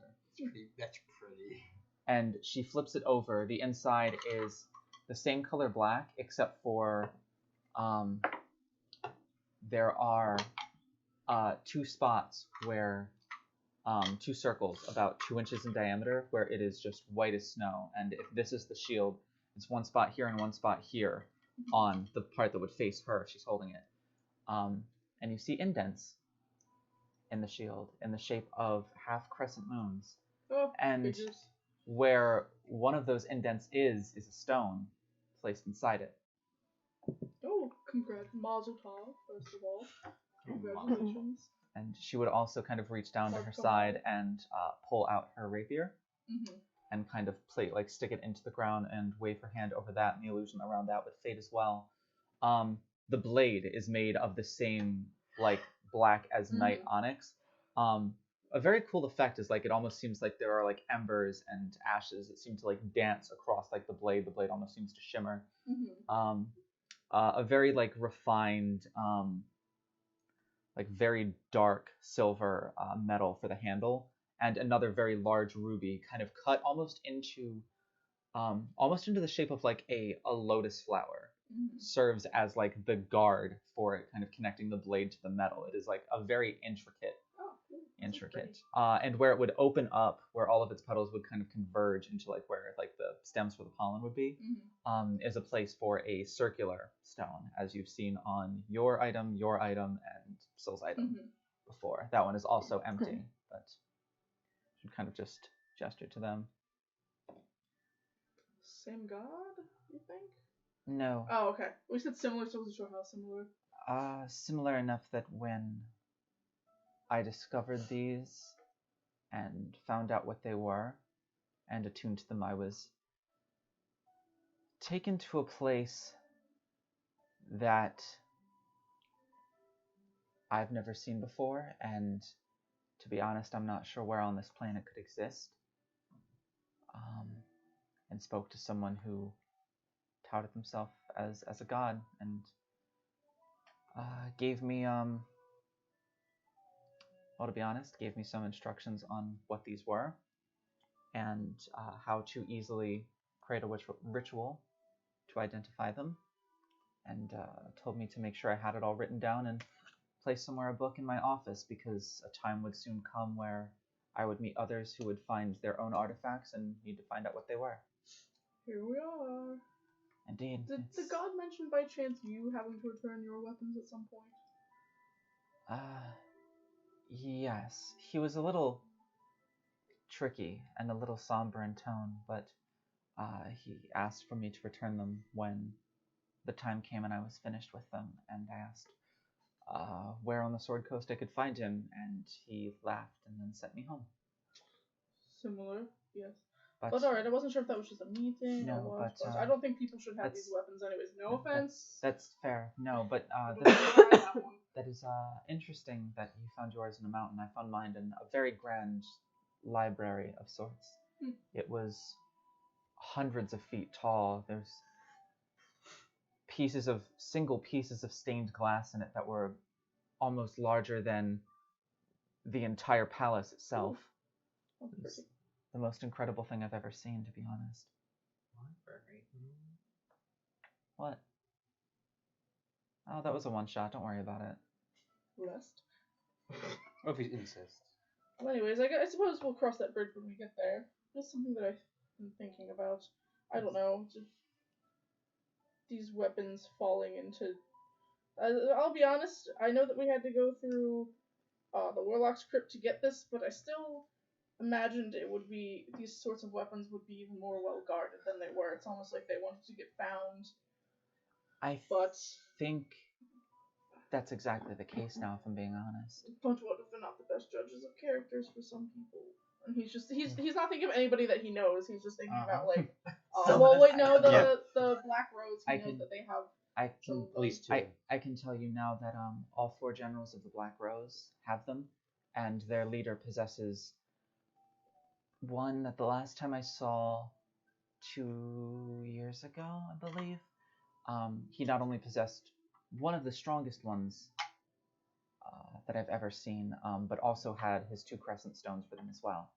That's pretty. And she flips it over. The inside is the same color black, except for there are two spots where two circles about 2 inches in diameter where it is just white as snow. And if this is the shield, it's one spot here and one spot here on the part that would face her if she's holding it. And you see indents in the shield in the shape of half crescent moons. And figures. where one of those indents is a stone placed inside it. Oh, congrats, Mazel Tov, first of all. Congratulations. And she would also kind of reach down to her side and pull out her rapier and kind of stick it into the ground and wave her hand over that, and the illusion around that would fade as well. The blade is made of the same like black as night onyx. A very cool effect is like it almost seems like there are like embers and ashes that seem to like dance across like the blade. The blade almost seems to shimmer. A very like refined, like very dark silver metal for the handle, and another very large ruby kind of cut almost into the shape of like a lotus flower. Serves as like the guard for it, kind of connecting the blade to the metal. It is like a very intricate, and where it would open up, where all of its petals would kind of converge into like where like the stems for the pollen would be, is a place for a circular stone, as you've seen on your item, and Syl's item before. That one is also empty, but you kind of just gesture to them. Same god, you think? No. Oh, okay. We said similar, so I wasn't sure how similar. Similar enough that when I discovered these and found out what they were and attuned to them, I was taken to a place that I've never seen before, and to be honest, I'm not sure where on this planet could exist. And spoke to someone who touted himself as a god and gave me well, to be honest, gave me some instructions on what these were and how to easily create a ritual to identify them, and told me to make sure I had it all written down and place somewhere a book in my office, because a time would soon come where I would meet others who would find their own artifacts and need to find out what they were. Here we are. Indeed. Did the god mention by chance you having to return your weapons at some point? Yes. He was a little tricky and a little somber in tone, but he asked for me to return them when the time came and I was finished with them, and I asked where on the Sword Coast I could find him, and he laughed and then sent me home. Similar, yes. But alright, I wasn't sure if that was just a me thing or what. But I don't think people should have these weapons anyways. No offense. That's fair. No, but that is interesting that you found yours in a mountain. I found mine in a very grand library of sorts. It was hundreds of feet tall. There's single pieces of stained glass in it that were almost larger than the entire palace itself. It's the most incredible thing I've ever seen, to be honest. What? Oh, that was a one shot. Don't worry about it. Lust. Or if he insists. Well, anyways, I suppose we'll cross that bridge when we get there. Just something that I've been thinking about. I don't know. Just these weapons falling into... I'll be honest, I know that we had to go through the Warlock's Crypt to get this, but I still imagined these sorts of weapons would be even more well guarded than they were. It's almost like they wanted to get found. I think That's exactly the case now, if I'm being honest. But what if they're not the best judges of characters for some people? And he's not thinking of anybody that he knows. He's just thinking about like, well, wait, no, the Black Rose. He knows that they have. I can At least 2. I can tell you now that all 4 generals of the Black Rose have them, and their leader possesses one that the last time I saw 2 years ago, I believe. He not only possessed one of the strongest ones that I've ever seen, but also had his 2 crescent stones with him as well.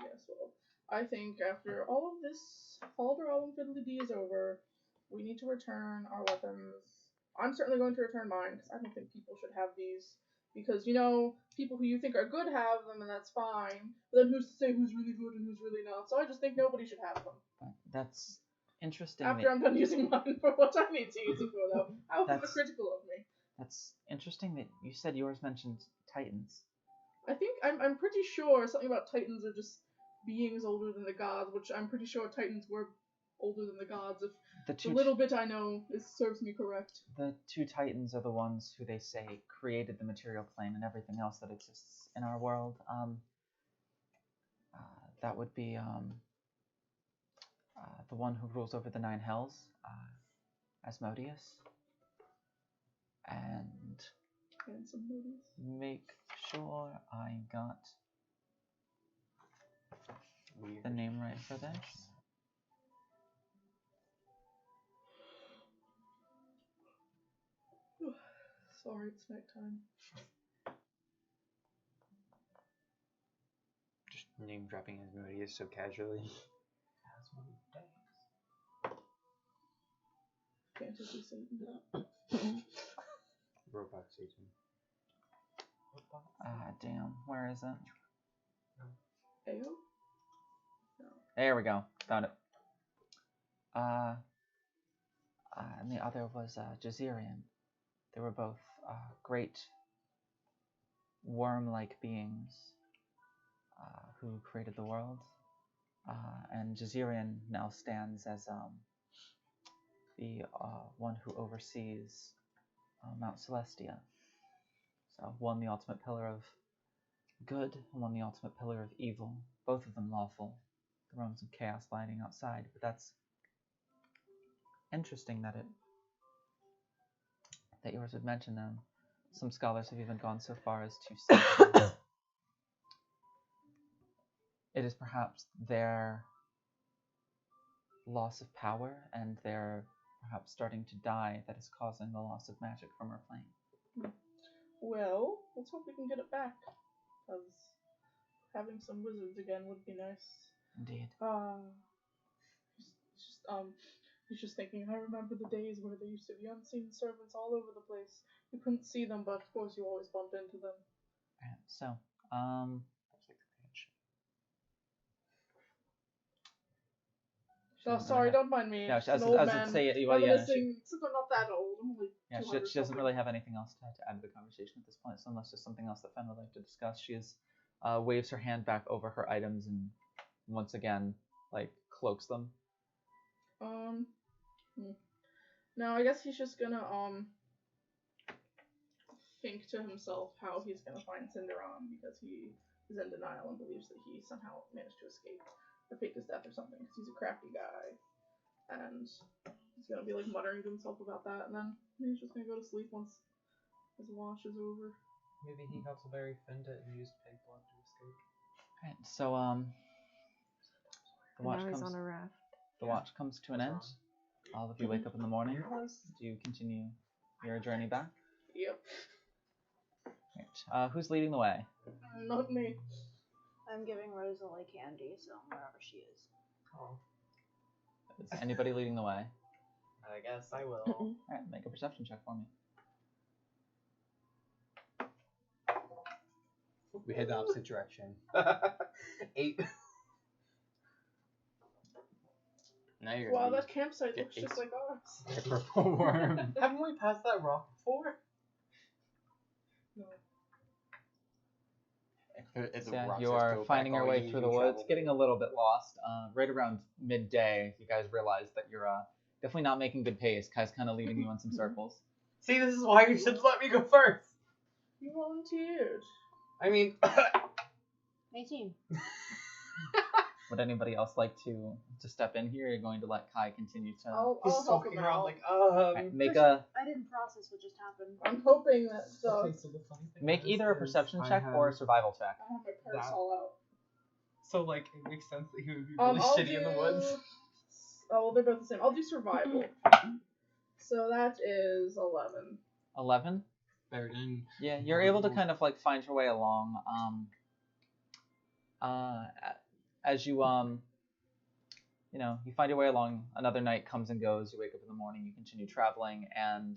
Yes, well, I think after all of this Falderal and Fiddly-Dee is over, we need to return our weapons. I'm certainly going to return mine, because I don't think people should have these. Because, you know, people who you think are good have them, and that's fine. But then who's to say who's really good and who's really not? So I just think nobody should have them. That's interesting. After I'm done using mine for what I need to use it for, though. How hypocritical of me. That's interesting that you said yours mentioned Titans. I think, I'm pretty sure something about Titans are just beings older than the gods, which I'm pretty sure Titans were older than the gods, if the little bit I know serves me correct. The 2 Titans are the ones who they say created the material plane and everything else that exists in our world. That would be the one who rules over the 9 hells, Asmodeus. And make sure I got the name right for this. Sorry, it's nighttime. Just name dropping Asmodeus so casually. Fantasy Satan. Robot Satan. Damn, where is it? Ayo? No. There we go, found it. And the other was Jazirian. They were both great worm-like beings who created the world. And Jazirian now stands as the one who oversees Mount Celestia. So one the ultimate pillar of good, and one the ultimate pillar of evil. Both of them lawful. The realms of chaos lighting outside. But that's interesting that yours would mention them. Some scholars have even gone so far as to say that it is perhaps their loss of power and their perhaps starting to die that is causing the loss of magic from our plane. Well, let's hope we can get it back. Because having some wizards again would be nice. Indeed. He's just thinking, I remember the days where there used to be unseen servants all over the place. You couldn't see them, but of course you always bumped into them. Alright, so, Oh, sorry, don't mind me. No, An old man since I'm not that old. I'm only she doesn't really have anything else to add to the conversation at this point, so unless there's something else that Fen would like to discuss, she waves her hand back over her items and once again, like, cloaks them. No, I guess he's just gonna, think to himself how he's gonna find Cinderon, because he is in denial and believes that he somehow managed to escape or fake his death or something, because he's a crafty guy. And he's gonna be, like, muttering to himself about that, and then he's just gonna go to sleep once his wash is over. Maybe he Huckleberry Finned it and used pig blood to escape. Alright, so, the watch comes on a raft. The watch comes to an end. All of you wake up in the morning. Do you continue your journey back? Yep. Right. Who's leading the way? Not me. I'm giving Roselily candy, so wherever she is. Oh. Is anybody leading the way? I guess I will. Alright, make a perception check for me. We head the opposite direction. 8. Now you're Wow, gonna that campsite looks just like ours. a purple worm. Haven't we passed that rock before? No. If the So, rock you says are go finding back, your all way you through the can woods, travel. getting a little bit lost. Right around midday, you guys realize that you're definitely not making good pace. Kai's kind of leading you in some circles. See, this is why you should let me go first. You volunteered. I mean, 18. Would anybody else like to step in here? You're going to let Kai continue to I'll he's help walking him around out. like, Alright, make a I didn't process what just happened. I'm hoping that Okay, so the funny thing make is either a perception I check or a have- survival check. I have my parasol out. So like, it makes sense that he would be really I'll shitty in the do- woods. Oh, well, they're both the same. I'll do survival. So that is 11. 11. Better than. Yeah, you're able to kind of like find your way along. As you you know, you find your way along. Another night comes and goes. You wake up in the morning. You continue traveling, and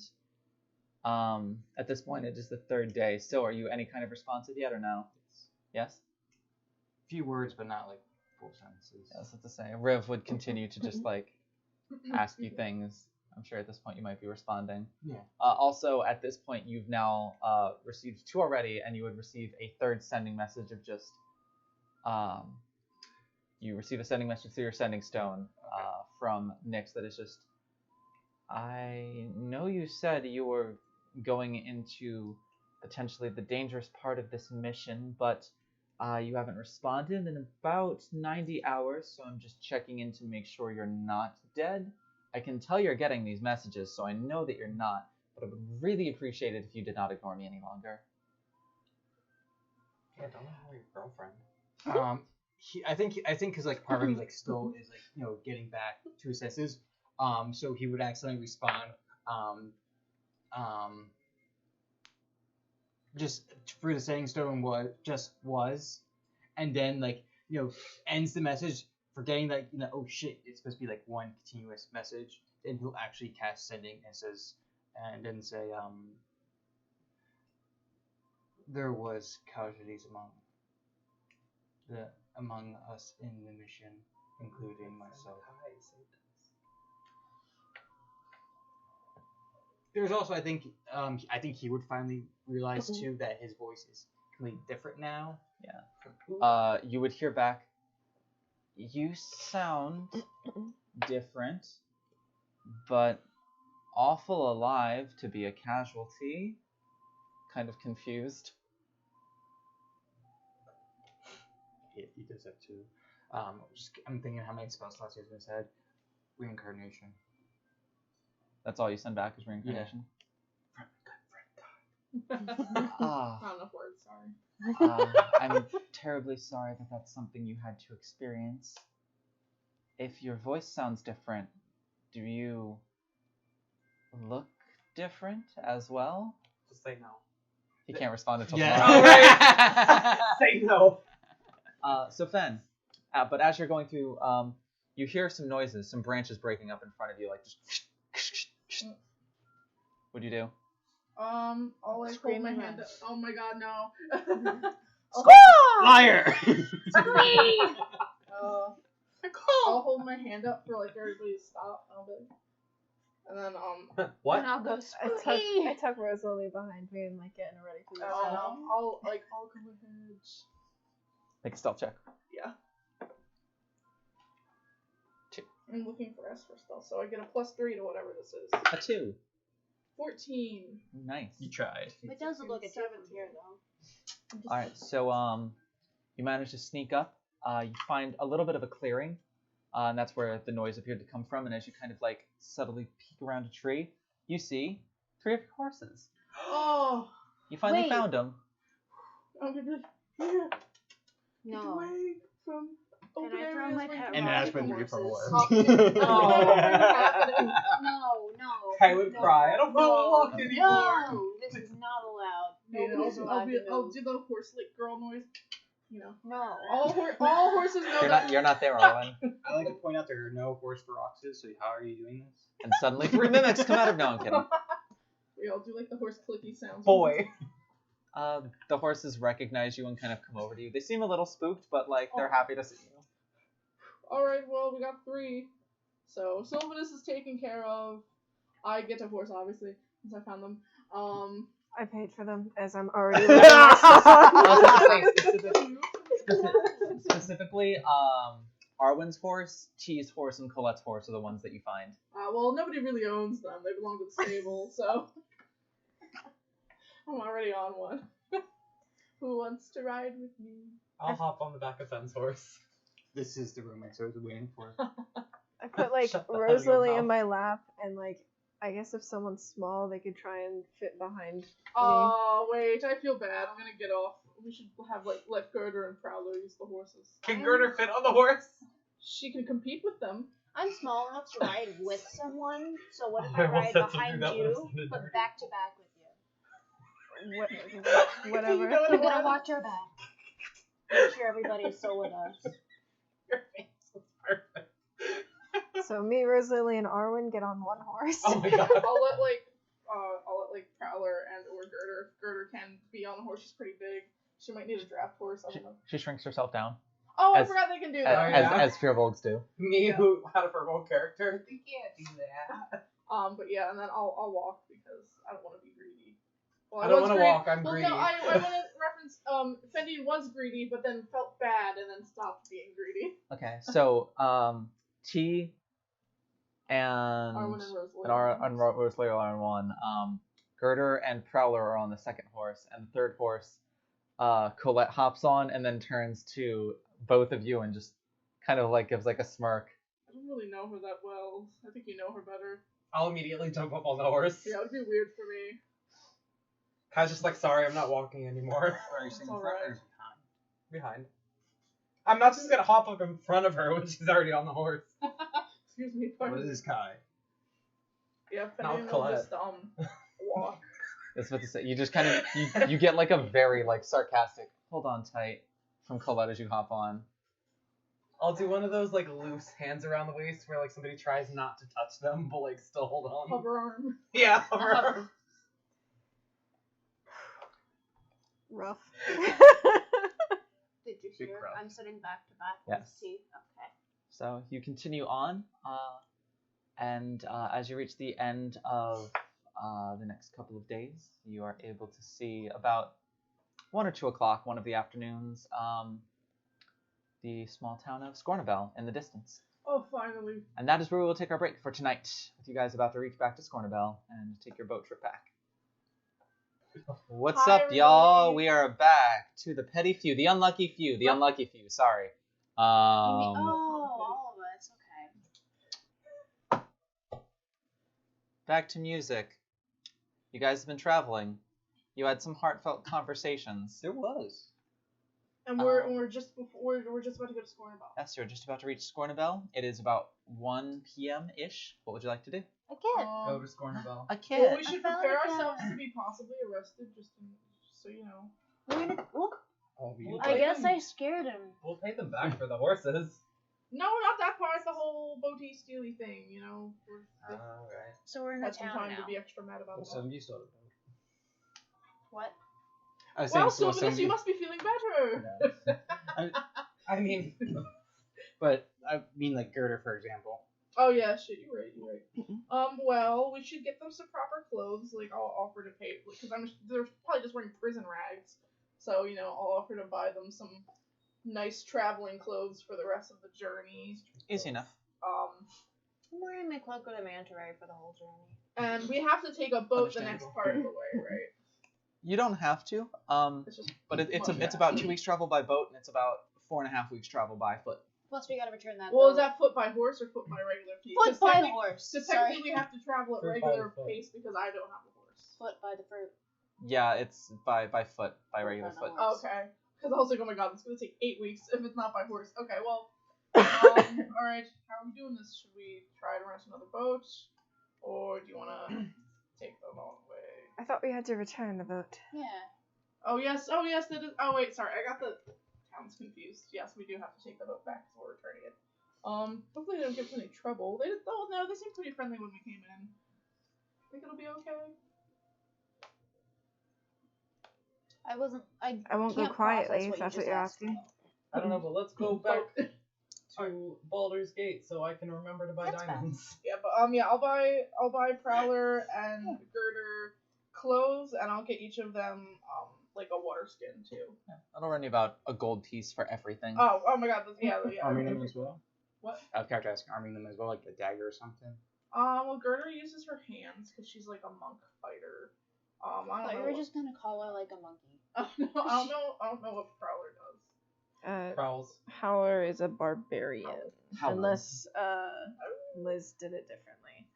at this point, it is the third day. So, are you any kind of responsive yet, or no? Yes. Few words, but not like full sentences. Yes, that's to say. Riv would continue to just like ask you things. I'm sure at this point you might be responding. Yeah. Also, at this point, you've now received 2 already, and you would receive a third sending message of just, you receive a sending message through your sending stone from Nyx that is just, I know you said you were going into potentially the dangerous part of this mission, but you haven't responded in about 90 hours, so I'm just checking in to make sure you're not dead. I can tell you're getting these messages, so I know that you're not, but I would really appreciate it if you did not ignore me any longer. Yeah, don't ignore your girlfriend. I think because like part of him like still is like getting back to his senses. So he would accidentally respond. Just for the setting stone was, and then like ends the message, forgetting that oh shit, it's supposed to be like one continuous message. Then he'll actually cast sending and then say there was casualties among us in the mission, including myself. There's also I think he would finally realize too that his voice is completely different now. Yeah. You would hear back, you sound different, but awful alive to be a casualty. Kind of confused. Yeah, he does that too. I'm thinking how many spell slots he has in his head. Reincarnation. That's all you send back is reincarnation? Not enough words, sorry. I'm terribly sorry that that's something you had to experience. If your voice sounds different, do you look different as well? Just say no. He can't respond until Yeah. tomorrow. Alright. Say no. So Fen, but as you're going through, you hear some noises, some branches breaking up in front of you, like just. What do you do? I'll like hold my hand up. Oh my god, no. Liar! I'll hold my hand up for like everybody to stop. And then What? And I'll go I tuck Roselily behind me and like getting her ready for this. I'll go ahead. Make a stealth check. Yeah. I'm looking for S for stealth, so I get a +3 to whatever this is. A 2. 14. Nice. You tried. It does look like a 2 from here, though. All right, so you manage to sneak up. You find a little bit of a clearing, and that's where the noise appeared to come from. And as you kind of like subtly peek around a tree, you see 3 of your horses. Oh! You finally Wait. found them. I'm gonna be like, yeah, get No. away from Can open I throw areas my where pet you And can that's ride when you for horses. war. No. I would cry. I don't want to No. walk anymore. No, this is not allowed. You know, Nobody's allowed to I'll move. do the horse lick girl noise. You know, No. all horses know that. You're not there, Owen. I like to point out there are no horse feroxes, so how are you doing this? And suddenly 3 mimics come out of. No, I'm kidding. We all do like the horse clicky sounds. Boy. The horses recognize you and kind of come over to you. They seem a little spooked, but like they're happy to see you. Alright, well, we got 3. So, Sylvanus is taken care of. I get a horse, obviously, since I found them. I paid for them as I'm already living my Specifically, Arwen's horse, T's horse, and Colette's horse are the ones that you find. Well, nobody really owns them. They belong to the stable, so. I'm already on one. Who wants to ride with me? I'll hop on the back of Fenn's horse. This is the romance I was waiting for. I put like Shut the hell out of your Roselily in mouth. my lap, and like I guess if someone's small, they could try and fit behind. Oh wait, I feel bad. I'm gonna get off. We should have like let Girder and Prowler use the horses. Can Girder fit on the horse? She can compete with them. I'm small enough to ride with someone, so what if I I almost ride said something behind that would've you, sounded but dirty. back to back with you? Whatever. You know what You I gotta want? watch our back. Make sure everybody's still with us. Your face was perfect. So me, Roselily, and Arwen get on one horse. Oh my god. I'll let Prowler and or Girder. If Girder can be on the horse, she's pretty big. She might need a draft horse. I don't know. She shrinks herself down, Oh, I as- forgot they can do as, that. yeah. as Fearbolgs do. Me, Yeah. who had a purple character, you can't do that. But yeah, and then I'll walk because I don't want to be greedy. Well, I don't was wanna greedy- walk, I'm well, greedy. No, I want to reference. Fendi was greedy, but then felt bad and then stopped being greedy. Okay, so T and Arwen and Roselily. Roselily are on one. Girder and Prowler are on the second horse, and the third horse, Colette hops on and then turns to both of you and just kind of like gives like a smirk. I don't really know her that well. I think you know her better. I'll immediately jump up on the horse. Yeah, it would be weird for me. Kai's just like, sorry, I'm not walking anymore. Are you sitting in It's front or alright. behind? Behind. I'm not just gonna hop up in front of her when she's already on the horse. Excuse me. What is Kai? Yeah, Not Fendi will Colette. just walk. That's what to say. You just kind of you get like a very like sarcastic hold on tight from Colette as you hop on. I'll do one of those like loose hands around the waist where like somebody tries not to touch them but like still hold on. Hover arm. Yeah, hover. Rough. Did you Big hear? rough. I'm sitting back to back with Yes. T. Okay. So you continue on, and as you reach the end of the next couple of days, you are able to see about 1 or 2 o'clock, one of the afternoons, the small town of Scornabel in the distance. Oh, finally. And that is where we will take our break for tonight, with you guys about to reach back to Scornabel and take your boat trip back. What's Hi, up, y'all? everybody. We are back to the petty few, the unlucky few, sorry. You mean, all of us. Okay. Back to music. You guys have been traveling. You had some heartfelt conversations. There was. And we're just about to go to Scornabel. Yes, you're just about to reach Scornabel. It is about 1 p.m.-ish. What would you like to do? Again. Go to Scornabel. A kid. Well, we should felt prepare like ourselves that. to be possibly arrested, just so you know. We're gonna, well, Oh, I guess I scared him. We'll pay them back for the horses. No, not that part. The whole boaty steely thing, you know. We're Alright. So we're in the had some town time now. to be extra mad about So that. you still What? I was Well, saying, Sylvanus, you must be feeling better. I mean, But I mean, like Girder, for example. Oh yeah, shit, you're right. Well, we should get them some proper clothes. Like, I'll offer to pay, because they're probably just wearing prison rags. So, you know, I'll offer to buy them some nice traveling clothes for the rest of the journey. Easy enough. I'm wearing my cloak of the manta ray for the whole journey. And we have to take a boat the next Understandable. part of the way, right? You don't have to. It's just But it's much about 2 weeks travel by boat, and it's about 4.5 weeks travel by foot. Plus, we gotta return that. Well, is boat. that foot by horse or foot by regular pace? foot 'Cause by technic- horse? So Sorry. technically we have to travel at Foot by regular foot. pace because I don't have a horse. Foot by the fruit. Yeah, it's by foot, by Foot regular by the foot. horse. Okay. Because I was like, oh my god, it's gonna take 8 weeks if it's not by horse. Okay, well, alright, how are we doing this? Should we try to rent another boat? Or do you wanna take the long way? I thought we had to return the boat. Yeah. Oh yes, that is, oh wait, sorry, I got the towns confused. Yes, we do have to take the boat back because we're returning it. Hopefully they don't give us any trouble. They seemed pretty friendly when we came in. Think it'll be okay? I wasn't. I won't go can't quietly, process if what you that's what just you're asked asking. me. I don't know, but let's go back to Baldur's Gate so I can remember to buy That's fine. diamonds. Yeah, but yeah, I'll buy Prowler and Girder clothes, and I'll get each of them like a water skin too. That'll run you about a gold piece for everything. Oh my god, yeah. Arming them as well. What? I was kind of asking, arming them as well, like a dagger or something. Well, Girder uses her hands because she's like a monk fighter. I I thought don't you know. were just gonna call her like a monkey. I don't know what Prowler does. Prowls. Howler is a barbarian. Howler. Unless Liz did it differently.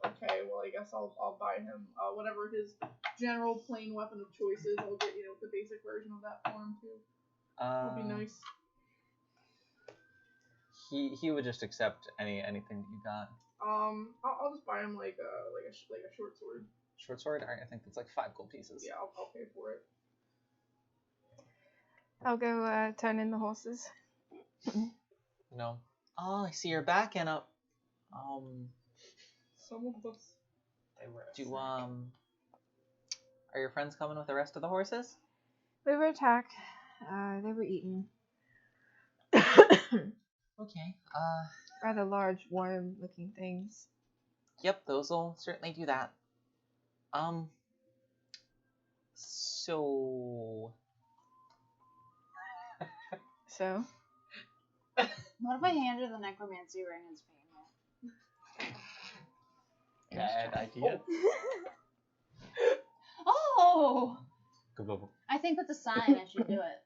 Okay, well I guess I'll buy him whatever his general plain weapon of choice is. I'll get the basic version of that for him too. That'd be nice. He would just accept anything that you got. I'll just buy him like a short sword. Short sword? Alright, I think that's like 5 gold pieces. Yeah, I'll pay for it. I'll go turn in the horses. No. Oh, I see you're back, Anna. Some of us. They were. Are your friends coming with the rest of the horses? We were attacked. They were eaten. Okay. Rather large, worm-looking things. Yep, those will certainly do that. So... So? What if I hand her the necromancy ring as payment? Bad idea. Oh! Go. I think that's a sign I should do it.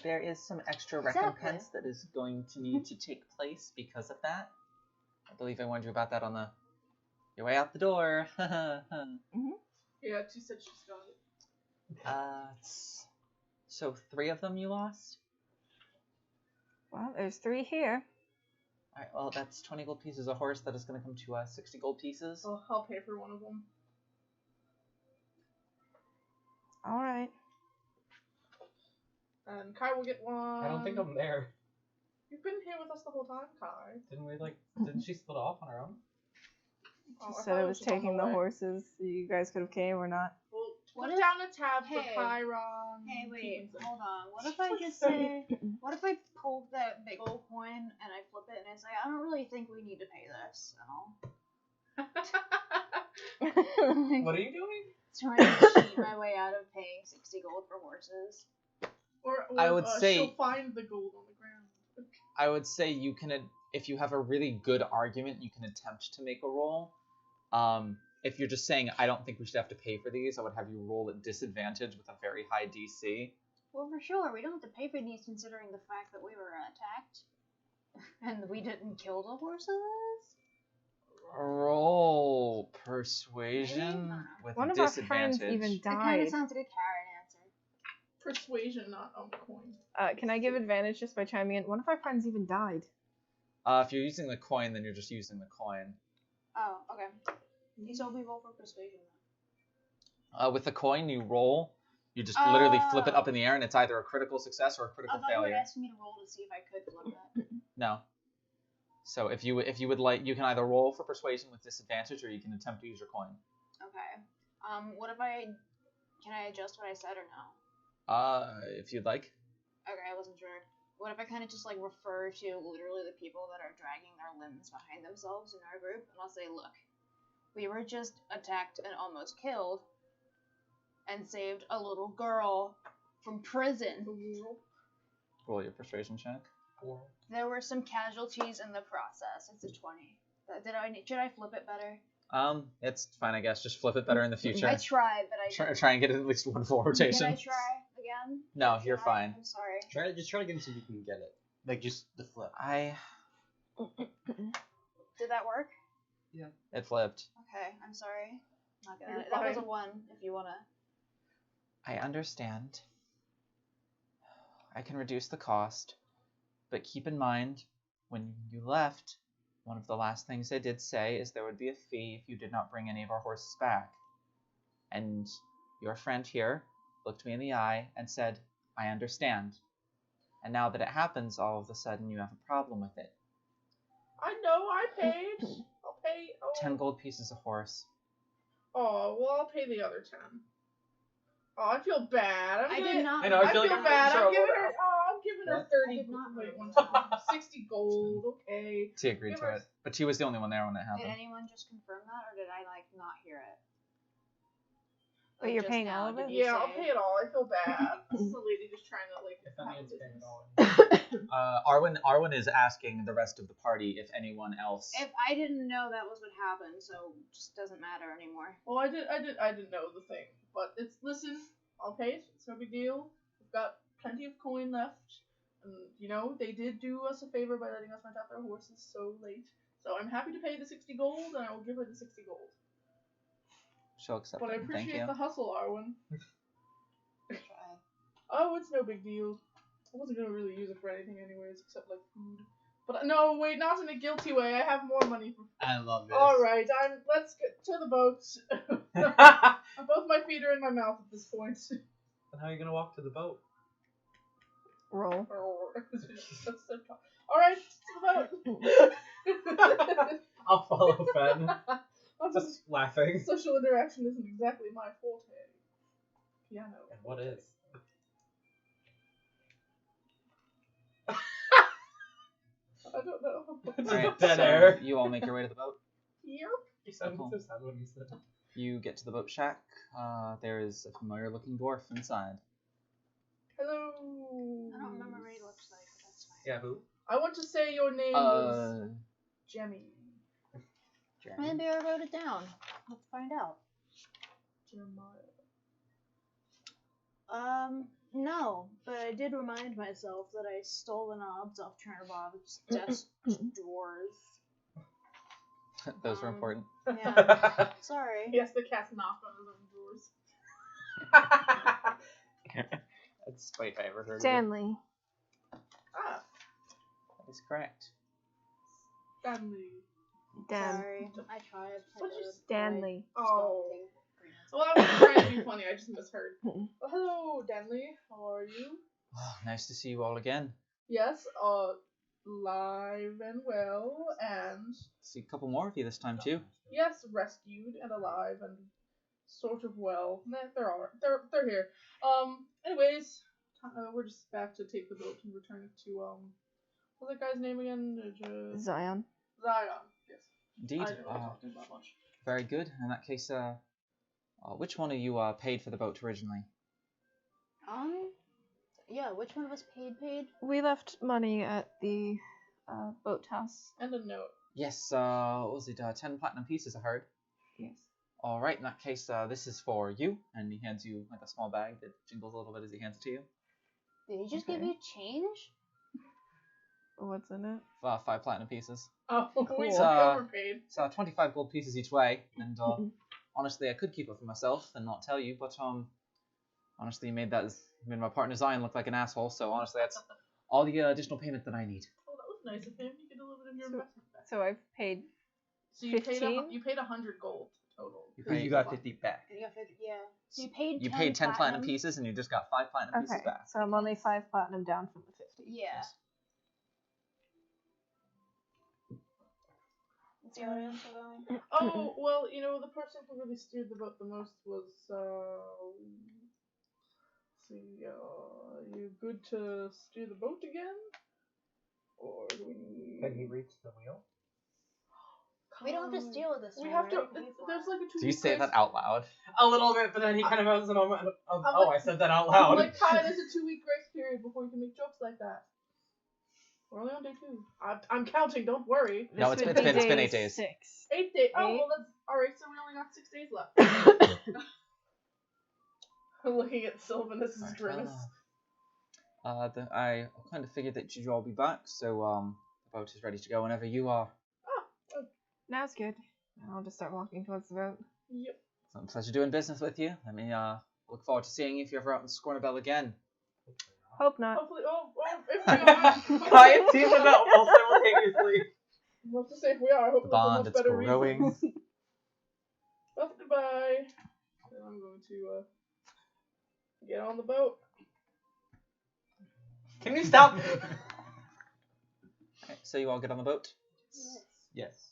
There is some extra Exactly. recompense that is going to need to take place because of that. I believe I warned you about that on your way out the door. Yeah, she said she's got it. So 3 of them you lost? Well, there's 3 here. Alright, well that's 20 gold pieces a horse. That is going to come to 60 gold pieces. I'll pay for one of them. Alright. And Kai will get one. I don't think I'm there. You've been here with us the whole time, Kai. Didn't she split off on her own? She said I was taking the horses. So you guys could have came or not. Well, What put if- down a tab for Hey. Chiron. Hey, wait, hold on. What if I just say, what if I pull that big old coin and I flip it and I say, I don't really think we need to pay this at all? What are you doing? Trying to cheat my way out of paying 60 gold for horses. Or I would say- she'll find the gold on the ground. I would say you can, if you have a really good argument, you can attempt to make a roll. If you're just saying, I don't think we should have to pay for these, I would have you roll at disadvantage with a very high DC. Well, for sure, we don't have to pay for these considering the fact that we were attacked. And we didn't kill the horses? Roll persuasion Maybe? with One of our disadvantage. friends even That kind died. of sounds like a carrot answer. Persuasion, not on the coin. Can I give advantage just by chiming in? One of our friends even died. If you're using the coin, then you're just using the coin. Oh, okay. You told me roll for persuasion. With the coin, you roll. You just literally flip it up in the air, and it's either a critical success or a I critical thought you were failure. asking me to roll to see if I could flip that. No. So if you would like, you can either roll for persuasion with disadvantage, or you can attempt to use your coin. Okay. What if can I adjust what I said or no? If you'd like. Okay, I wasn't sure. What if I kind of just like refer to literally the people that are dragging their limbs behind themselves in our group, and I'll say, look, we were just attacked and almost killed, and saved a little girl from prison. Roll your persuasion check. There were some casualties in the process. It's a 20. Should I flip it better? It's fine, I guess. Just flip it better in the future. I tried, but I Try and get at least one full rotation. Did I try again? No, Did I you're try? fine. I'm sorry. Try to get it so you can get it. Like just the flip. Did that work? It flipped. Okay, I'm sorry. Not gonna. You're That was a fine. 1. If you wanna. I understand. I can reduce the cost, but keep in mind, when you left, one of the last things I did say is there would be a fee if you did not bring any of our horses back. And your friend here looked me in the eye and said, I understand. And now that it happens, all of a sudden you have a problem with it. I know, I paid. I'll pay. 10 gold pieces a horse. Oh, well, I'll pay the other 10. Oh, I feel bad. I did not. I know, I I feel feel like bad. I'm I'm giving her. trouble. Oh, I'm giving her What? 30. I did not Wait, know. 60 gold. Okay. She agreed to it, but she was the only one there when it Did happened. anyone just confirm that, or did I like not hear it? Oh, you're just paying now, all of did it? you Yeah, I'll say? pay it all. I feel bad. This is a lady just trying to like. If any, it's paying business. it all. Arwen is asking the rest of the party if anyone else. If I didn't know that was what happened, so it just doesn't matter anymore. Well, I didn't know the thing, but listen. I'll pay it. It's no big deal. We've got plenty of coin left, and you know they did do us a favor by letting us rent out their horses so late. So I'm happy to pay the 60 gold, and I will give her the 60 gold. She'll accept But I it. Thank appreciate you. the hustle, Arwen. Try. Oh, it's no big deal. I wasn't gonna really use it for anything anyways, except like food. But no, wait, not in a guilty way. I have more money for. I love this. All right, let's get to the boat. Both my feet are in my mouth at this point. Then how are you gonna walk to the boat? Roll. All right, to the boat. I'll follow Fen. I'm Just laughing. Social interaction isn't exactly my forte. Piano. And what is? I don't know. Alright, Dead so air. you all make your way to the boat. Here? He sounded Cool. so sad when he said it. You get to the boat shack. There is a familiar-looking dwarf inside. Hello. I don't remember what he looks like, but that's fine. Yeah, who? I want to say your name was Jemmy. Maybe I wrote it down. Let's find out. Jeremiah. No, but I did remind myself that I stole the knobs off Chernobog's desk drawers. Those were important. Yeah. Sorry. He has to cast knock on his own drawers. That's quite if I ever heard of it. Stanley. Ah, That is correct. Stanley. Dan. Sorry. I tried. What'd you Stanley. Oh. Well, I was trying to be funny. I just misheard. Well, hello, Danley. How are you? Oh, nice to see you all again. Yes, live and well, and See a couple more of you this time too. yes, rescued and alive and sort of well. They're here. Anyways, we're just back to take the boat and return it to what's that guy's name again? Zion. Zion. Yes. Indeed. I didn't really talk to him that much. Very good. In that case, which one of you paid for the boat originally? Yeah, which one of us paid? We left money at the boathouse. And a note. Yes, what was it? 10 platinum pieces, I heard. Yes. Alright, in that case, this is for you. And he hands you like a small bag that jingles a little bit as he hands it to you. Did he just give Okay. you change? What's in it? 5 platinum pieces. Oh, we Cool. overpaid. So 25 gold pieces each way. And honestly, I could keep it for myself and not tell you, but honestly, you made my partner Zion look like an asshole. So honestly, that's all the additional payment that I need. Oh, that was nice of him. You get a little bit of your So- investment back. So I've paid. So you paid 15? you paid 100 gold total. paid- You got 50 back. You got 50, yeah. So you paid 10 platinum pieces and you just got 5 platinum pieces Okay, back. so I'm only 5 platinum down from the 50. Yeah. Let's see how else are going. Oh, well, the person who really steered the boat the most was, you good to steer the boat again? Or do we... Can he reach the wheel? We don't have to steal this We time, have to... right? There's like a 2 Do you say that out loud? A little bit, but then he kind of has a moment of, I'm oh, like- I said that out I'm loud. like, Kai, there's a 2-week grace period before you can make jokes like that. We're only on day 2. I'm counting, don't worry. No, This it's would been- be it's been day 8 days. 6. 8 days. Oh, Eight? well, that's... Alright, so we only got 6 days left. I'm looking at Sylvanus' Alright, grimace. I kind of figured that you'd all be back, so the boat is ready to go whenever you are. Now's good. I'll just start walking towards the boat. Yep. It's a pleasure doing business with you. Let me look forward to seeing you if you're ever out in Scornabel again. Hope not. Hopefully, if we are. Kai and Steve went out all simultaneously. I'll have to say if we are, I hope The there's a bond, much it's better growing. reason. Well, goodbye. And I'm going to get on the boat. Can you stop? Okay, so you all get on the boat? Yes. Yes.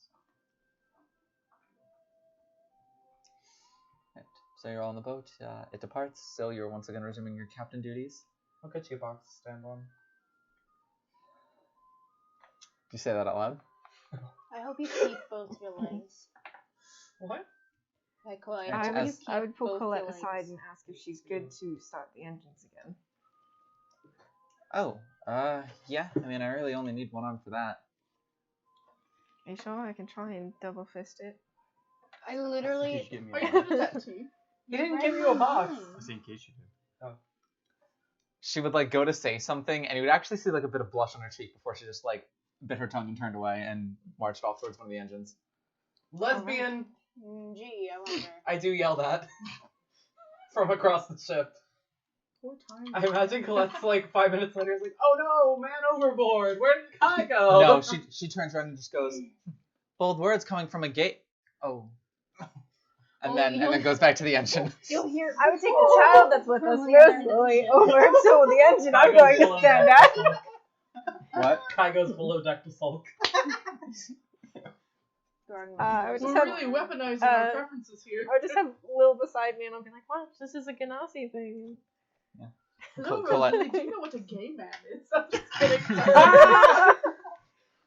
Right, so you're all on the boat. It departs, so you're once again resuming your captain duties. I'll get you a box to stand on. Did you say that out loud? I hope you keep both your legs. What? Okay, cool. I I would- would, You I would pull both Colette feel like aside and ask if she's good to start the engines again. Oh, yeah. I mean, I really only need one arm for that. Are you sure? I can try and double fist it. I You literally. should give me Are a you box. good at that tea? He didn't give you a box. Just in case you do. She would like go to say something, and you would actually see like a bit of blush on her cheek before she just like bit her tongue and turned away and marched off towards one of the engines. Lesbian. Gee, I wonder. I do yell that from across the ship. 4 times. I imagine Colette's like 5 minutes later is like, oh no, man overboard. Where did Kai go? No, she turns around and just goes, bold words coming from a gate. Oh. And then goes back to the engine. You'll hear. I would take the child that's with us gracefully over to the engine I'm going to stand at. What? Kai goes below deck to sulk. I would We're just have, really weaponizing our preferences here. I would just have Lil beside me and I'll be like, watch, this is a Ganassi thing. No, Colette. Roselily, do you know what a gay man is? I'm just kidding.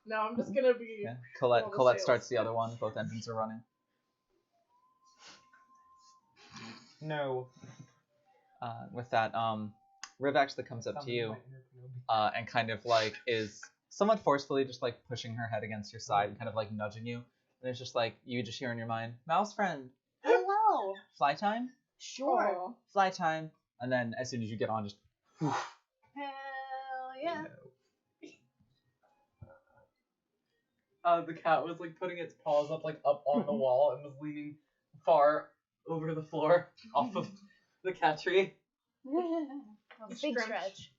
No, I'm just gonna be. Yeah. all the Colette sales. starts the other one. Both engines are running. No. With that, Riv actually comes up to you and kind of like is somewhat forcefully just like pushing her head against your side and kind of like nudging you. And it's just like you just hear in your mind, mouse friend, Hello. fly time, Sure. Aw. fly time. And then as soon as you get on, just Hell yeah. The cat was like putting its paws up on the wall and was leaning far over the floor off of the cat tree. Big stretch.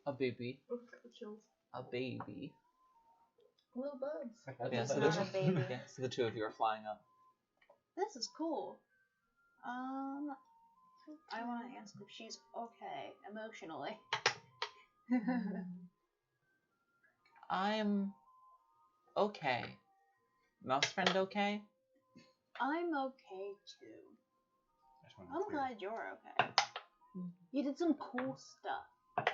a baby, Oh, got the chills. a baby. Little bugs. Yeah, so Not a baby. yeah, so the two of you are flying up. This is cool. I want to ask if she's okay emotionally. I'm okay. Mouse friend okay? I'm okay too. Just wanna I'm clear. glad you're okay. You did some cool stuff.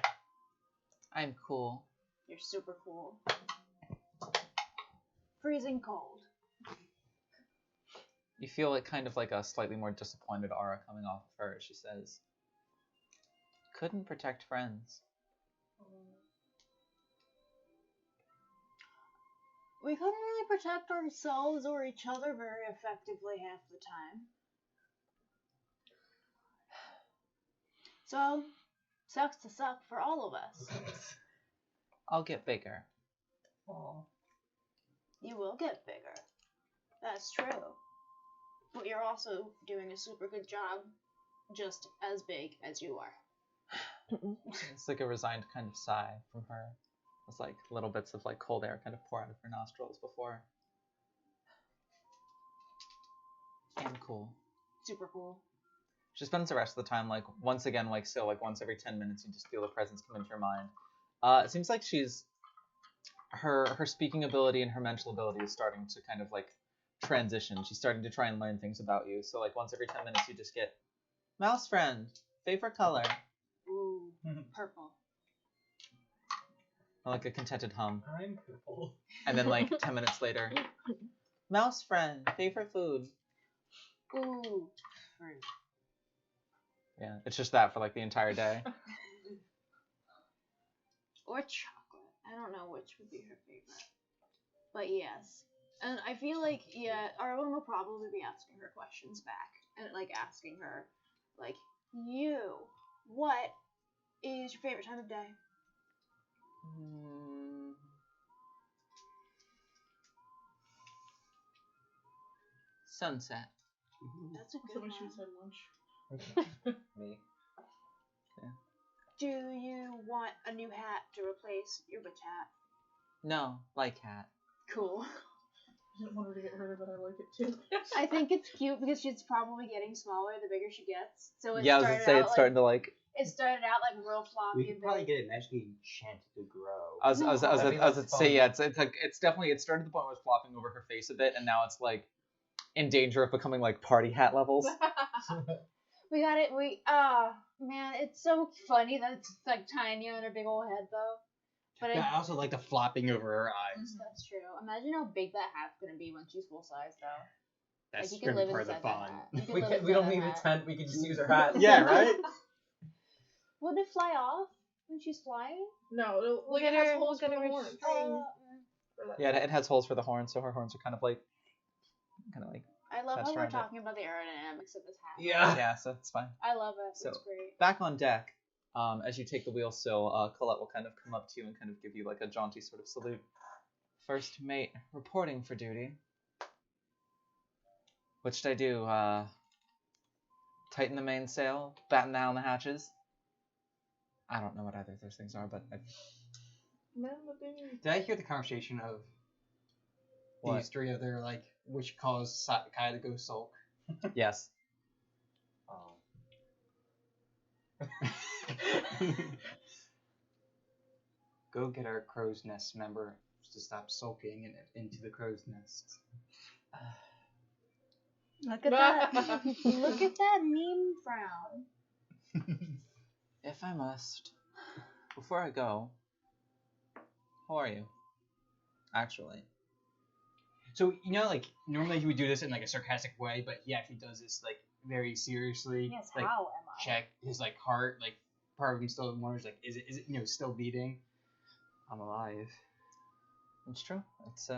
I'm cool. You're super cool. Freezing cold. You feel like kind of like a slightly more disappointed aura coming off of her as she says, couldn't protect friends. We couldn't really protect ourselves or each other very effectively half the time. So, sucks to suck for all of us. I'll get bigger. Aw. You will get bigger. That's true. But you're also doing a super good job, just as big as you are. It's like a resigned kind of sigh from her. It's like little bits of like cold air kind of pour out of her nostrils before. I'm cool. Super cool. She spends the rest of the time like once again like so like once every 10 minutes you just feel a presence come into your mind. It seems like she's her speaking ability and her mental ability is starting to kind of like transition. She's starting to try and learn things about you. So like once every 10 minutes you just get mouse friend, favorite color. Ooh, purple. Or like a contented hum. I'm purple. And then like 10 minutes later, mouse friend, favorite food. Ooh, fruit. Yeah, it's just that for like the entire day. Or chocolate. I don't know which would be her favorite. But yes. And I feel like, yeah, Arwen will probably be asking her questions back. And like asking her, like, what is your favorite time of day? Sunset. That's a So good when she one. was at lunch. Me. Do you want a new hat to replace your witch hat? No, like hat. Cool. I didn't want her to get rid of it. I like it too. I think it's cute because she's probably getting smaller the bigger she gets. So it Yeah, I was gonna say it's starting to like. It started out like real floppy We could and probably big. get it magically enchanted to grow. I was That'd be gonna less say fun. yeah, it's like it's definitely it started at the point where it was flopping over her face a bit, and now it's like in danger of becoming like party hat levels. We got it. Man, it's so funny that it's like tiny on her big old head though. But I also like the flopping over her eyes. that's true. Imagine how big that hat's gonna be when she's full size though. That's Like, you can live part of the inside that fun. hat. You can We live can, we inside don't that need a hat. tent. We can just use our hat. Yeah, right? Would it fly off when she's flying? No, We'll it get has her- holes we'll for get the her horns. string. For that. Yeah, it has holes for the horns, so her horns are kind of like I love That's how we're around it. talking about the aerodynamics of this hat. Yeah. yeah, so it's fine. I love it. So- It's great. Back on deck, as you take the wheel, so Colette will kind of come up to you and kind of give you like a jaunty sort of salute. First mate, reporting for duty. What should I do? Tighten the mainsail, batten down the hatches. I don't know what either of those things are, but Man, what do you- Did I hear the conversation of What? these three of their like, which caused Kai to go sulk? yes. Oh. Go get our crow's nest member to stop sulking and into the crow's nest. Look at that. Look at that meme frown. If I must, before I go, how are you? Actually. So, you know, like, normally he would do this in, like, a sarcastic way, but he actually does this, like, very seriously. Yes, like, how am I? check his, like, heart, like, part of him still wonders, like, is it, you know, still beating? I'm alive. It's true. It's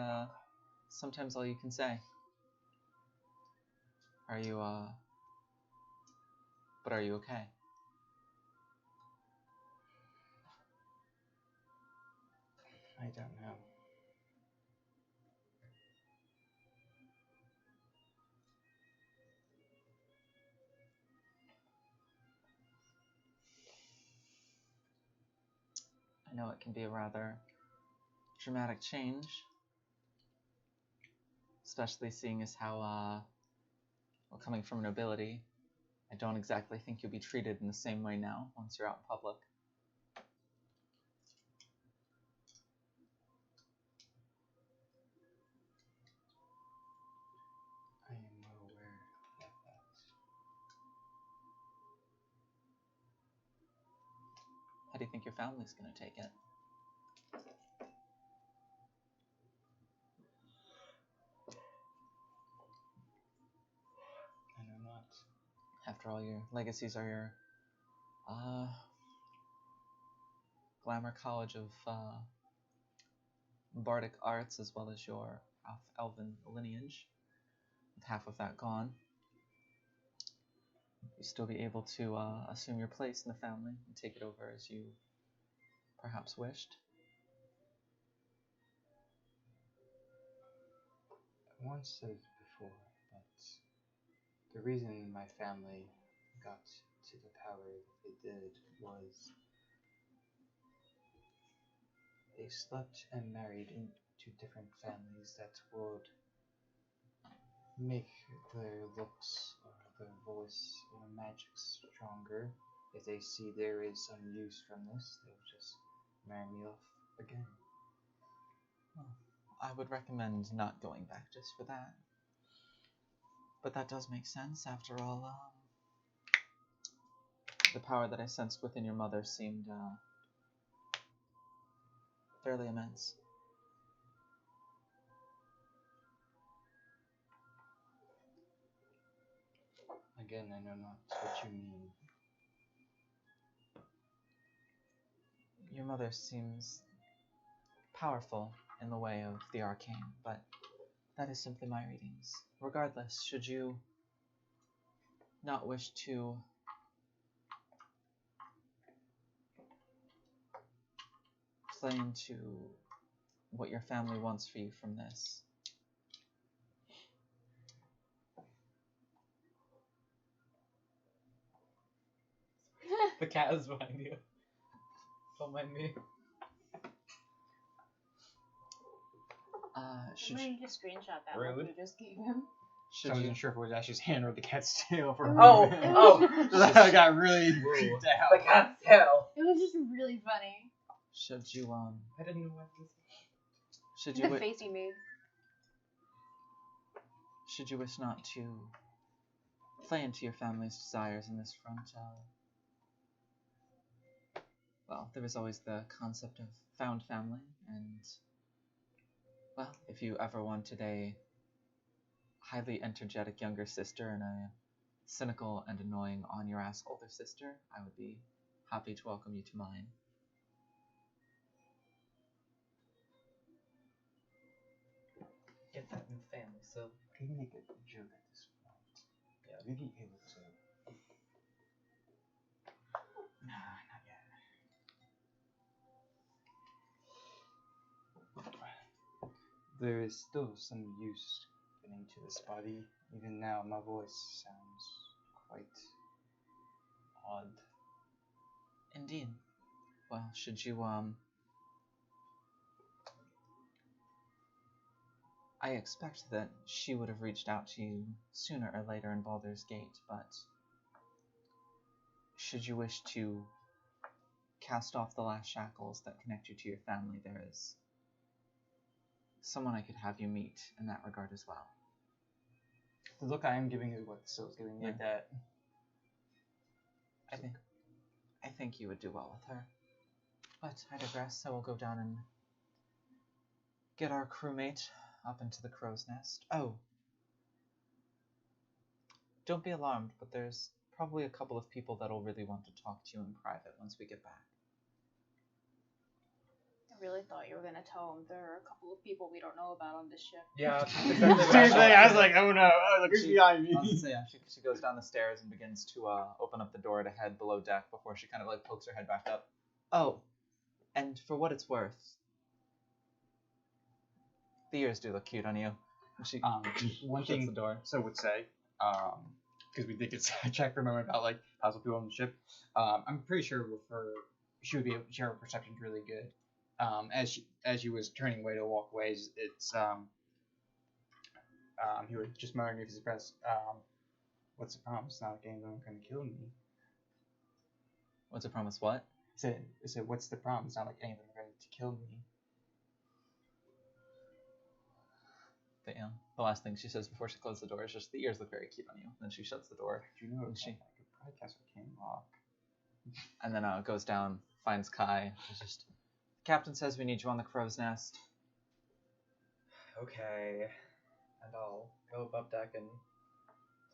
sometimes all you can say. Are you but are you okay? I don't know. I know it can be a rather dramatic change, especially seeing as how, well, coming from nobility, I don't exactly think you'll be treated in the same way now once you're out in public. I am well aware of that. How do you think your family's going to take it? I know not. After all, your legacies are your glamour college of bardic arts, as well as your elven lineage. With half of that gone, you still be able to assume your place in the family and take it over as you perhaps wished. I once said it before, but the reason my family got to the power that they did was they slept and married into different families that would make their looks or their voice or magic stronger. If they see there is some use from this, they'll just marry me off again. Well, I would recommend not going back just for that. But that does make sense. After all, the power that I sensed within your mother seemed fairly immense. Again, I know not what you mean. Your mother seems powerful in the way of the arcane, but that is simply my readings. Regardless, should you not wish to play into what your family wants for you from this, The cat is behind you. Don't mind me. I'm should gonna you, need to screenshot that Rude. one you just gave him. So should I you, wasn't sure if it was Ash's hand or the cat's tail for Oh, her. oh. I got really creeped The out. cat's tail. It was just really funny. should you I didn't know what this. should The you face he made. should you wish not to play into your family's desires in this front, well, there is always the concept of found family, and, well, if you ever wanted a highly energetic younger sister and a cynical and annoying on-your-ass older sister, I would be happy to welcome you to mine. Get that new family, so. Can you make a joke at this point? Yeah. Would you be able to? Nah, not yet. There is still some use getting to this body. Even now, my voice sounds quite odd. Indeed. Well, should you, I expect that she would have reached out to you sooner or later in Baldur's Gate, but should you wish to cast off the last shackles that connect you to your family, there is someone I could have you meet in that regard as well. The look I am giving is what Syl's giving me. Yeah. Like that. I think you would do well with her. But I digress. I will go down and get our crewmate up into the crow's nest. Oh. Don't be alarmed, but there's probably a couple of people that'll really want to talk to you in private once we get back. I really thought you were gonna tell him there are a couple of people we don't know about on this ship. Yeah, that's exactly what I Seriously, thought, I was too. like, oh no, who's behind me? I was gonna say, yeah, she goes down the stairs and begins to open up the door to head below deck before she kind of like pokes her head back up. Oh, and for what it's worth, the ears do look cute on you. And she One shuts thing the door. So would say, because we did get sidetracked for a moment about like possible people on the ship. I'm pretty sure with her, she would be able, her perception's really good. As she was turning away to walk away, it's he was just muttering if his breath. What's the problem? It's not like anyone's gonna kill me. What's the promise? What? I said, what's the problem? It's not like anyone's going to kill me. But yeah, the last thing she says before she closes the door is just, the ears look very cute on you. Then she shuts the door. Do you know And it's she, like a podcast with King Lock? and then goes down, finds Kai. She's just, Captain says we need you on the crow's nest. Okay. And I'll go up deck and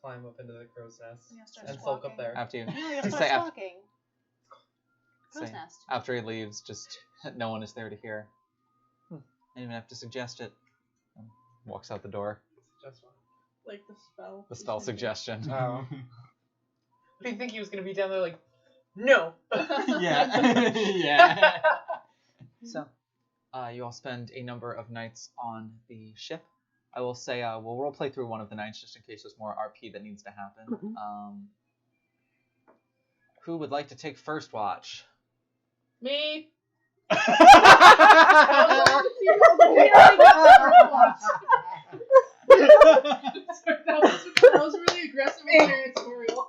climb up into the crow's nest Yeah, start and sulk up squawking. there. After you, No, you have say to start after, squawking. Crow's say, nest. after he leaves, just no one is there to hear. Didn't even have to suggest it. And walks out the door. Just one. Like the spell. The spell suggestion. Oh. Do you think he was gonna be down there like, no? Yeah. Yeah. So, you all spend a number of nights on the ship. I will say, we'll roleplay through one of the nights just in case there's more RP that needs to happen. Who would like to take first watch? Me. That was really aggressive and territorial.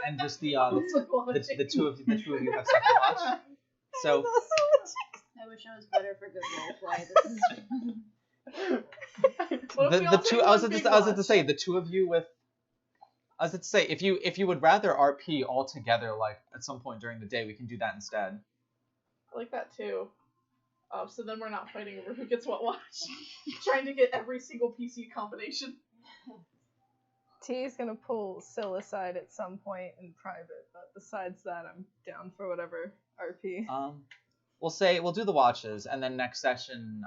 And just the two of you have second watch. So I wish I was better for good roleplay. the two. I was at to say the two of you with. I was at to say if you would rather RP all together, like at some point during the day, we can do that instead. I like that too. So then we're not fighting over who gets what watch. Trying to get every single PC combination. T is gonna pull Syl aside at some point in private, but besides that, I'm down for whatever RP. We'll do the watches, and then next session,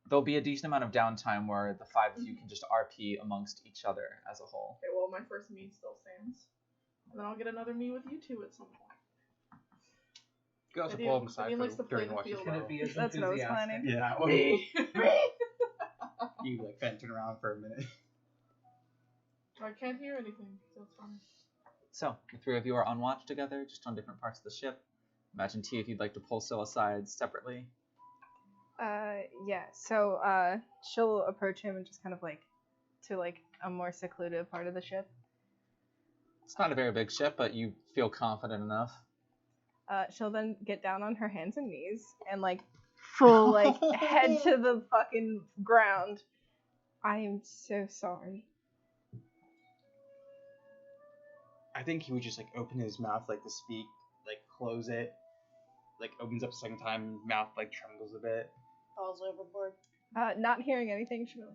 there'll be a decent amount of downtime where the five of you can just RP amongst each other as a whole. Okay, well, my first me still stands. And then I'll get another me with you two at some point. You could also Vivian- pull them aside Vivian likes to for play during the watches. field. Gonna be as That's what I was enthusiastic. planning. Yeah. Well, Me. you like venting around for a minute. I can't hear anything, so it's fine. So the three of you are on watch together, just on different parts of the ship. Imagine T if you'd like to pull Syl aside separately. Yeah, so, she'll approach him and just kind of, to, a more secluded part of the ship. It's not a very big ship, but you feel confident enough. She'll then get down on her hands and knees and, full, head to the fucking ground. I am so sorry. I think he would just open his mouth to speak, close it, opens up a second time, mouth trembles a bit. Falls overboard. Not hearing anything, Shmuel.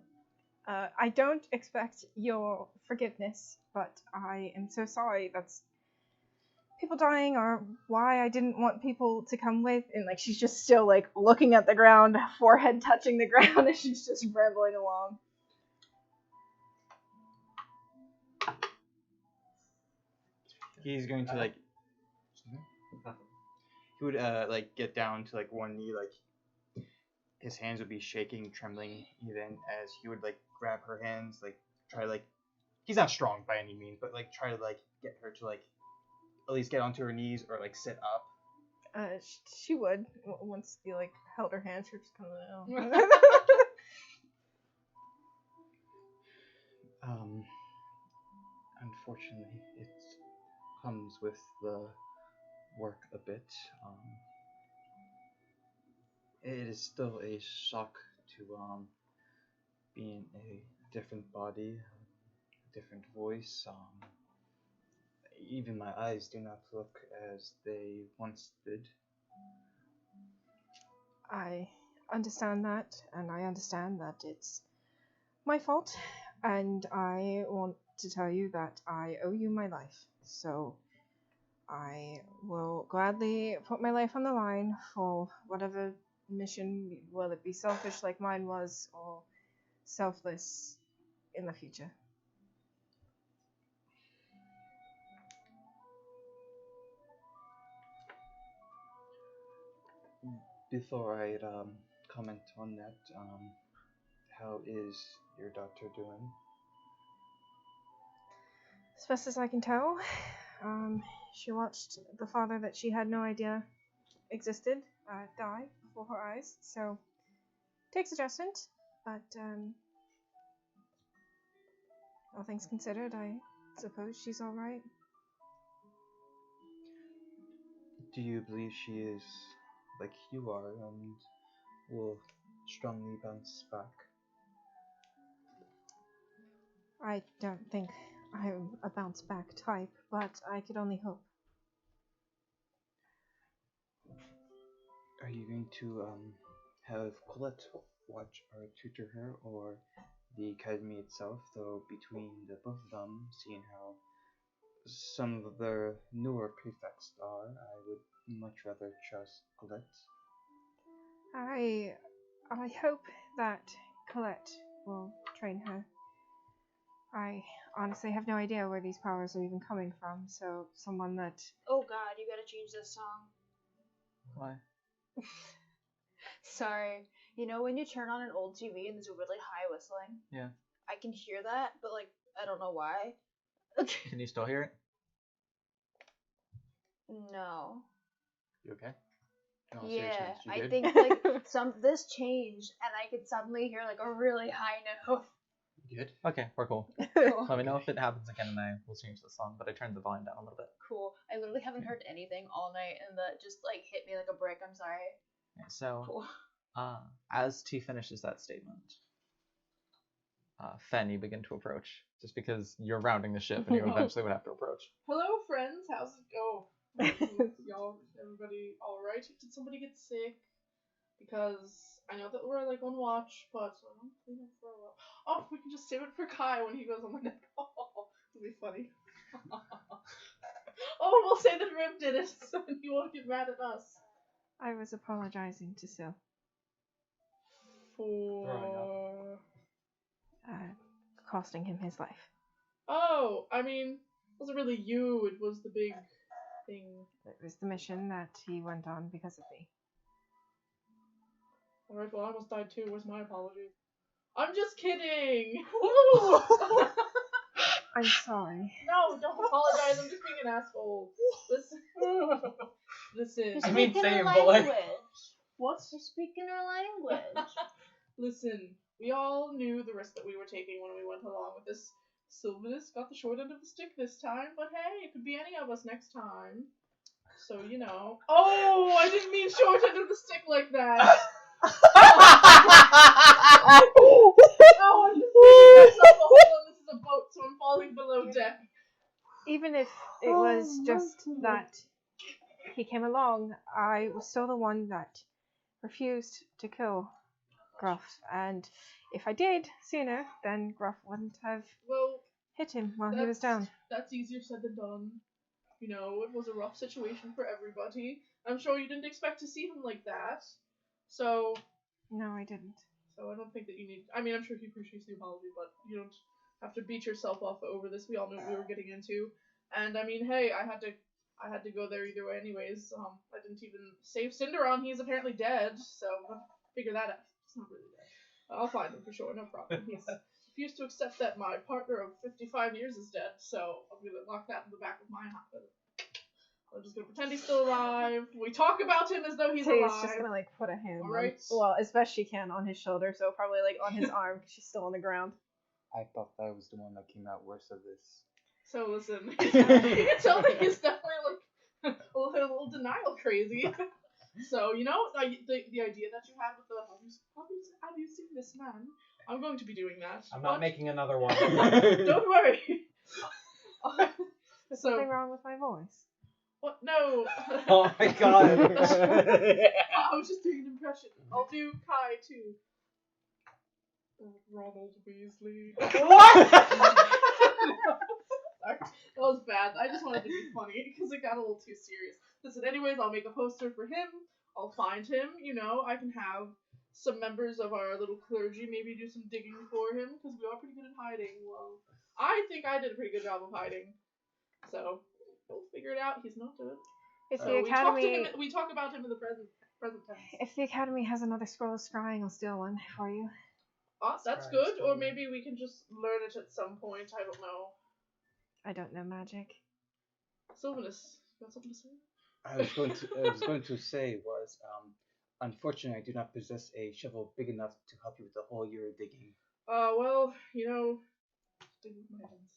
I don't expect your forgiveness, but I am so sorry. That's people dying are why I didn't want people to come with. And like she's just still like looking at the ground, forehead touching the ground, and she's just rambling along. He's going to like. He would like get down to like one knee, like his hands would be shaking, trembling, even as he would like grab her hands, like try like. He's not strong by any means, but like try to like get her to like at least get onto her knees or like sit up. She would once you like held her hand. She was just kind of. Unfortunately, it comes with the work a bit. It is still a shock to be in a different body, a different voice. Even my eyes do not look as they once did. I understand that, and I understand that it's my fault, and I want to tell you that I owe you my life. So I will gladly put my life on the line for whatever mission, will it be selfish like mine was, or selfless in the future. Before I comment on that, how is your daughter doing? As best as I can tell, she watched the father that she had no idea existed die before her eyes, so takes adjustment, but all things considered, I suppose she's alright. Do you believe she is like you are and will strongly bounce back? I don't think I'm a bounce back type, but I could only hope. Are you going to have Colette watch or tutor her, or the academy itself? Though between the both of them, seeing how some of the newer prefects are, I would much rather trust Colette. I hope that Colette will train her. I honestly have no idea where these powers are even coming from, so someone that... Oh god, you gotta change this song. Why? Sorry. You know when you turn on an old TV and there's a really high whistling? Yeah. I can hear that, but like, I don't know why. Can you still hear it? No. You okay? No, Yeah, seriously, you I good? think like this changed and I could suddenly hear like a really high note. You good? Okay, we're cool. Cool. Let me know if it happens again and I will change the song, but I turned the volume down a little bit. Cool. I literally haven't heard anything all night and that just like hit me like a brick. I'm sorry. Yeah, so, Cool. as T finishes that statement, Fen, you begin to approach, just because you're rounding the ship and you eventually would have to approach. Hello, friends. How's it go? Y'all, everybody all right? Did somebody get sick? Because I know that we're like on watch, but I don't clean up for a while. Oh, we can just save it for Kai when he goes on the net. It'll be funny. Oh, we'll say that Rib did it, so he won't get mad at us. I was apologizing to Sil. For... Costing him his life. Oh, I mean, it wasn't really you, it was the big thing. It was the mission that he went on because of me. Alright, well, I almost died too. Where's my apology? I'm just kidding! I'm sorry. No, don't apologize. I'm just being an asshole. Listen. You're I mean, speaking same, our but, like- language. What? You're speaking our language. Listen, we all knew the risk that we were taking when we went along with this. Sylvanus got the short end of the stick this time, but hey, it could be any of us next time. So, you know. Oh, I didn't mean short end of the stick like that. Oh, I'm just digging myself a hole and this is a boat, so I'm falling below deck. Even if it was just that he came along, I was still the one that refused to kill Gruff, and if I did sooner, then Gruff wouldn't have Well, hit him while he was down. That's easier said than done. You know, it was a rough situation for everybody. I'm sure you didn't expect to see him like that. So No, I didn't. I don't think that you need. I mean, I'm sure he appreciates the apology, but you don't have to beat yourself up over this. We all knew what we were getting into, and I mean, hey, I had to go there either way, anyways. I didn't even save Cinderon. He's apparently dead, so we'll figure that out. He's not really dead. I'll find him for sure, no problem. He's refused to accept that my partner of 55 years is dead, so I'm gonna lock that in the back of my heart. I'm just gonna pretend he's still alive. We talk about him as though he's alive. Tay's just gonna like put a hand Alright. well, as best she can on his shoulder, so probably like on his arm because she's still on the ground. I thought that was the one that came out worse of this. So listen, you can tell that he's definitely like a little denial crazy. So you know the idea that you had with the have you seen this man? I'm going to be doing that. I'm not making another one. Don't worry. There's So- something wrong with my voice. What? No. Oh my god. I was just doing an impression. I'll do Kai too. Ronald Weasley. What? Sorry, that was bad. I just wanted to be funny because it got a little too serious. Listen, anyways, I'll make a poster for him. I'll find him. You know, I can have some members of our little clergy maybe do some digging for him because we are pretty good at hiding. Well, I think I did a pretty good job of hiding. So we'll figure it out. He's not dead. If So the academy, we talk about him in the present tense. if the academy has another scroll of scrying, I'll steal one for you. Oh, that's Scry, good. Or scry. maybe we can just learn it at some point. I don't know. I don't know magic. Sylvanus, you got something to say? I was going to say was, unfortunately, I do not possess a shovel big enough to help you with the hole you're digging. Well, you know, dig with my hands.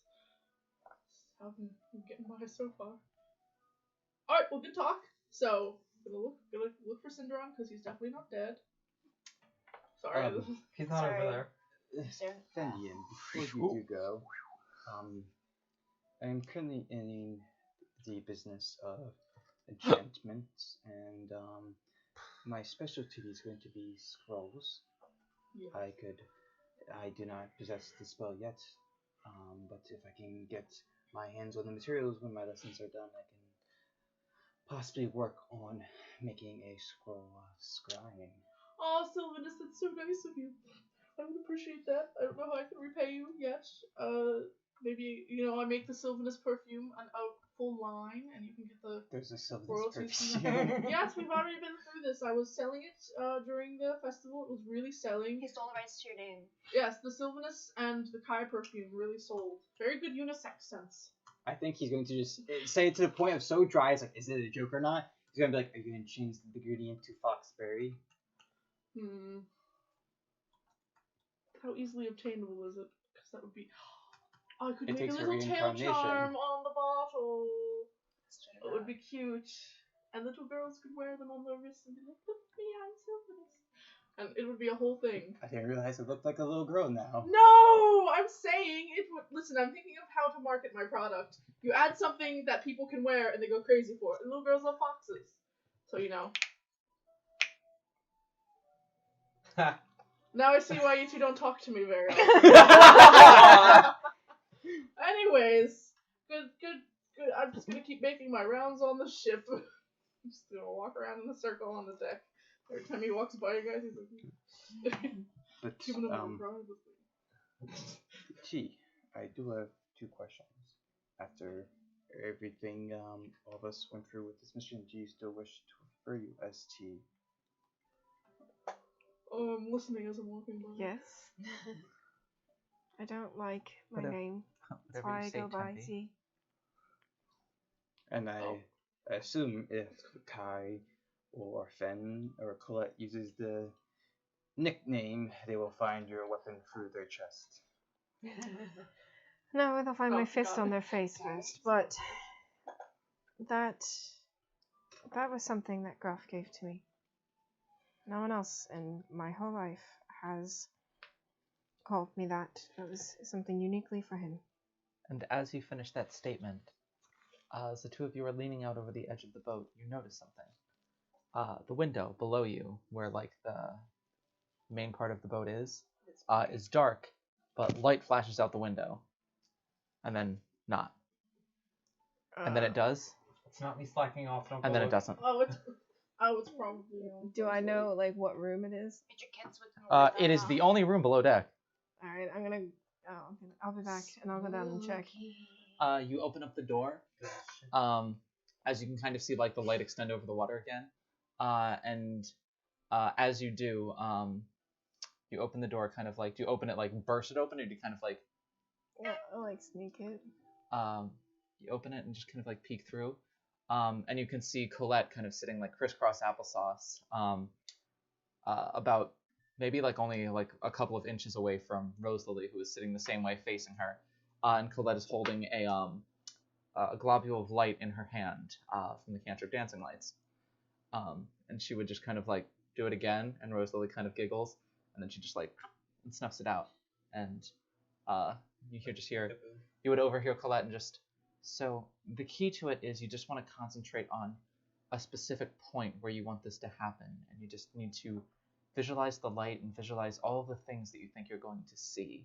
I've been getting by so far. Alright, well, good talk. So, gonna look for Cinderon because he's definitely not dead. Sorry. He's not Sorry. over there. Sir. Fendian, before you do go, I am currently in the business of enchantments, and my specialty is going to be scrolls. Yeah. I do not possess the spell yet, but if I can get my hands on the materials when my lessons are done, I can possibly work on making a scroll of scrying. Oh, Sylvanus, that's so nice of you. I would appreciate that. I don't know how I can repay you yet. Maybe, you know, I make the Sylvanus perfume a full line, and you can get the There's a Sylvanus royalties. perfume. Yes, we've already been through this. I was selling it during the festival. It was really selling. He stole the rights to your name. Yes, the Sylvanus and the Kai perfume really sold. Very good unisex scents. I think he's going to just say it to the point of so dry, it's like, is it a joke or not? He's going to be like, are you going to change the ingredient to foxberry? How easily obtainable is it? Because that would be... Oh, I could It make a takes a little tail reincarnation. charm on the bottle. It would be cute. And little girls could wear them on their wrists and be like, look at me, I'm Sylvanus. And it would be a whole thing. I didn't realize it looked like a little girl now. No! I'm saying it would... Listen, I'm thinking of how to market my product. You add something that people can wear and they go crazy for it. And little girls love foxes. So, you know. Now I see why you two don't talk to me very often. Anyways, good. I'm just gonna keep making my rounds on the ship. I'm just gonna walk around in a circle on the deck. Every time he walks by you guys, he's like, But, giving him a prize. T, I do have two questions. After everything all of us went through with this mission, do you still wish to refer you as T? Oh, I'm listening as I'm walking by. Yes. I don't like my Whatever- name. That's Whatever why you I say, go by Tempe. T. And I assume if Kai or Fen or Colette uses the nickname, they will find your weapon through their chest. No, they'll find Oh, my fist God. on their face first, but that was something that Gruff gave to me. No one else in my whole life has called me that. That was something uniquely for him. And as you finish that statement, as the two of you are leaning out over the edge of the boat, you notice something. The window below you, where like the main part of the boat is dark, but light flashes out the window, and then not, and then it does, It's not me slacking off. Don't and go then it look. doesn't. It's probably. Do I know like what room it is? Get your kids with me. It is the only room below deck. All right, I'm gonna. I'll be back and I'll go down and check. You open up the door. As you can kind of see, like the light extend over the water again, and as you do, you open the door, kind of like, do you open it like burst it open, or do you kind of like? Yeah, I'll like sneak it. You open it and just kind of like peek through, and you can see Colette kind of sitting like crisscross applesauce, about maybe like only like a couple of inches away from Roselily, who is sitting the same way facing her, and Colette is holding a globule of light in her hand from the cantrip dancing lights, and she would just kind of like do it again, and Roselily kind of giggles, and then she just like and snuffs it out, and you would overhear Colette and just, so the key to it is you just want to concentrate on a specific point where you want this to happen, and you just need to visualize the light and visualize all of the things that you think you're going to see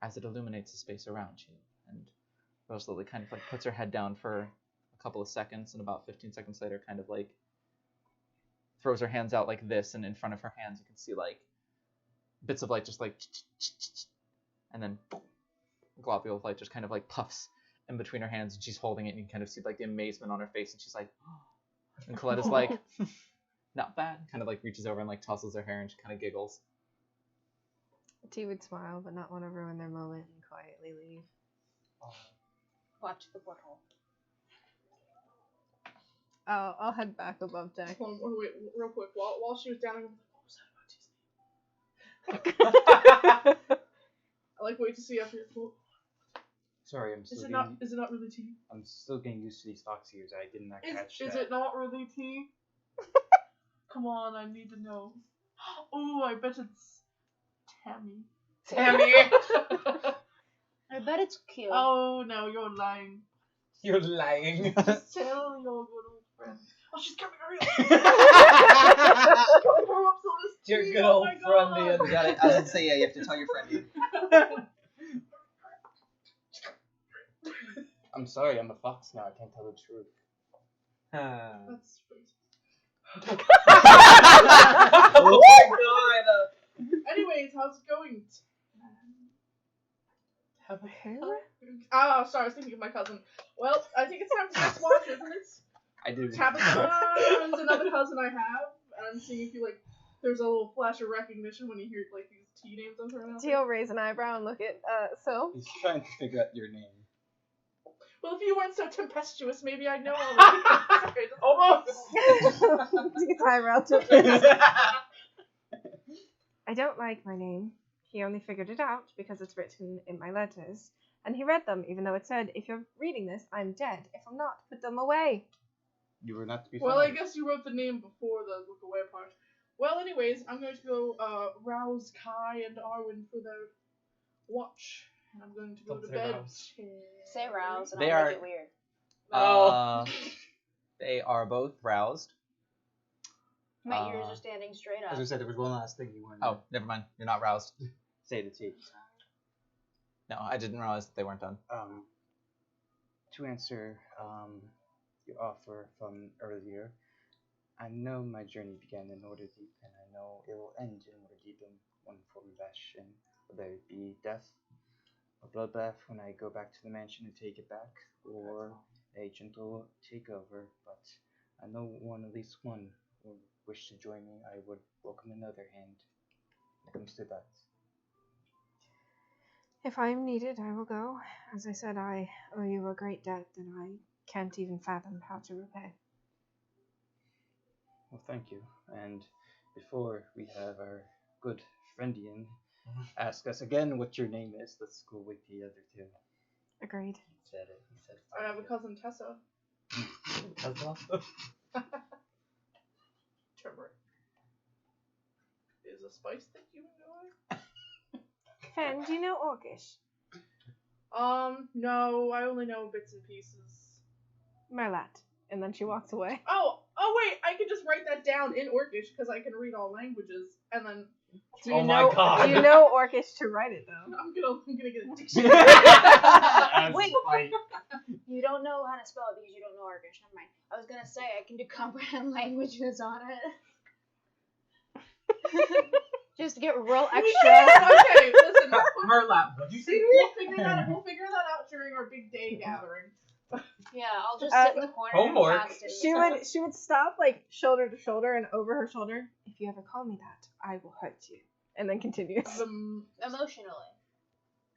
as it illuminates the space around you. And Roselily kind of like puts her head down for a couple of seconds, and about 15 seconds later kind of like throws her hands out like this, and in front of her hands you can see like bits of light just like, and then a globule of light just kind of like puffs in between her hands, and she's holding it, and you can kind of see like the amazement on her face, and she's like, and Colette is like, not bad, kind of like reaches over and like tousles her hair, and she kind of giggles. T would smile, but not want to ruin their moment and quietly leave. Watch the butthole. I'll head back above deck. Hold on, wait, real quick. While she was down, I was like, what was that about Disney? I like wait to see after your Sorry, I'm still Is it getting, not really tea? I'm still getting used to these fox ears. I did not catch Is that. it not really tea? Come on, I need to know. Oh, I bet it's Tammy. Tammy! I bet it's cute. Oh no, you're lying. You're lying. Just tell your good old friend. Oh, she's coming around. She's coming from up to this Your tea, good oh old my friend, God. You got it. I was gonna say, yeah, you have to tell your friend. Ian. I'm sorry, I'm a fox now. I can't tell the truth. That's crazy. Oh my god! Anyways, how's it going? Who? Oh, sorry, I was thinking of my cousin. Well, I think it's time to next watch, isn't it? I did. Tabitha is another cousin I have, and I'm seeing if you like. There's a little flash of recognition when you hear like these T names I'm throwing out. Teal raise an eyebrow and look at Sil. He's trying to figure out your name. Well, if you weren't so tempestuous, maybe I'd know already. Almost! His eyebrow tilted. I don't like my name. He only figured it out because it's written in my letters. And he read them, even though it said, if you're reading this, I'm dead. If I'm not, put them away. You were not to be Well, I found. guess you wrote the name before the look away part. Well, anyways, I'm going to go rouse Kai and Arwen for their watch. And I'm going to go Don't to say bed. rouse. Say rouse and They I'll are- make it weird. They are both roused. My ears are standing straight As up. I said, there was one last thing you wanted Oh, never mind. You're not roused. to say to T. No, I didn't realize that they weren't done. To answer your offer from earlier, I know my journey began in Order Deep, and I know it will end in Order Deep in one form or fashion, whether it be death, a bloodbath when I go back to the mansion and take it back, or a gentle takeover. But I know at least one will wish to join me. I would welcome another hand when it comes to that. If I am needed, I will go. As I said, I owe you a great debt that I can't even fathom how to repay. Well, thank you. And before we have our good friendian ask us again what your name is, let's go with the other two. Agreed. He said it. He said I have a cousin Tessa. Turmeric. Is a spice that you enjoy? Fen, do you know Orcish? No, I only know bits and pieces. Merlat. And then she walks away. Oh, wait, I could just write that down. down in Orcish because I can read all languages, and then Oh my god. Do you know Orcish to write it though? I'm gonna get a dictionary. Wait. You don't know how to spell it because you don't know Orcish. Never mind. I was gonna say I can do comprehend languages on it. Just to get real extra. Okay, listen. Merlap, what'd you say? We'll figure that out during our big day gathering. Yeah, I'll just sit in the corner homework. and cast it. She would stop like shoulder to shoulder and over her shoulder. If you ever call me that, I will hurt you. And then continues. Emotionally.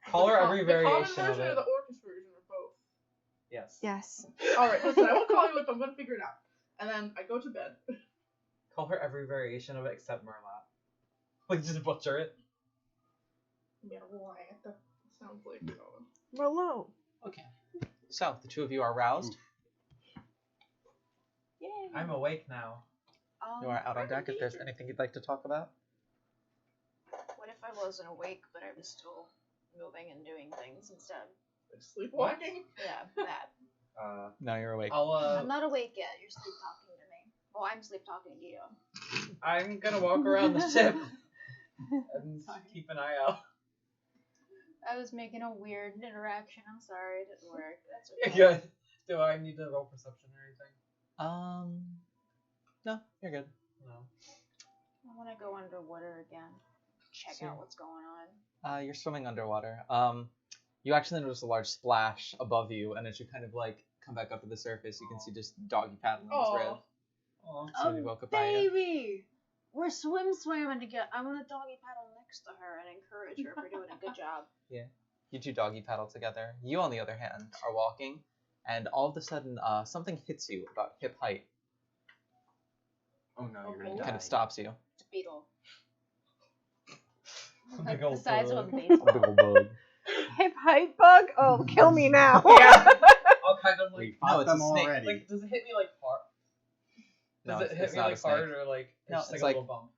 Call her every The common variation of version or it. the Orcish version or both? Yes. Yes. Alright, listen, I won't call you if I'm gonna figure it out. And then I go to bed. Call her every variation of it except Merlap. Like, just butcher it. Yeah, that sounds like Merlot. Okay. So, the two of you are roused. Yay. I'm awake now. You are out on deck if there's anything you'd like to talk about. What if I wasn't awake, but I was still moving and doing things instead? sleepwalking. Yeah, that. Now you're awake. I'm not awake yet. You're sleep talking to me. Well, I'm sleep talking to you. I'm gonna walk around the ship and keep an eye out. I was making a weird interaction. I'm sorry, it didn't work. That's okay. Good. Do I need to roll perception or anything? No, you're good. No. I want to go underwater again. Check out what's going on. You're swimming underwater. You actually notice a large splash above you, and as you kind of like come back up to the surface, you can see just doggy paddling his rib. Aw. So you woke up by it. Baby! We're swimming together. I want to doggy paddle next to her and encourage her for doing a good job. You two doggy paddle together. You, on the other hand, are walking, and all of a sudden, something hits you about hip height. Oh no, you're gonna die. Kind of stops you. It's a beetle. Big The old size bug. of a baseball. bug. Hip height bug? Oh, kill me now. Yeah. I'll kind of like. We No, fought it's a them snake. already. Like, does it hit me like hard? No, Does it hit it's me not a like snake. hard or like No, just it's like a like- little bump?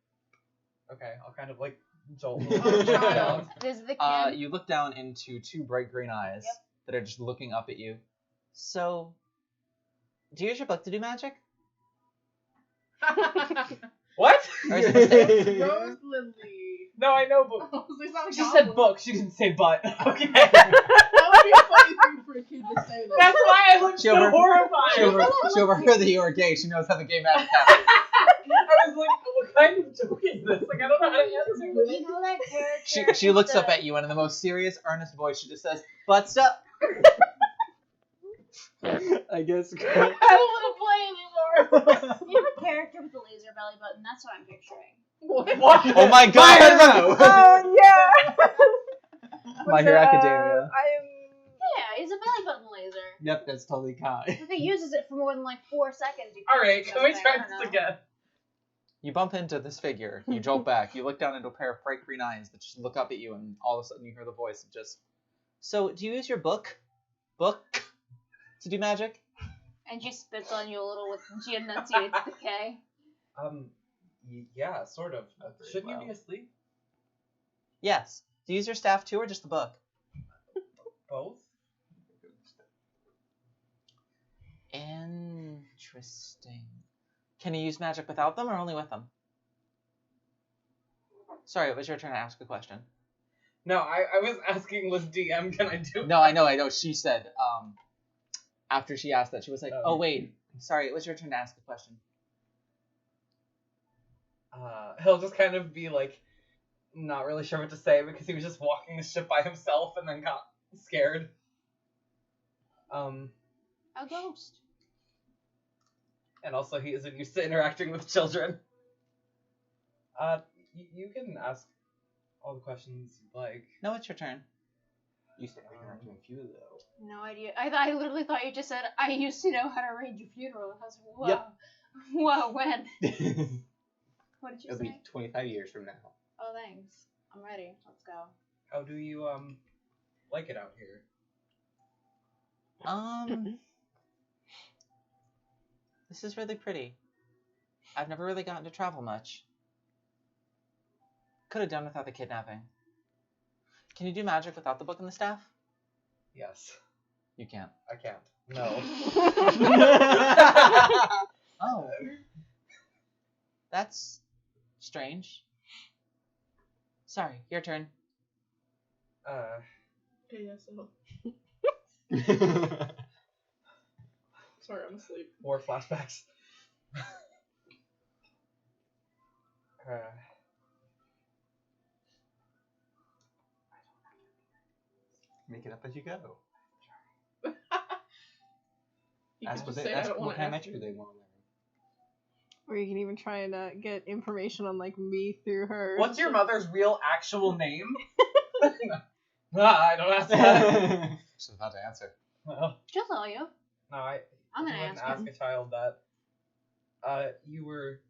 Okay, I'll kind of like jolt. Oh, child. down. This is the kid. You look down into two bright green eyes Yep. that are just looking up at you. So, do you use your book to do magic? What? Or is it a snake? Roselily. No, I know, but It's not a she goblin. said book. She didn't say butt. Okay. That would be a funny thing for a kid to say. Though. That's why I looked She so over- horrified. She overheard that you were gay. She knows how the gay magic happens. I was like, what kind of joke is this? Like, I don't know how to answer You know that character? She looks up at you, and in the most serious, earnest voice, she just says, "Butt stuff." I guess. I don't want to play anymore. You have a character with a laser belly button. That's what I'm picturing. What? Oh my God! Oh, yeah. My Hero Academia. Yeah, he's a belly button laser. Yep, that's totally Kai. If he uses it for more than like 4 seconds, you Alright, can we something, try I don't this know. again? You bump into this figure. You jolt back. You look down into a pair of bright green eyes that just look up at you, and all of a sudden you hear the voice of just. So, do you use your book to do magic? And she spits on you a little with she enunciates the K. Yeah, sort of. Shouldn't you well. be asleep? Yes. Do you use your staff too, or just the book? Both? Interesting. Can you use magic without them, or only with them? Sorry, it was your turn to ask a question. No, I was asking Liz DM, can I do No, I know. She said, after she asked that, she was like, Oh. oh, wait. Sorry, it was your turn to ask a question. He'll just kind of be like, not really sure what to say because he was just walking the ship by himself and then got scared. A ghost. And also he isn't used to interacting with children. You can ask all the questions you'd like. No, it's your turn. You said interacting with you though. No idea. I literally thought you just said, I used to know how to arrange a funeral. I was like, whoa. Yep. Whoa, when? What did you It'll say? be 25 years from now. Oh, thanks. I'm ready. Let's go. How do you, like it out here? This is really pretty. I've never really gotten to travel much. Could have done without the kidnapping. Can you do magic without the book and the staff? Yes. You can't. I can't. No. Oh. That's strange. Sorry, your turn. Okay, yeah, so. Sorry, I'm asleep. More flashbacks. Make it up as you go. You Ask can what just they say I ask don't what want to kind of ask metric you. they want to learn. Or you can even try and get information on like me through her. What's your mother's real actual name? I don't ask that. She's about to answer. No, She'll tell you. I I'm gonna wouldn't ask ask a child that. You were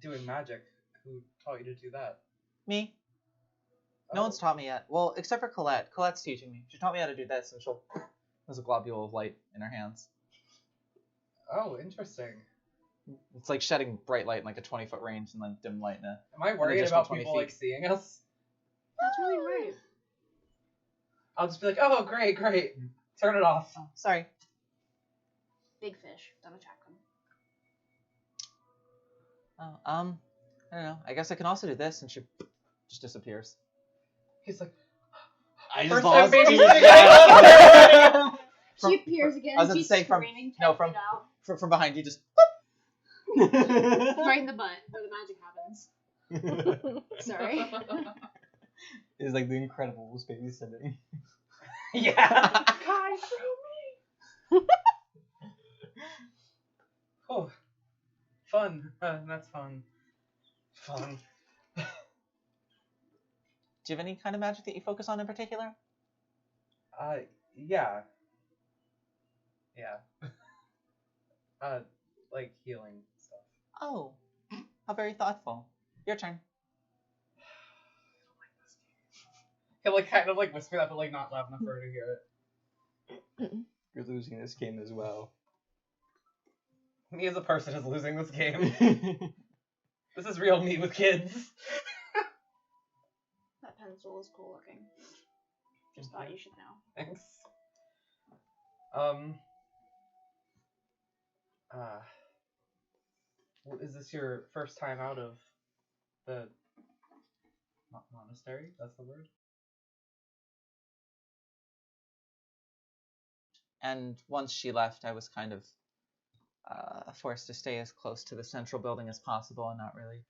doing magic. Who taught you to do that? Me. No one's taught me yet. Well, except for Colette. Colette's teaching me. She taught me how to do this, and there's a globule of light in her hands. Oh, interesting. It's like shedding bright light in like a 20-foot range and like dim light in a... Am I worried additional about 20 people feet. like seeing us? That's really rude. I'll just be like, oh, great. Turn it off. Oh, sorry. Big fish. Don't attack them. Oh, I don't know. I guess I can also do this, and she just disappears. He's like, I first just time lost baby you. sitting out. She appears again. I was about She's to say from- screaming, no, 10 from- feet out. From behind you, just... Right in the butt where the magic happens. Sorry. Is like the Incredibles babysitting. Yeah. Kai, show me! Oh, fun. That's fun. Fun. Do you have any kind of magic that you focus on in particular? Yeah. Like healing stuff. Oh, how very thoughtful. Your turn. He'll like kind of like whisper that, but like not loud enough for her to hear it. You're losing this game as well. Me as a person is losing this game. This is real me with kids. That pencil is cool looking. Just thought you should know. Thanks. Is this your first time out of the monastery? That's the word? And once she left, I was kind of forced to stay as close to the central building as possible and not really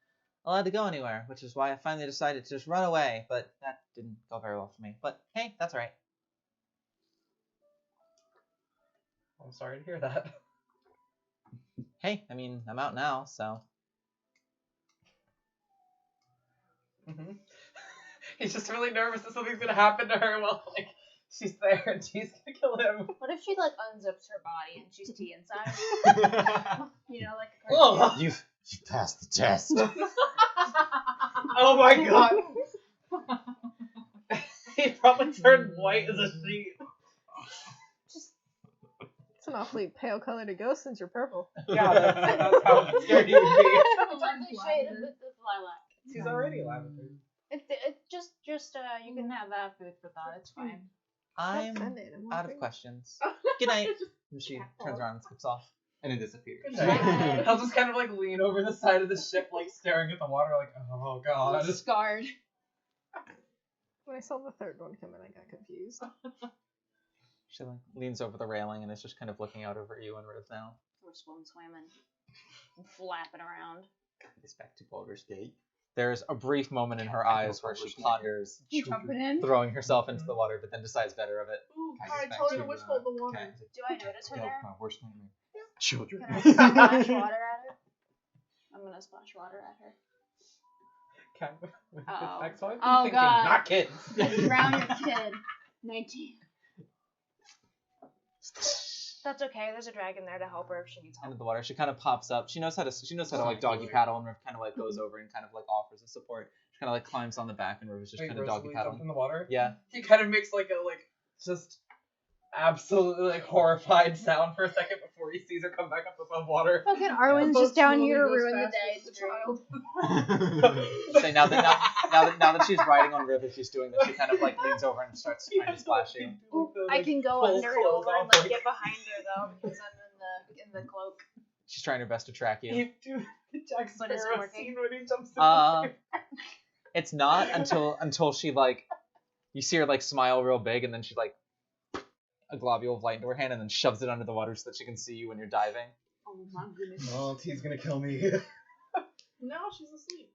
allowed to go anywhere, which is why I finally decided to just run away, but that didn't go very well for me. But hey, that's alright. I'm sorry to hear that. Hey, I mean, I'm out now, so... Mm-hmm. He's just really nervous that something's gonna happen to her while like she's there and she's gonna kill him. What if she like unzips her body and she's tea inside? You know, like. Oh. You passed the test. Oh my god. He probably turned white as a sheet. It's an awfully pale color to go since you're purple. Yeah, that's how scared he would be. Lovely shade of lilac. She's already lavender. It's just you can have that food for thought. It's fine. I'm Sunday, I'm out of wondering. questions. Good night. And she turns around and skips off. And it disappears. He'll just kind of like lean over the side of the ship, like staring at the water, like, oh god. Scarred. When I saw the third one come in, I got confused. She like leans over the railing and is just kind of looking out over you and Riv now. We're swimming, flapping around. It's back to Baldur's Gate. There's a brief moment in her eyes where she ponders You jumping in? throwing herself into the water, but then decides better of it. Ooh, I Kai, just tell her back to to, wish hold the water. Cat. Do I notice her there? My worst nightmare. Children. Can I splash water at her? I'm gonna splash water at her. That's what I've been Oh, thinking, God. not kids. Drown your kid. 19. That's okay. There's a dragon there to help her if she needs help. Into the water. She kind of pops up. She knows how to like doggy paddle, and Riv kind of like goes over and kind of like offers a support. She kind of like climbs on the back, and Riv is just Wait, kind of doggy Roselily jumped paddling. in the water? Yeah. He kind of makes like a just absolutely like horrified sound for a second before he sees her come back up above water. Fucking Arwen's just down here to ruin the day. It's a child. So now that she's riding on Riv, if she's doing this, she kind of like leans over and starts trying to splash you. I can go pull under and clothes over and off, like like- get behind her though because I'm in the cloak. She's trying her best to track you. You do Jack But is it Sparrow working? scene when he jumps in Uh, the It's not until she like, you see her like smile real big, and then she like a globule of light into her hand, and then shoves it under the water so that she can see you when you're diving. Oh my goodness. Oh, T's gonna kill me. No, she's asleep.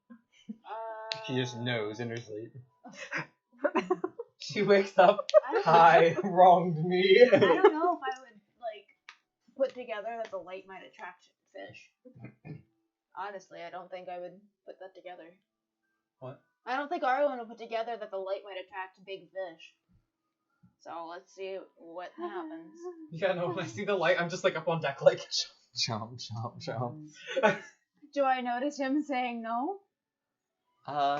She just knows in her sleep. She wakes up. I don't, Hi, wronged me. I don't know if I would like put together that the light might attract fish. Honestly, I don't think I would put that together. What? I don't think Arwen would put together that the light might attract big fish. So let's see what happens. Yeah, no, when I see the light, I'm just like up on deck, like. Jump, jump, jump. Do I notice him saying no?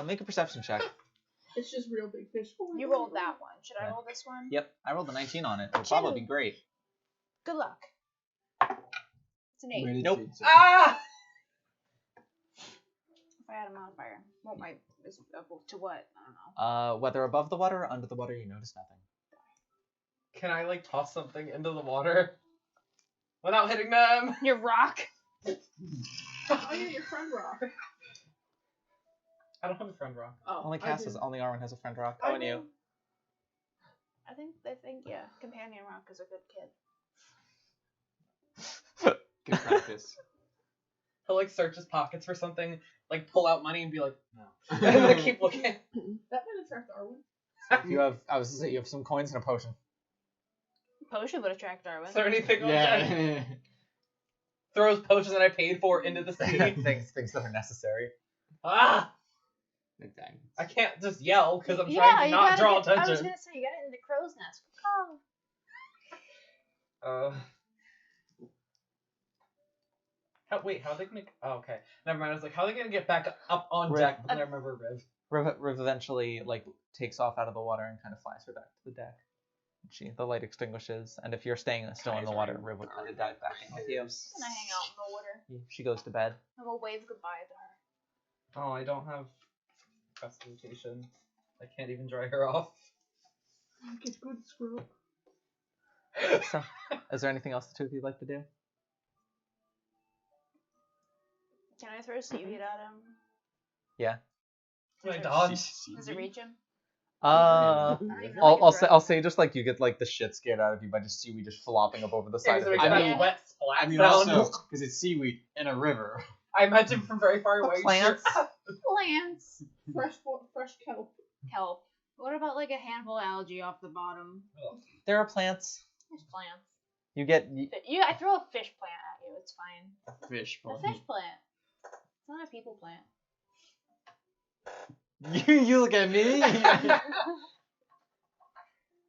Make a perception check. It's just real big fish. You rolled that one. Should I Yeah. roll this one? Yep, I rolled a 19 on it. It'll probably be great. Good luck. It's an 8. Nope. Ah! If I had a modifier. What might is to what? I don't know. Whether above the water or under the water, you notice nothing. Can I like toss something into the water without hitting them? Your rock. Oh yeah, your friend rock. I don't have a friend rock. Oh, Only I Cass do. has, only Arwen has a friend rock. I Oh, and you. do. I think yeah, companion rock is a good kid. Good practice. He'll like search his pockets for something, like pull out money and be like, no. And then keep looking. That might attract Arwen. You have, I was gonna say, you have some coins and a potion. Potion would attract Darwin. Is there anything on deck? Yeah. Throws potions that I paid for into the sea. things that are necessary. Ah! Good time. I can't just yell because I'm Yeah, trying to you not gotta draw get, I was attention. gonna say you got it in the crow's nest. Oh. Wait, how are they gonna? Oh, okay. Never mind. I was like, how are they gonna get back up on Riv. deck? But then I remember Riv. Riv eventually like takes off out of the water and kind of flies her back to the deck. The light extinguishes, and if you're staying still in the water, Riv will kind of dive back in with you. Can I hang out in the water? She goes to bed. And we'll wave goodbye to her. Oh, I don't have prestidigitation. I can't even dry her off. Get good, screw. So, is there anything else the two of you'd like to do? Can I throw seaweed at him? Yeah. My dog. Does it reach him? I'll say say just like you get like the shit scared out of you by just seaweed just flopping up over the side of It the makes deck. that mean- wet splat I mean, sound. also, because it's seaweed in a river. I imagine from very far away. Plants. Plants. Fresh kelp. Kelp. What about like a handful of algae off the bottom? There are plants. There's plants. You get I throw a fish plant at you. It's fine. Fish. A fish plant. It's not a people plant. You look at me.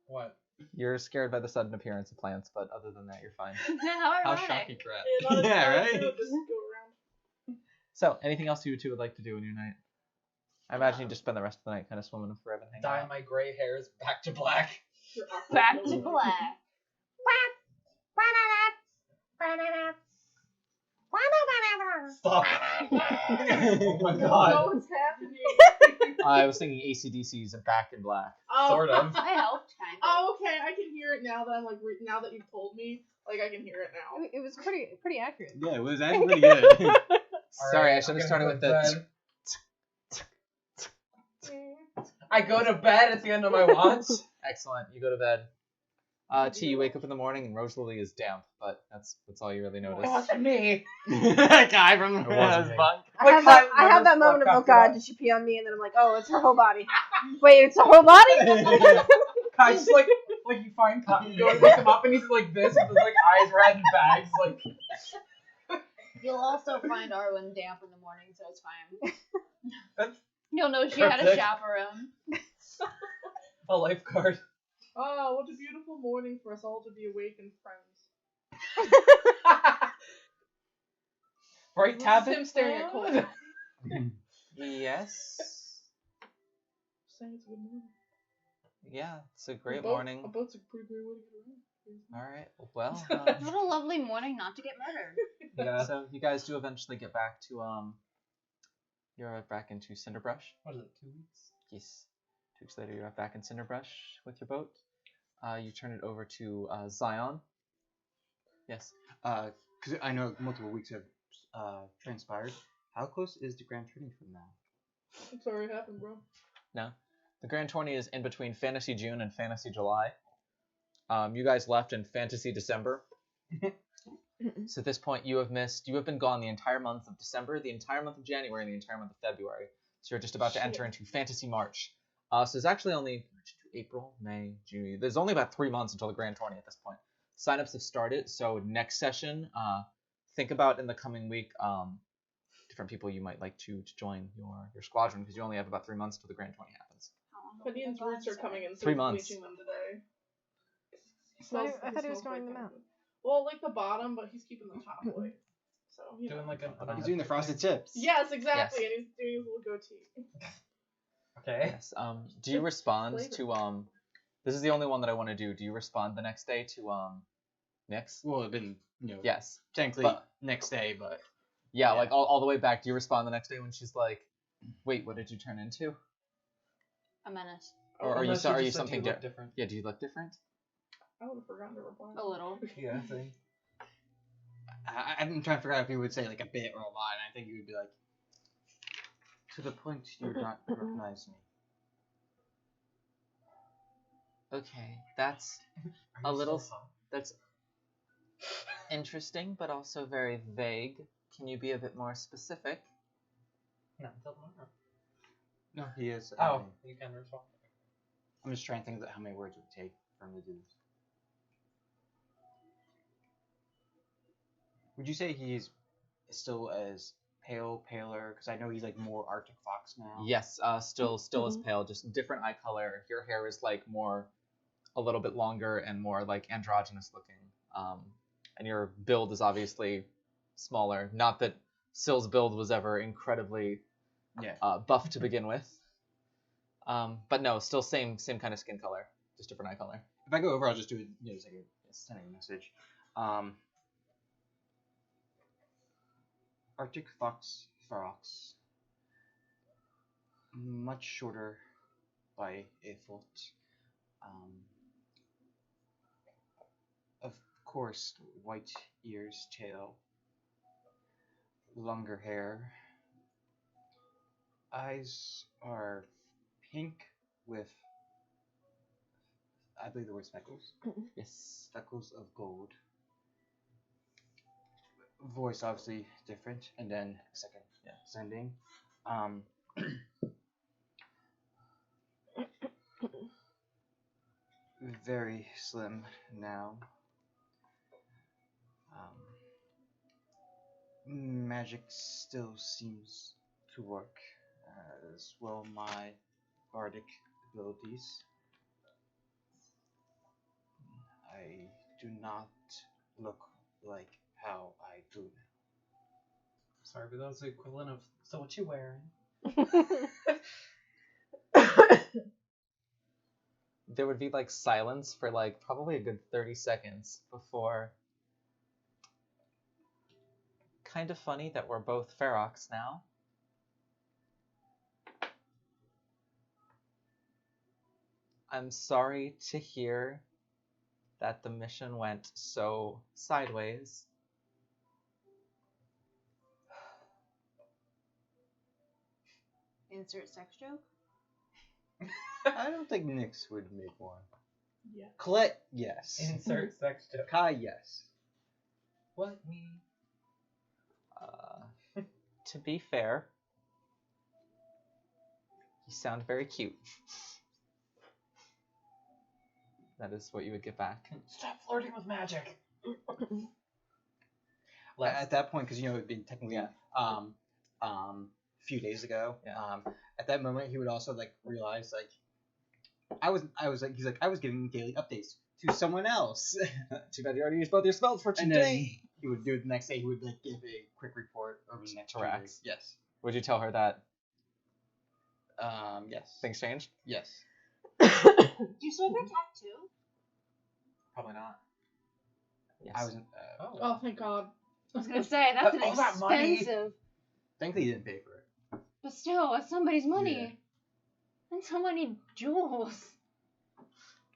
What? you're scared by the sudden appearance of plants, but other than that, you're fine. How How ironic. shocking crap. Not as Yeah, bad, right? so just go around. So, anything else you two would like to do in your night? I imagine you just spend the rest of the night kind of swimming with Riv and hanging Dye out. my gray hairs back to black. Your aqua Back kelp. to black. Stop. Oh my Oh, god. what's happening? I was thinking ACDC's Back in Black. Oh. Sort of. I helped, kind of. Oh, okay. I can hear it now that I'm like now that you've told me. Like I can hear it now. It was pretty accurate. Yeah, it was actually pretty good. Sorry, I Alright, should I'm have gonna started go with to the. bed. I go to bed at the end of my watch. Excellent. You go to bed. T, you wake up in the morning and Roselily is damp, but that's all you really It notice. wasn't me. That guy from It wasn't me. bunk. I have that, I have that moment of, oh god, did she pee on me? And then I'm like, oh, it's her whole body. Wait, it's her whole body? Kai's just like you find Kai, you go to wake him up and he's like this with his like eyes red and bags like. You'll also find Arwen damp in the morning, so it's fine. That's You'll know she had a cryptic. chaperone. a lifeguard. Oh, what a beautiful morning for us all to be awake and friends. Right, This tab is him staring at Cole. Yes. Saying it's a good morning. Yeah, it's a great A boat- morning. A boat's a pretty great way to get around. All right. Well, What a lovely morning not to get murdered. Yeah. so you guys do eventually get back to you're back into Cinderbrush. What is it? 2 weeks. Yes. 2 weeks later, you're back in Cinderbrush with your boat. You turn it over to Zion. Yes. Because I know multiple weeks have transpired. How close is the Grand Tourney from now? It's already happened, bro. No. The Grand Tourney is in between Fantasy June and Fantasy July. You guys left in Fantasy December. So at this point, you have been gone the entire month of December, the entire month of January, and the entire month of February. So you're just about to enter into Fantasy March. So there's actually only April, May, June. There's only about 3 months until the Grand Tourney at this point. Signups have started, so next session, think about in the coming week different people you might like to join your squadron, because you only have about 3 months till the Grand Tourney happens. Fadian's roots are coming in, so 3 he's months. bleaching them today. I thought he was growing them out. Well, like the bottom, but he's keeping the top white. So, you know. Doing like He's doing the frosted tips. Yes, exactly, Yes. and he's doing his little goatee. Okay. Yes. Do you respond to This is the only one that I want to do. Do you respond the next day to Nyx? Well, it'd been, Yes. technically But- next day, but Yeah, like all the way back. Do you respond the next day when she's like, "Wait, what did you turn into?" A menace. Or are you Unless so- are just you said something look di- different? Yeah, do you look different? I would have forgotten to reply. A little. Yeah, same. I'm trying to figure out if he would say like a bit or a lot, and I think he would be like, to the point you do not recognize me. Okay, that's Are a you little. still hot? That's interesting, but also very vague. Can you be a bit more specific? Not until tomorrow. No, he is. Oh, you can respond. I'm just trying to think of how many words it would take for him to do this. Would you say he's still as paler? Because I know he's like more Arctic Fox now. Yes, still as pale, just different eye color. Your hair is like more, a little bit longer and more like androgynous looking. And your build is obviously smaller. Not that Sill's build was ever incredibly buff to begin with. But no, still same kind of skin color, just different eye color. If I go over, I'll just do it. Just like a sending message. Arctic Fox Ferox. Much shorter by a foot. Of course, white ears, tail, longer hair. Eyes are pink with, I believe the word speckles. Yes. Speckles of gold. Voice obviously different, and then second sending. Very slim now. Magic still seems to work, as well my bardic abilities. I do not look like how I do now. Sorry, but that was the equivalent of, so what you wearing? There would be like silence for like probably a good 30 seconds before. Kind of funny that we're both Ferox now. I'm sorry to hear that the mission went so sideways. Insert sex joke. I don't think Nyx would make one. Yeah. Colette, yes. Insert sex joke. Kai, yes. What me? To be fair, you sound very cute. That is what you would get back. Stop flirting with magic. At that point, because it'd been technically a few days ago. Yeah. At that moment, he would also like realize like I was giving daily updates to someone else. Too bad you already used both your spells for And today. then he would do it the next day. He would like give a quick report over the next 2 Correct. days. Yes. Would you tell her that Yes. things changed? Yes. Do you still have your tattoo? Probably not. Yes. I wasn't. Oh, thank God. I was gonna say that's an All that money. expensive, Thankfully, he didn't pay for it. but still, it's somebody's money, and so many jewels.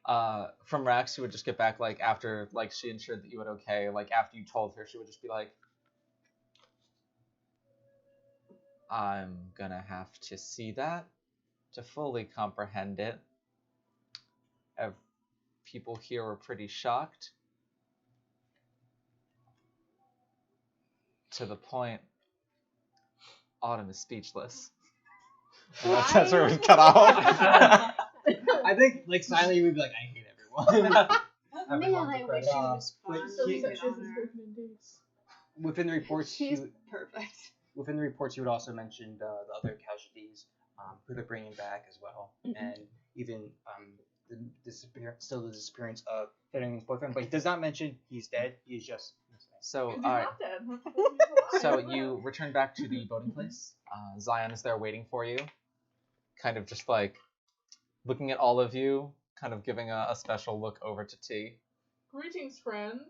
From Rax, she would just get back like after like she ensured that you would okay. Like after you told her, she would just be like, I'm gonna have to see that to fully comprehend it. People here are pretty shocked. To the point, Autumn is speechless. That's where we cut off. I think like silently we'd be like, I hate everyone. Man, I wish you was fun. So He- such as spoken in days. Within the reports, She's perfect. within the reports, you would also mention the other casualties who they're bringing back as well, and even the disappearance of Fettering's boyfriend. But he does not mention he's dead. He's just So, He's alright. not dead. So you return back to the voting place. Zion is there waiting for you, kind of just like looking at all of you, kind of giving a special look over to T. Greetings, friend.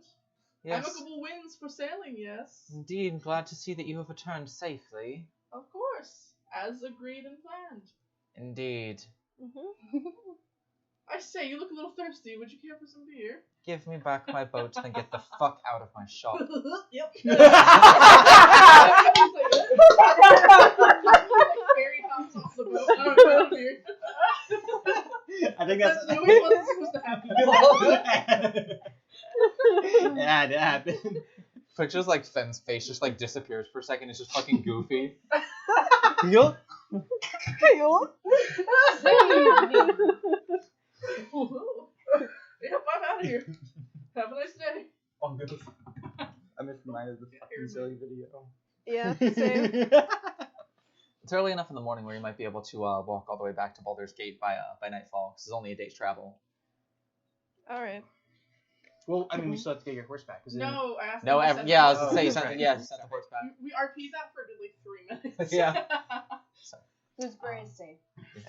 Yes, Amicable winds for sailing, yes. indeed. Glad to see that you have returned safely. Of course, as agreed and planned. Indeed. I say, you look a little thirsty. Would you care for some beer? Give me back my boat, then get the fuck out of my shop. Yep. Barry hops off the boat. I don't know, beer. I think That's the only one that's supposed to happen. it had to happen. Pictures like Finn's face just like disappears for a second. It's just fucking goofy. Yup. Yep, I'm out of here. Have a nice day. On this. I'm just reminded of the fucking silly video. Yeah, same. It's early enough in the morning where you might be able to walk all the way back to Baldur's Gate by nightfall. This is only a day's travel. Alright. Well, I mean, we still have to get your horse back. No, I asked No, him to send yeah, I me was gonna say you Oh, sent right. you sent the horse back. We RP'd that for like 3 minutes. Yeah. Who's very safe?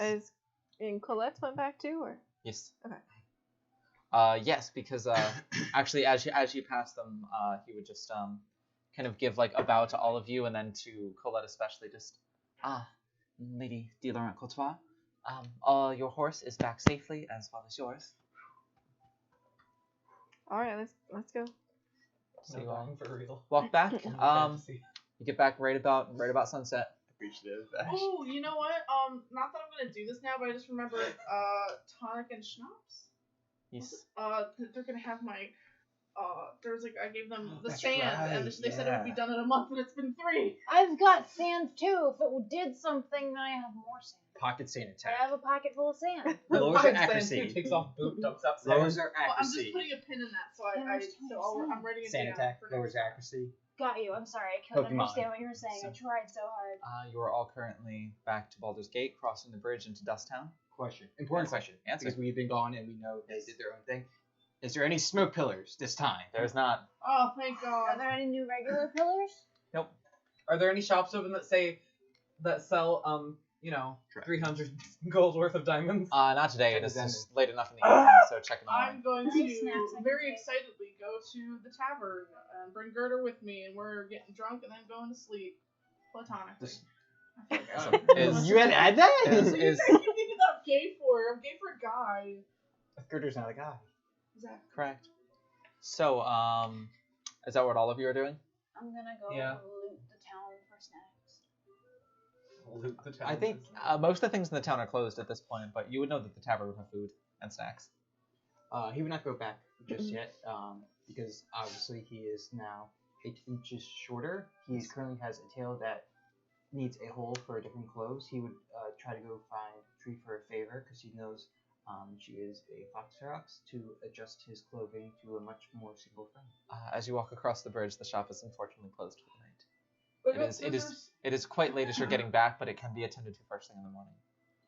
Is in Colette went back too, or? Yes. Okay. Yes, because actually, as you pass them, he would just kind of give like a bow to all of you, and then to Colette especially, just Lady de Laurent Courtois, your horse is back safely as well as yours. Alright, let's go. So No you dying for real. walk back. Fantasy. You get back right about sunset. Appreciative. Oh, you know what? Not that I'm gonna do this now, but I just remembered, tonic and schnapps. Yes. They're gonna have my, there's like, I gave them the That's sand, and right, they said it would be yeah. done in a month, and it's been 3. I've got sand too. If it did something, then I have more sand. Pocket sand I attack. have a pocket full of sand. Lowers Fine, your accuracy. Sand takes off boot, dumps out sand. Lowers our Well, I'm just accuracy. putting a pin in that, so Yeah, there's too much I'm writing it Sand down. attack. for next Lowers time. accuracy. Got you. I'm sorry. I couldn't Pokemon. understand what you were saying. I tried so hard. You are all currently back to Baldur's Gate, crossing the bridge into Dusttown. Question. Important question. Answer. Because we've been gone and we know they did their own thing. Is there any smoke pillars this time? There's not. Oh, thank God. Are there any new regular pillars? Nope. Are there any shops open that sell 300 gold worth of diamonds? Not today. Check It is the just late enough in the evening, so check in the morning. I'm going Any snacks I to can very take? excitedly go to the tavern and bring Gerda with me, and we're getting drunk and then going to sleep platonically. This- I feel So, like I- is- You had to add that? is I keep thinking that I'm gay for it. I'm gay for a guy. Girder's not a guy. Exactly. correct. So, is that what all of you are doing? I'm gonna go Yeah. loot the town for snacks. Loot the town I think for most of the things in the town are closed at this point, but you would know that the tavern would have food and snacks. He would not go back just yet, because obviously he is now 8 inches shorter. He currently has a tail that needs a hole for different clothes. He would try to go find Tree for a favor because he knows she is a foxerox to adjust his clothing to a much more suitable frame. As you walk across the bridge, the shop is unfortunately closed for the night. But It is- it is- scissors. It is quite late as you're getting back, but it can be attended to first thing in the morning.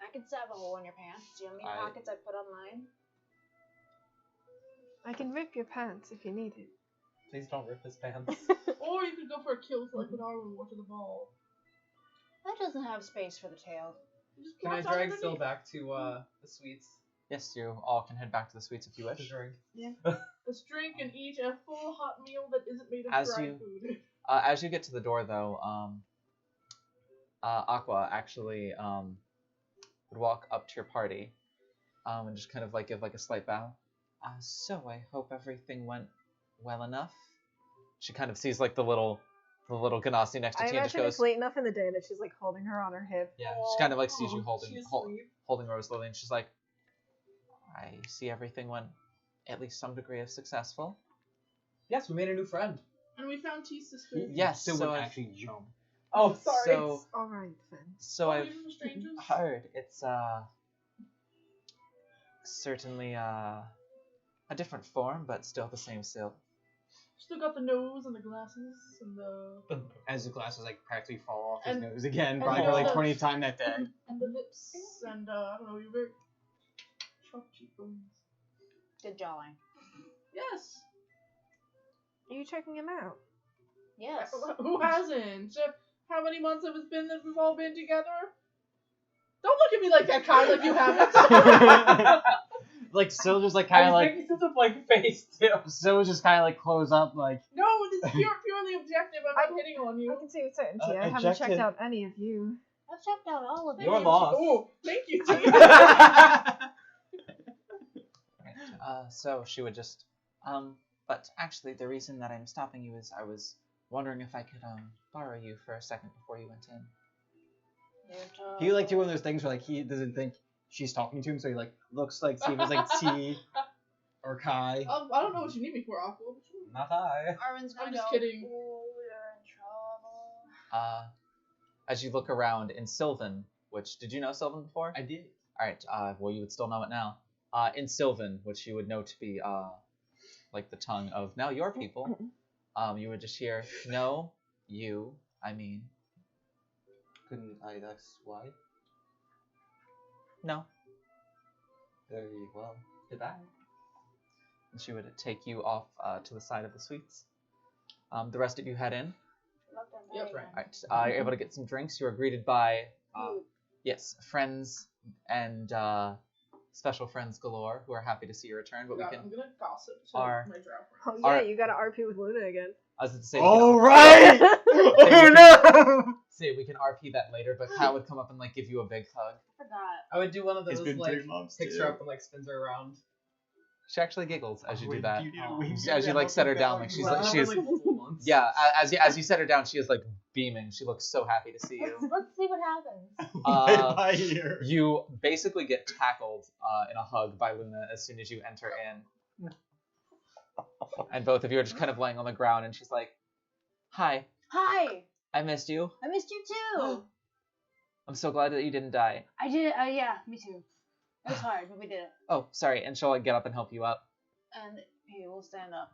I could stab a hole in your pants. Do you have any I- pockets I put on mine? I can rip your pants if you need it. Please don't rip his pants. Or you could go for a kill with like with Arwen or to the ball. That doesn't have space for the tail. Just Can I toss it drag underneath. Syl back to the suites Yes, you all can head back to the suites if you to wish. drink? Let's drink and eat a full hot meal that isn't made of As dry you- food. As you get to the door, though, Aqua actually would walk up to your party and just kind of like give like a slight bow. So I hope everything went well enough. She kind of sees like the little The little Ganassi next to I Tia just imagine it's goes, late enough in the day that she's like holding her on her hip. yeah, she kind of like sees you holding She's hol- asleep. holding Roselily, and she's like, I see everything went at least some degree of successful. Yes, we made a new friend. And we found Tisa's food. Yes, Still so would I've, actually jump. Oh, sorry. so Alright then. so I've Even strangers? heard it's certainly a different form, but still the same still. Still got the nose and the glasses and the As the glasses like practically fall off his And- nose again, and probably for like the- 20th time that day. and the lips and I don't know, you're very sharp cheekbones. Good jawline. Yes. Are you checking him out? Yes. Who hasn't? How many months have it been that we've all been together? Don't look at me like that, Kai, like you haven't. Like still just like I kind of was like making such a blank face too. still just kind of like close up like. No, this is purely objective. I'm not hitting on I you. can say with certainty, I haven't Objective. checked out any of you. I've checked out all of it. You're lost. Oh, thank you, T. So she would just, but actually the reason that I'm stopping you is I was wondering if I could, borrow you for a second before you went in. He like do one of those things where like he doesn't think she's talking to him, so he like looks like see if it's like T or Kai. I don't know what you need me for, Aqua. Not I. Arwen's gonna I'm just go, kidding. "Ooh, you're in trouble." As you look around in Sylvan, which, did you know Sylvan before? I did. Alright, well you would still know it now. In Sylvan, which you would know to be, like the tongue of now your people, you would just hear, no, you, I mean, Couldn't I ask why? no. Very well. Goodbye. And she would take you off to the side of the suites. The rest of you head in. Love them Yep, very right. much. Alright, you're able to get some drinks. You are greeted by, yes, friends and special friends galore who are happy to see you return. But we God, can, I'm gonna gossip to Are- my drought Oh friends. yeah, Alright. you gotta RP with Luna again. I was going to say, Oh right! Oh no! we can RP that later, but Kyle would come up and like give you a big hug. I forgot. I would do one of It's those been like 3 months. picks her up and like spins her around. She actually giggles as you do that. As As you like set her down, like she's like she is. Months. Yeah, as you set her down, she is like beaming. She looks so happy to see you. Let's see what happens. By ear. You basically get tackled in a hug by Luna as soon as you enter in. And both of you are just kind of laying on the ground, and she's like, "Hi, Hi. I missed you. I missed you too. I'm so glad that you didn't die. I did it. Yeah, me too. It was hard, but we did it. Oh, sorry." And she'll like get up and help you up. And he will stand up.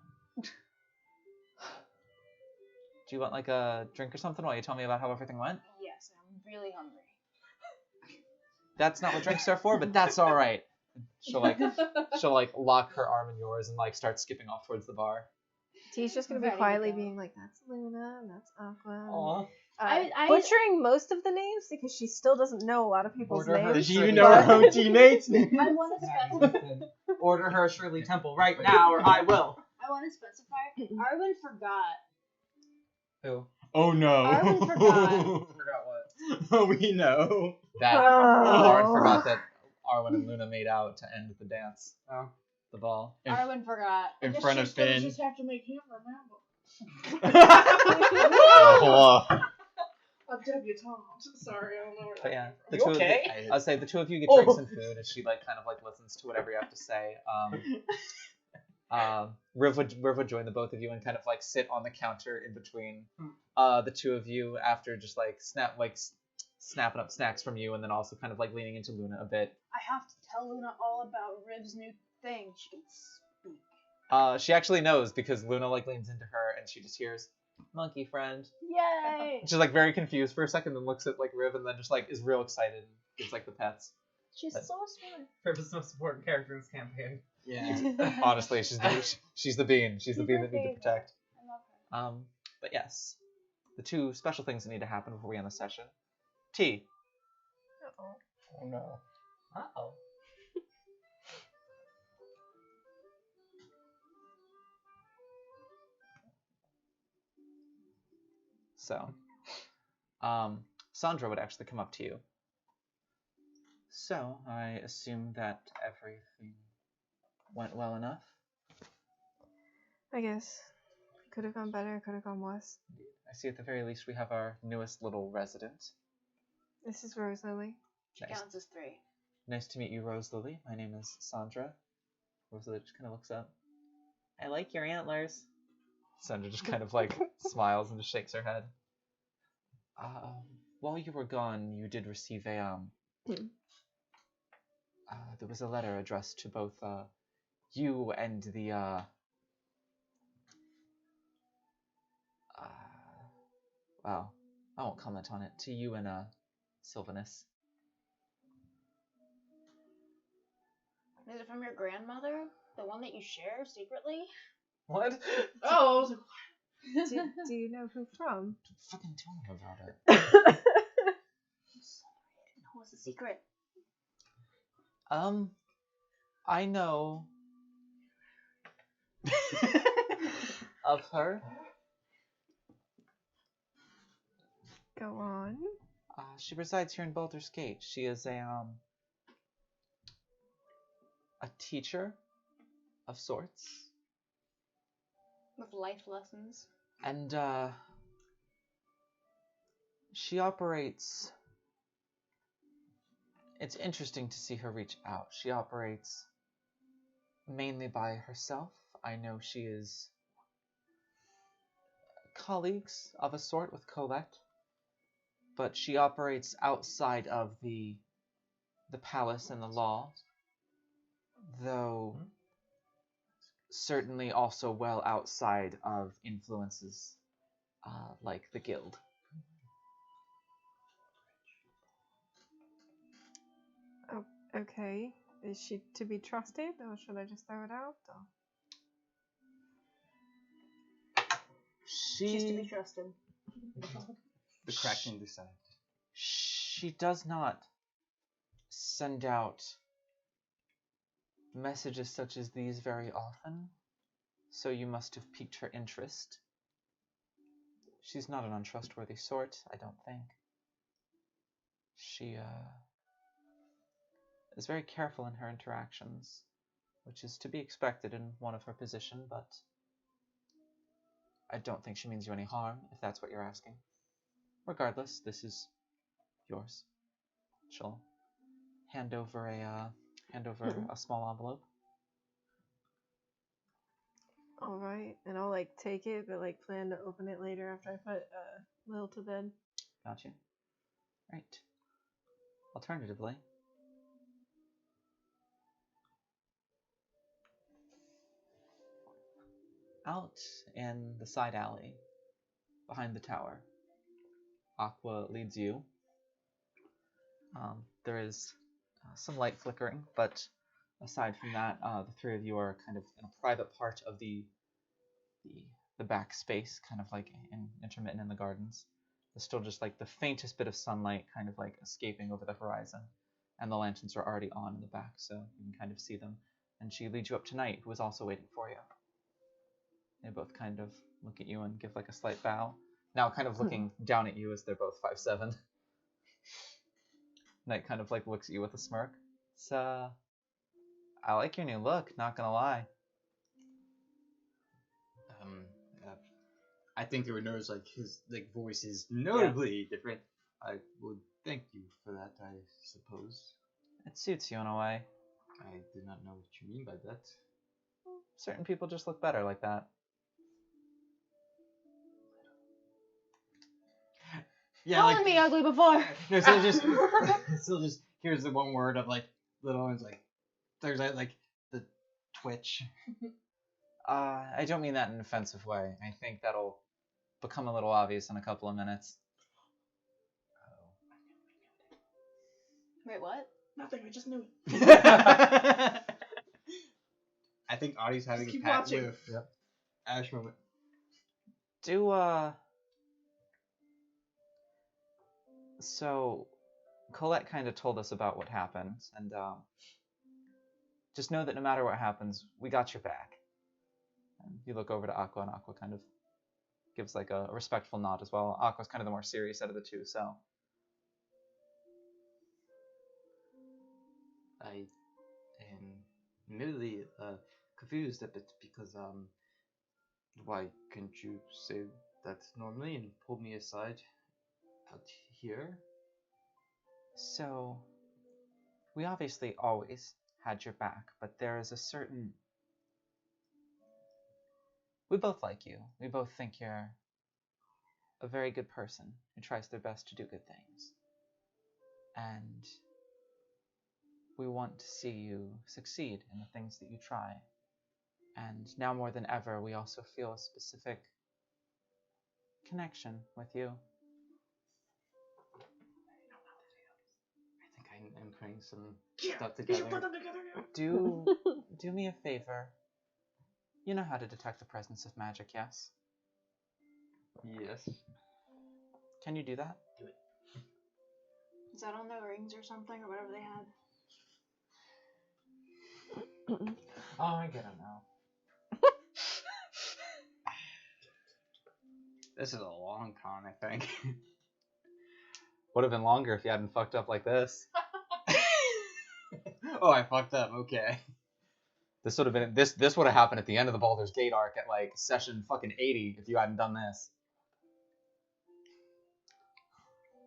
Do you want like a drink or something while you tell me about how everything went? Yes, I'm really hungry. That's not what drinks are for, but that's all right. She'll like lock her arm in yours and like start skipping off towards the bar. T's just gonna be Ready to quietly go. being like, "That's Luna, and that's Aqua." Aw. I- butchering most of the names because she still doesn't know a lot of people's Order her names. Did you know her own teammates? I want to specify. Order her Shirley Temple right now, or I will. I want to specify. Arwen forgot. Who? Oh no. Arwen forgot. Forgot what? Oh, we know. That Lauren forgot that Arwen and Luna made out to end the dance. Oh. The ball. In, Arwen forgot. in Guess front she of still Finn. just have to make him remember. Oh, A debutante. Sorry, I don't know where But that yeah, came the You two okay? of you, I'll say the two of you get Oh. drinks and food as she like kind of like listens to whatever you have to say. Riv would join the both of you and kind of like sit on the counter in between the two of you after just like snapping up snacks from you and then also kind of like leaning into Luna a bit. I have to tell Luna all about Riv's new thing. She can speak. She actually knows because Luna like leans into her and she just hears monkey friend. Yay! She's like very confused for a second, then looks at like Riv and then just like is real excited and gives like the pets. She's But- so smart. Purpose most important character in this campaign. yeah. Honestly, she's the bean. She's the She's bean my that need to favorite. protect. I love her. But yes, the two special things that need to happen before we end the session. T. Oh no. Uh-oh. So, Sandra would actually come up to you. So, I assume that everything went well enough. I guess. Could have gone better, could have gone worse. I see at the very least we have our newest little resident. This is Roselily. She counts as 3. Nice to meet you, Roselily. My name is Sandra. Roselily just kind of looks up. I like your antlers. Sandra just kind of like smiles and just shakes her head. While you were gone, you did receive a there was a letter addressed to both you and the well, I won't comment on it. To you and Sylvanus. Is it from your grandmother? The one that you share secretly? What? Oh, I was like, Do you know who from? Fucking tell me about it. No, it's a secret. I know of her. Go on. She resides here in Baldur's Gate. She is a teacher of sorts. With life lessons. And she operates. It's interesting to see her reach out. She operates mainly by herself. I know she is colleagues of a sort with Colette, but she operates outside of the palace and the law, though certainly also well outside of influences like the guild. Oh, okay. Is she to be trusted, or should I just throw it out? Or? She's to be trusted. The Kraken decided. She does not send out messages such as these very often, so you must have piqued her interest. She's not an untrustworthy sort, I don't think. She is very careful in her interactions, which is to be expected in one of her position, but I don't think she means you any harm, if that's what you're asking. Regardless, this is yours. She'll hand over a small envelope. Alright, and I'll like take it, but like plan to open it later after I put Lil to bed. Gotcha. Right. Alternatively, out in the side alley behind the tower, Aqua leads you. There is some light flickering, but aside from that, the three of you are kind of in a private part of the back space, kind of like intermittent in the gardens. There's still just like the faintest bit of sunlight kind of like escaping over the horizon, and the lanterns are already on in the back, so you can kind of see them. And she leads you up to Knight, who is also waiting for you. They both kind of look at you and give like a slight bow, now kind of looking down at you as they're both 5'7". Knight kind of like looks at you with a smirk. It's I like your new look, not gonna lie. I think they would notice like his like voice is notably different. I would thank you for that, I suppose. It suits you in a way. I did not know what you mean by that. Certain people just look better like that. Yeah, calling me ugly before. No, so just here's the one word of like little ones like there's like the twitch. I don't mean that in an offensive way. I think that'll become a little obvious in a couple of minutes. Wait, what? Nothing, I just knew. I think Audie's having Just a keep Pat watching. with Ash moment. So Colette kind of told us about what happened, and just know that no matter what happens, we got your back. And you look over to Aqua, and Aqua kind of gives like a respectful nod as well. Aqua's kind of the more serious out of the two, so. I am admittedly confused a bit because Why couldn't you say that normally and pull me aside out here? So, we obviously always had your back, but there is a certain... We both like you. We both think you're a very good person who tries their best to do good things. And we want to see you succeed in the things that you try. And now more than ever, we also feel a specific connection with you. I think I'm putting some stuff together. Do me a favor. You know how to detect the presence of magic, yes? Yes. Can you do that? Is that on the rings or something, or whatever they had? Oh, I get it now. This is a long con, I think. Would have been longer if you hadn't fucked up like this. Oh, I fucked up. Okay. This would have been this would have happened at the end of the Baldur's Gate arc at like session fucking 80 if you hadn't done this.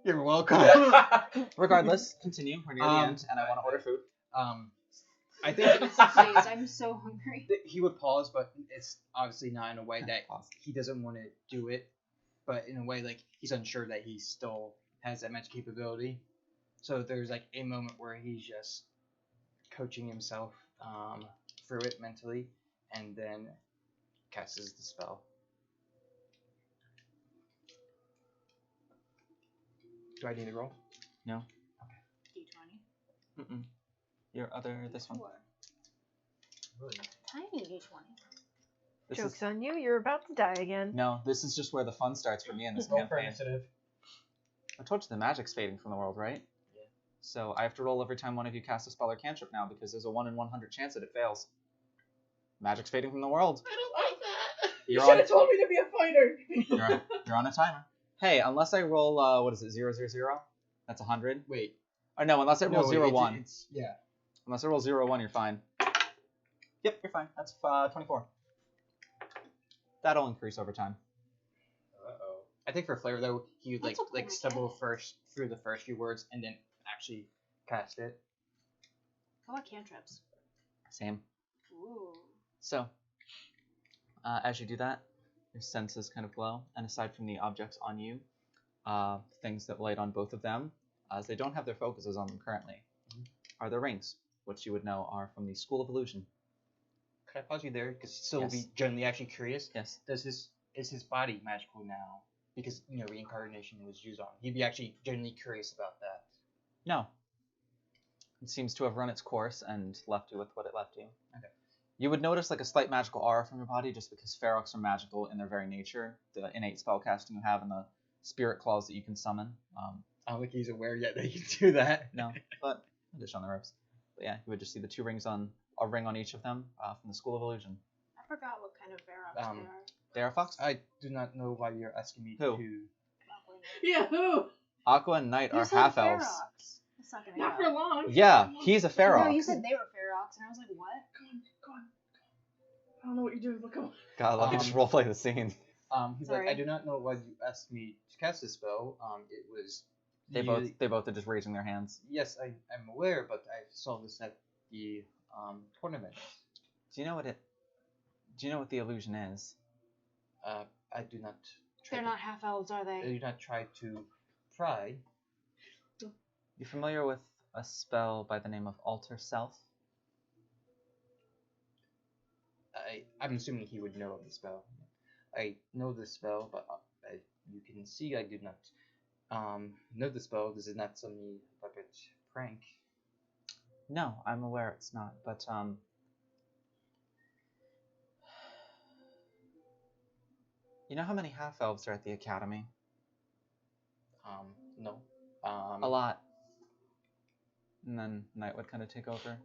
You're welcome. Regardless, continue. We're near the end, and I want to order food. I think Please, I'm so hungry. he would pause, but it's obviously not in a way that he doesn't want to do it, but in a way like he's unsure that he still has that magic capability. So there's like a moment where he's just coaching himself through it mentally, and then casts the spell. Do I need to roll? No. D20. Mm-mm. Your other this one. Tiny D20. This Joke's is, on you, you're about to die again. no, this is just where the fun starts for me in this Roll for campaign. initiative. I told you the magic's fading from the world, right? Yeah. So I have to roll every time one of you casts a spell or cantrip now because there's a 1 in 100 chance that it fails. Magic's fading from the world. I don't like that. You You're should on- have told me to be a fighter. You're on a timer. Hey, unless I roll, what is it, 0, 0, 0? That's 100. Wait. Or no, unless I roll 0, 1. Yeah. Unless I roll 0, 1, you're fine. Yep, you're fine. That's 24. That'll increase over time. Uh-oh. I think for flavor though, he would That's like a cool stumble mechanic. first through the first few words and then actually cast it. How about cantrips? Same. Ooh. So, as you do that, your senses kind of glow, and aside from the objects on you, things that light on both of them, as they don't have their focuses on them currently, are the rings, which you would know are from the School of Illusion. Can I pause you there? Because still Yes. be generally actually curious. Yes. Is his body magical now? Because reincarnation was used on him. He'd be actually genuinely curious about that. No. It seems to have run its course and left you with what it left you. Okay. You would notice like a slight magical aura from your body just because ferox are magical in their very nature, the innate spellcasting you have and the spirit claws that you can summon. I don't think he's aware yet that you can do that. No, but I'll just on the ropes. But yeah, you would just see the 2 rings on a ring on each of them from the School of Illusion. I forgot what kind of Ferox they are. They are fox. I do not know why you're asking me Who? to. Yeah, who? Aqua and Knight You are said half elves. Ferox a second Not ago. for long. Yeah, he's a ferox. No, you said they were Ferox, and I was like, what? Go on. I don't know what you're doing, but come on. God, let me just roleplay the scene. He's Sorry. like, I do not know why you asked me to cast this spell. It was. They both are just raising their hands. Yes, I'm aware, but I saw this at the tournament. Do you know what the illusion is? I do not. They're not half elves, are I they? do not try to pry. You familiar with a spell by the name of Alter Self? I'm assuming he would know of the spell. I know the spell, but you can see I do not know the spell. This is not some puppet prank. No, I'm aware it's not, but you know how many half elves are at the academy? No. A lot. And then Knight would kind of take over.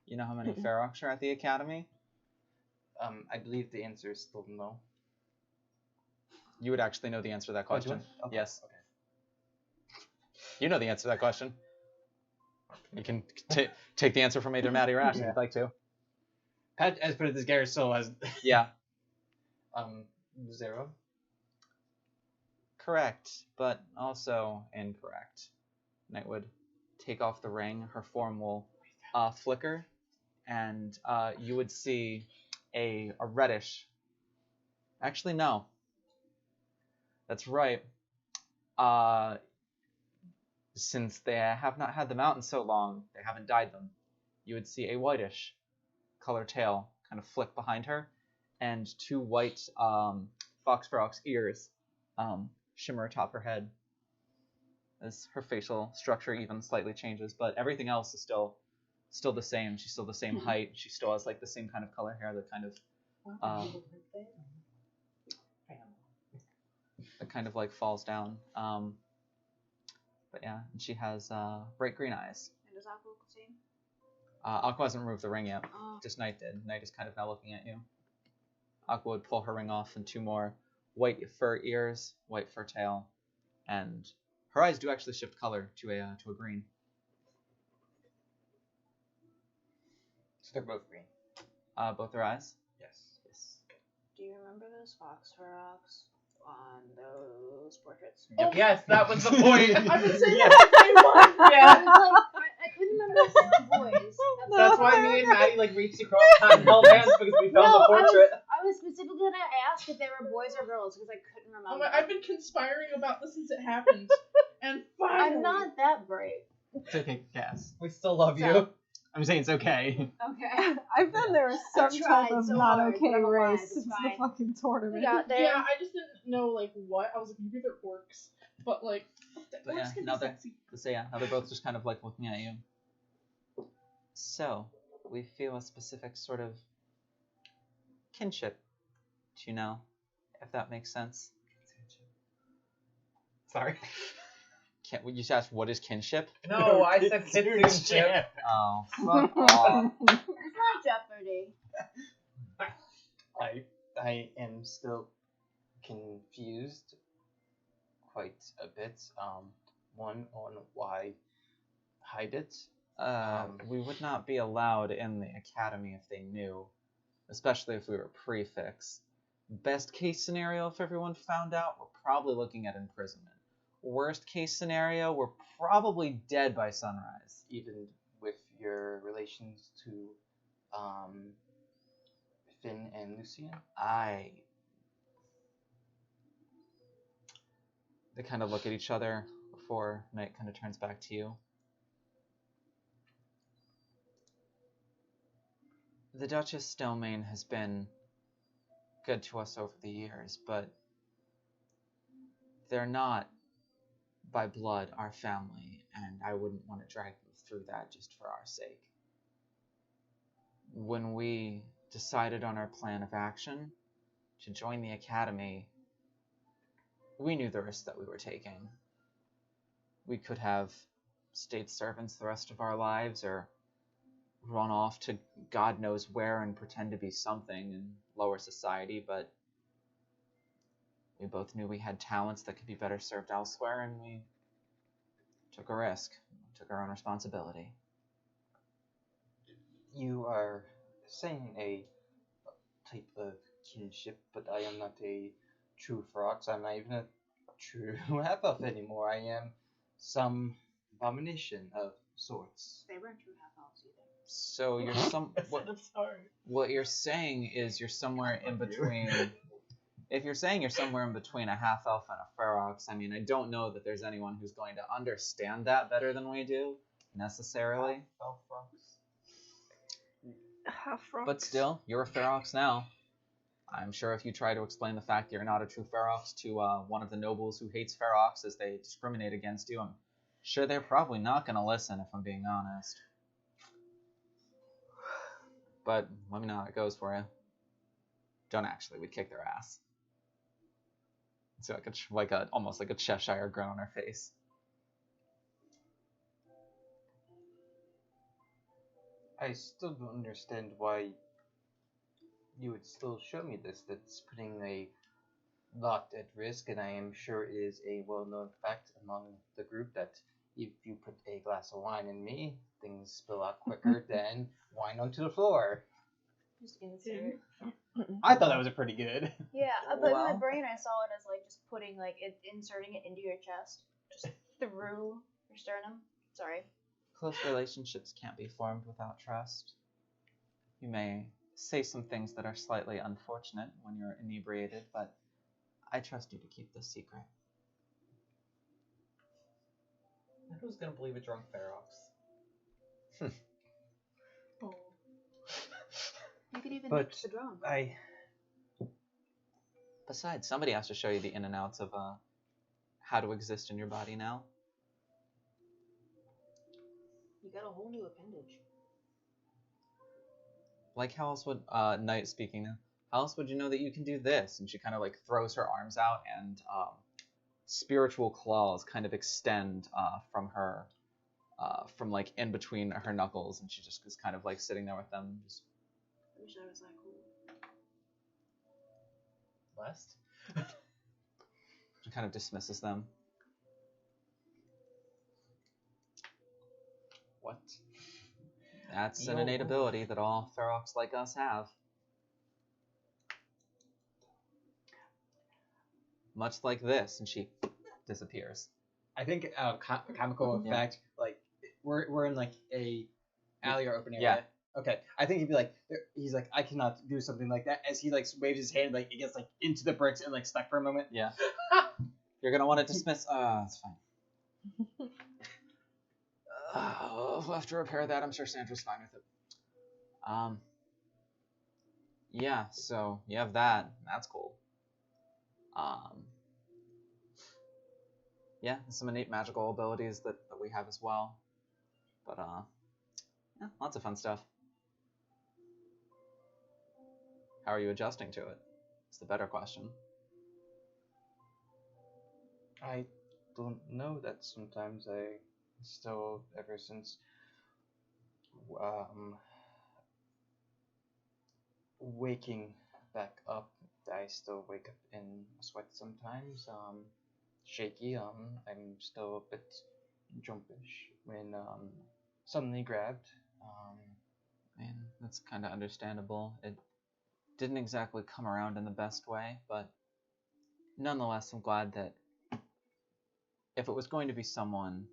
You know how many ferox are at the academy? I believe the answer is still no. You would actually know the answer to that Oh, do question. I? Okay. Yes. Okay. You know the answer to that question. You can take the answer from Major Matty Rash if you'd like to. Pat, as put it, this Garrett still has. Yeah. 0. Correct, but also incorrect. Knight would take off the ring. Her form will flicker, and you would see a reddish. Actually, no. That's right. Since they have not had them out in so long, they haven't dyed them. You would see a whitish color tail kind of flick behind her, and 2 white fox ferox ears shimmer atop her head as her facial structure even slightly changes, but everything else is still the same. She's still the same height. She still has like the same kind of color hair that kind of like falls down. But yeah, and she has bright green eyes. And does Aqua look the same? Aqua hasn't removed the ring yet. Oh. Just Knight did. Knight is kind of now looking at you. Aqua would pull her ring off, and 2 more white fur ears, white fur tail, and her eyes do actually shift color to a green. So they're both green. Both their eyes. Yes. Yes. Do you remember those fox ferox on those portraits? Yes, that was the point. I was saying that same one. Yeah. I couldn't remember if they were boys. That's why me and Maddie like reached across time and held hands because we found the portrait. I was specifically gonna ask if they were boys or girls because I couldn't Oh remember. my, I've been conspiring about this since it happened, and finally. I'm not that brave. It's okay, Cass. We still love you. So- I'm saying it's okay. Okay. I've been there some tried type of so not hard, okay but I'm alive, race it's since the fine. fucking tournament. We got there. Yeah, I just didn't know like what. I was like, maybe they're orcs, but like, But orcs yeah, can now be they're sexy. now they're both just kind of like looking at you. So we feel a specific sort of kinship, you know, if that makes sense. Sorry. Can't you just ask what is kinship? No, I said citizenship. Oh, fuck off. It's not Jeopardy. I am still confused quite a bit. One on why hide it. We would not be allowed in the academy if they knew, especially if we were prefix. Best case scenario, if everyone found out, we're probably looking at imprisonment. Worst case scenario, we're probably dead by sunrise. Even with your relations to Finn and Lucian. They kind of look at each other before Knight kind of turns back to you. The Duchess Stelmane has been good to us over the years, but they're not by blood our family, and I wouldn't want to drag them through that just for our sake. When we decided on our plan of action to join the academy, we knew the risk that we were taking. We could have stayed servants the rest of our lives, or run off to God knows where and pretend to be something in lower society, but we both knew we had talents that could be better served elsewhere, and we took a risk, took our own responsibility. You are saying a type of kinship, but I am not a true Ferox. I'm not even a true half-elf anymore. I am some abomination of sorts. They weren't true half-elves either. So you're what you're saying is you're somewhere in between. If you're saying you're somewhere in between a half-elf and a ferox, I mean, I don't know that there's anyone who's going to understand that better than we do, necessarily. But still, you're a ferox now. I'm sure if you try to explain the fact that you're not a true ferox to one of the nobles who hates ferox as they discriminate against you, I'm sure they're probably not going to listen, if I'm being honest. But let me know how it goes for you. Don't actually, we'd kick their ass. So almost like a Cheshire grin on her face. I still don't understand why you would still show me this. That's putting a lot at risk, and I am sure it is a well-known fact among the group that if you put a glass of wine in me, things spill out quicker than wine onto the floor. Just insert. I thought that was a pretty good. Yeah, but in my Well. brain I saw it as like just putting like it, inserting it into your chest, just through your sternum. Sorry. Close relationships can't be formed without trust. You may say some things that are slightly unfortunate when you're inebriated, but I trust you to keep this secret. And who's gonna believe a drunk Ferox? Oh. You could even But mix the drum. Besides, somebody has to show you the in and outs of how to exist in your body now. You got a whole new appendage. Like, how else would Knight speaking now? How else would you know that you can do this? And she kind of like throws her arms out, and spiritual claws kind of extend from her, from like in between her knuckles, and she just is kind of like sitting there with them. Just... I wish I was that cool. West? She kind of dismisses them. What? That's an innate ability that all Ferox like us have. Much like this, and she disappears. I think comical Yeah. effect, like we're in like a alley or open area. Yeah. Okay. I think he'd be like, he's like, I cannot do something like that. As he like waves his hand, like it gets like into the bricks and like stuck for a moment. Yeah. You're gonna want to dismiss. That's fine. We'll have to repair that. I'm sure Sandra's fine with it. Yeah. So you have that. That's cool. Yeah, some innate magical abilities that we have as well. But yeah, lots of fun stuff. How are you adjusting to it? It's the better question. I don't know that sometimes I still, ever since waking back up, I still wake up in a sweat sometimes. Shaky. I'm still a bit jumpish when suddenly grabbed. And that's kind of understandable. It didn't exactly come around in the best way, but nonetheless, I'm glad that if it was going to be someone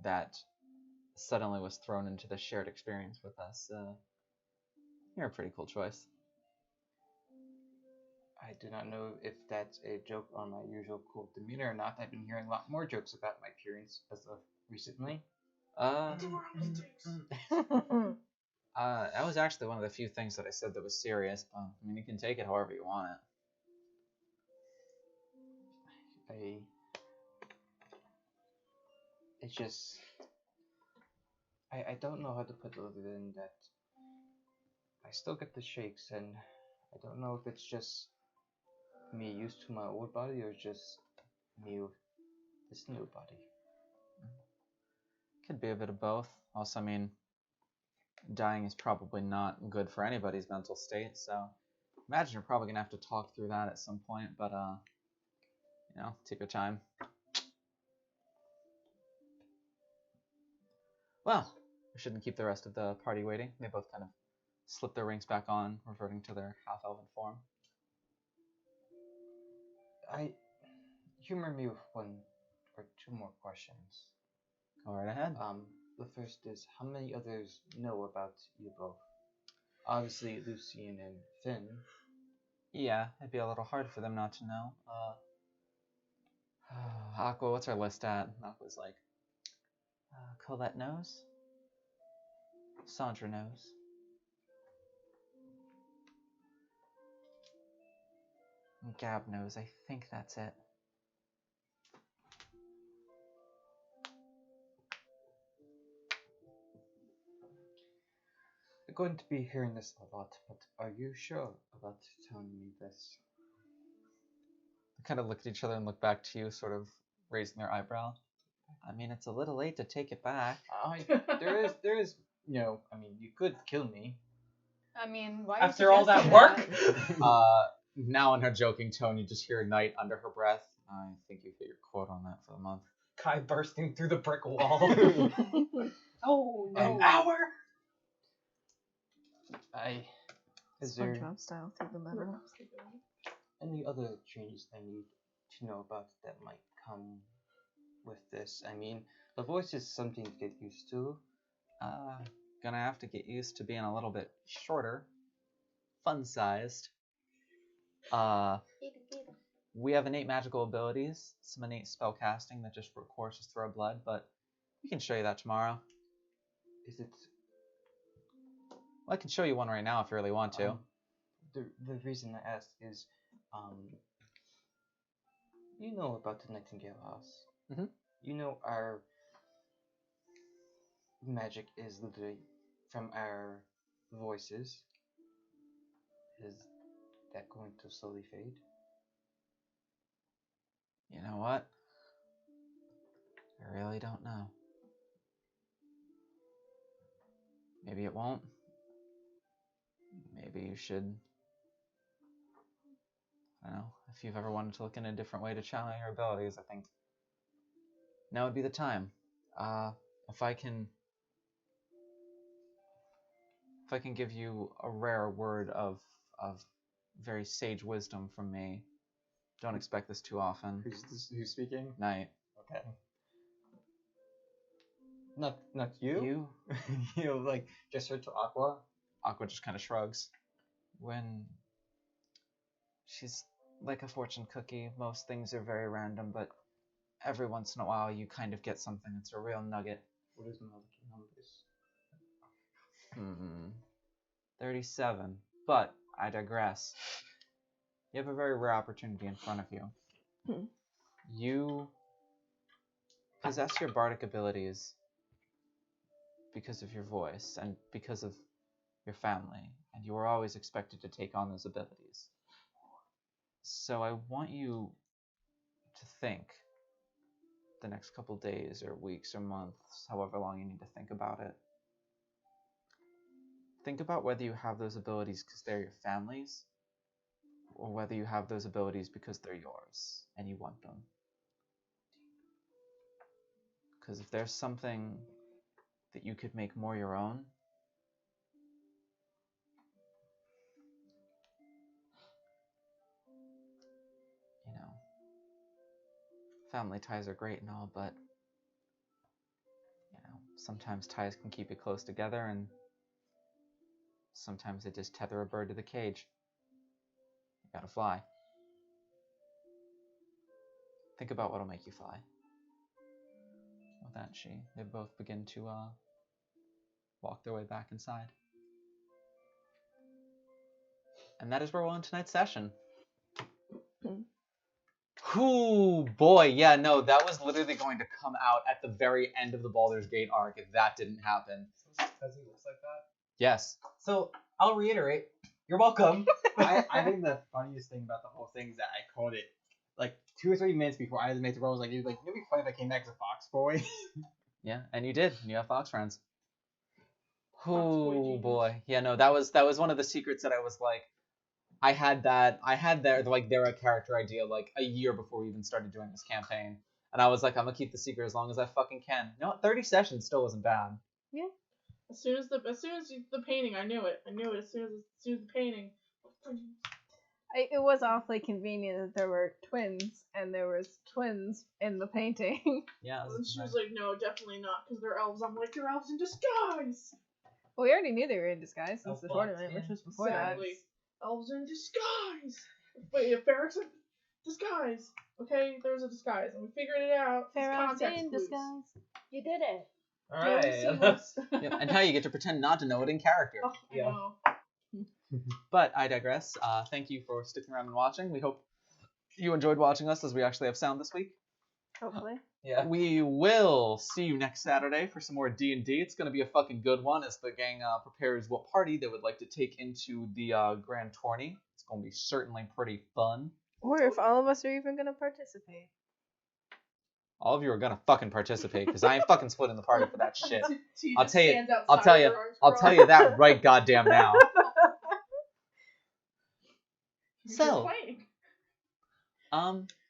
that suddenly was thrown into the shared experience with us, you're a pretty cool choice. I do not know if that's a joke on my usual cool demeanor or not. I've been hearing a lot more jokes about my appearance as of recently. That was actually one of the few things that I said that was serious. But, I mean, you can take it however you want it. It's just, I don't know how to put it other than that I still get the shakes, and I don't know if it's just me used to my old body or just me with this new body. Could be a bit of both. Also, I mean, dying is probably not good for anybody's mental state, so imagine you're probably gonna have to talk through that at some point, but you know, take your time. Well, we shouldn't keep the rest of the party waiting. They both kind of slip their rings back on, reverting to their half-elven form. Humor me with one or two more questions. Go right ahead. The first is, how many others know about you both? Obviously, Lucian and Finn. Yeah, it'd be a little hard for them not to know. Aqua, what's our list at? Aqua's like, Colette knows. Sandra knows. And Gab knows. I think that's it. I'm going to be hearing this a lot, but are you sure about telling me this? They kind of look at each other and look back to you, sort of raising their eyebrow. I mean, it's a little late to take it back. There is, you know, I mean, you could kill me. I mean, why After all that work? Now in her joking tone, you just hear Knight under her breath. I think you hit your quote on that for the month. Kai bursting through the brick wall. Oh no! An hour. Is there SpongeBob style through the metal. any other changes I need to know about that might come with this? I mean, the voice is something to get used to. Gonna have to get used to being a little bit shorter, fun-sized. We have innate magical abilities, some innate spell casting that just courses through our blood, but we can show you that tomorrow. Is it Well, I can show you one right now if you really want to. the reason I ask is, you know about the Nightingale House. Mhm. You know our magic is literally from our voices. Is that going to slowly fade? You know what? I really don't know. Maybe it won't. Maybe you should. I don't know. If you've ever wanted to look in a different way to channel your abilities, I think now would be the time. If I can give you a rare word of very sage wisdom from me, don't expect this too often. Who's speaking? Night. Okay. Not you. You? You like gesture to Aqua. Aqua just kind of shrugs. When she's like a fortune cookie, most things are very random, but every once in a while you kind of get something that's a real nugget. What is my lucky numbers? 37. But I digress. You have a very rare opportunity in front of you. You possess your bardic abilities because of your voice and because of your family, and you were always expected to take on those abilities. So I want you to think the next couple days or weeks or months, however long you need to think about it. Think about whether you have those abilities because they're your family's, or whether you have those abilities because they're yours and you want them. Because if there's something that you could make more your own, you know, family ties are great and all, but, you know, sometimes ties can keep you close together, and sometimes they just tether a bird to the cage. You gotta fly. Think about what'll make you fly. With that, they both begin to walk their way back inside. And that is where we'll end tonight's session. Ooh, boy, yeah, no, that was literally going to come out at the very end of the Baldur's Gate arc if that didn't happen. Because he looks like that. Yes. So I'll reiterate. You're welcome. I think the funniest thing about the whole thing is that I called it like 2 or 3 minutes before I made the roll. I was like, it'd be funny if I came back as a fox boy. Yeah, and you did. You have fox friends. boy Oh genius. boy, yeah, no, that was one of the secrets that I was like, I had their character idea like a year before we even started doing this campaign, and I was like, I'm gonna keep the secret as long as I fucking can. You know what? 30 sessions still wasn't bad. Yeah. As soon as the painting, I knew it. As soon as the painting. It was awfully convenient that there were twins, and there was twins in the painting. Yeah. And she was like, no, definitely not, because they're elves. I'm like, they're elves in disguise! Well, we already knew they were in disguise since Elf the bots, tournament, yeah. which was before Exactly. Elves in disguise! Wait, if Ferrex in disguise. Okay, there's a disguise, and we figured it out. that. It's Fair context in clues. disguise. You did it. Alright. Yep, and how you get to pretend not to know it in character. Oh, I Yeah. know. But I digress. Thank you for sticking around and watching. We hope you enjoyed watching us, as we actually have sound this week. Hopefully. Yeah. We will see you next Saturday for some more D&D. It's going to be a fucking good one as the gang prepares what party they would like to take into the grand tourney. It's going to be certainly pretty fun. Or if all of us are even going to participate. All of you are going to fucking participate because I ain't fucking splitting the party for that shit. T I'll just tell you- stands outside I'll tell you- with her arms I'll tell you that right goddamn now. You're So, playing.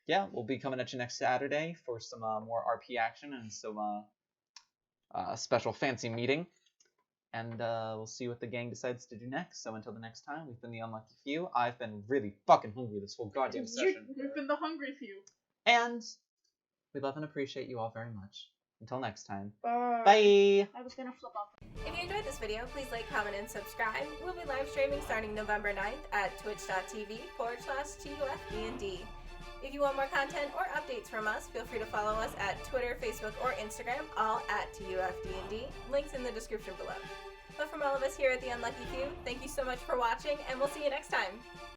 yeah, we'll be coming at you next Saturday for some more RP action and some special fancy meeting. And we'll see what the gang decides to do next. So until the next time, we've been the Unlucky Few. I've been really fucking hungry this whole goddamn session. We've been the hungry few. And we love and appreciate you all very much. Until next time. Bye. Bye! I was gonna flip off. If you enjoyed this video, please like, comment, and subscribe. We'll be live streaming starting November 9th at twitch.tv/TUFD&D. If you want more content or updates from us, feel free to follow us at Twitter, Facebook, or Instagram, all at TUFD&D. Links in the description below. But from all of us here at The Unlucky Few, thank you so much for watching, and we'll see you next time.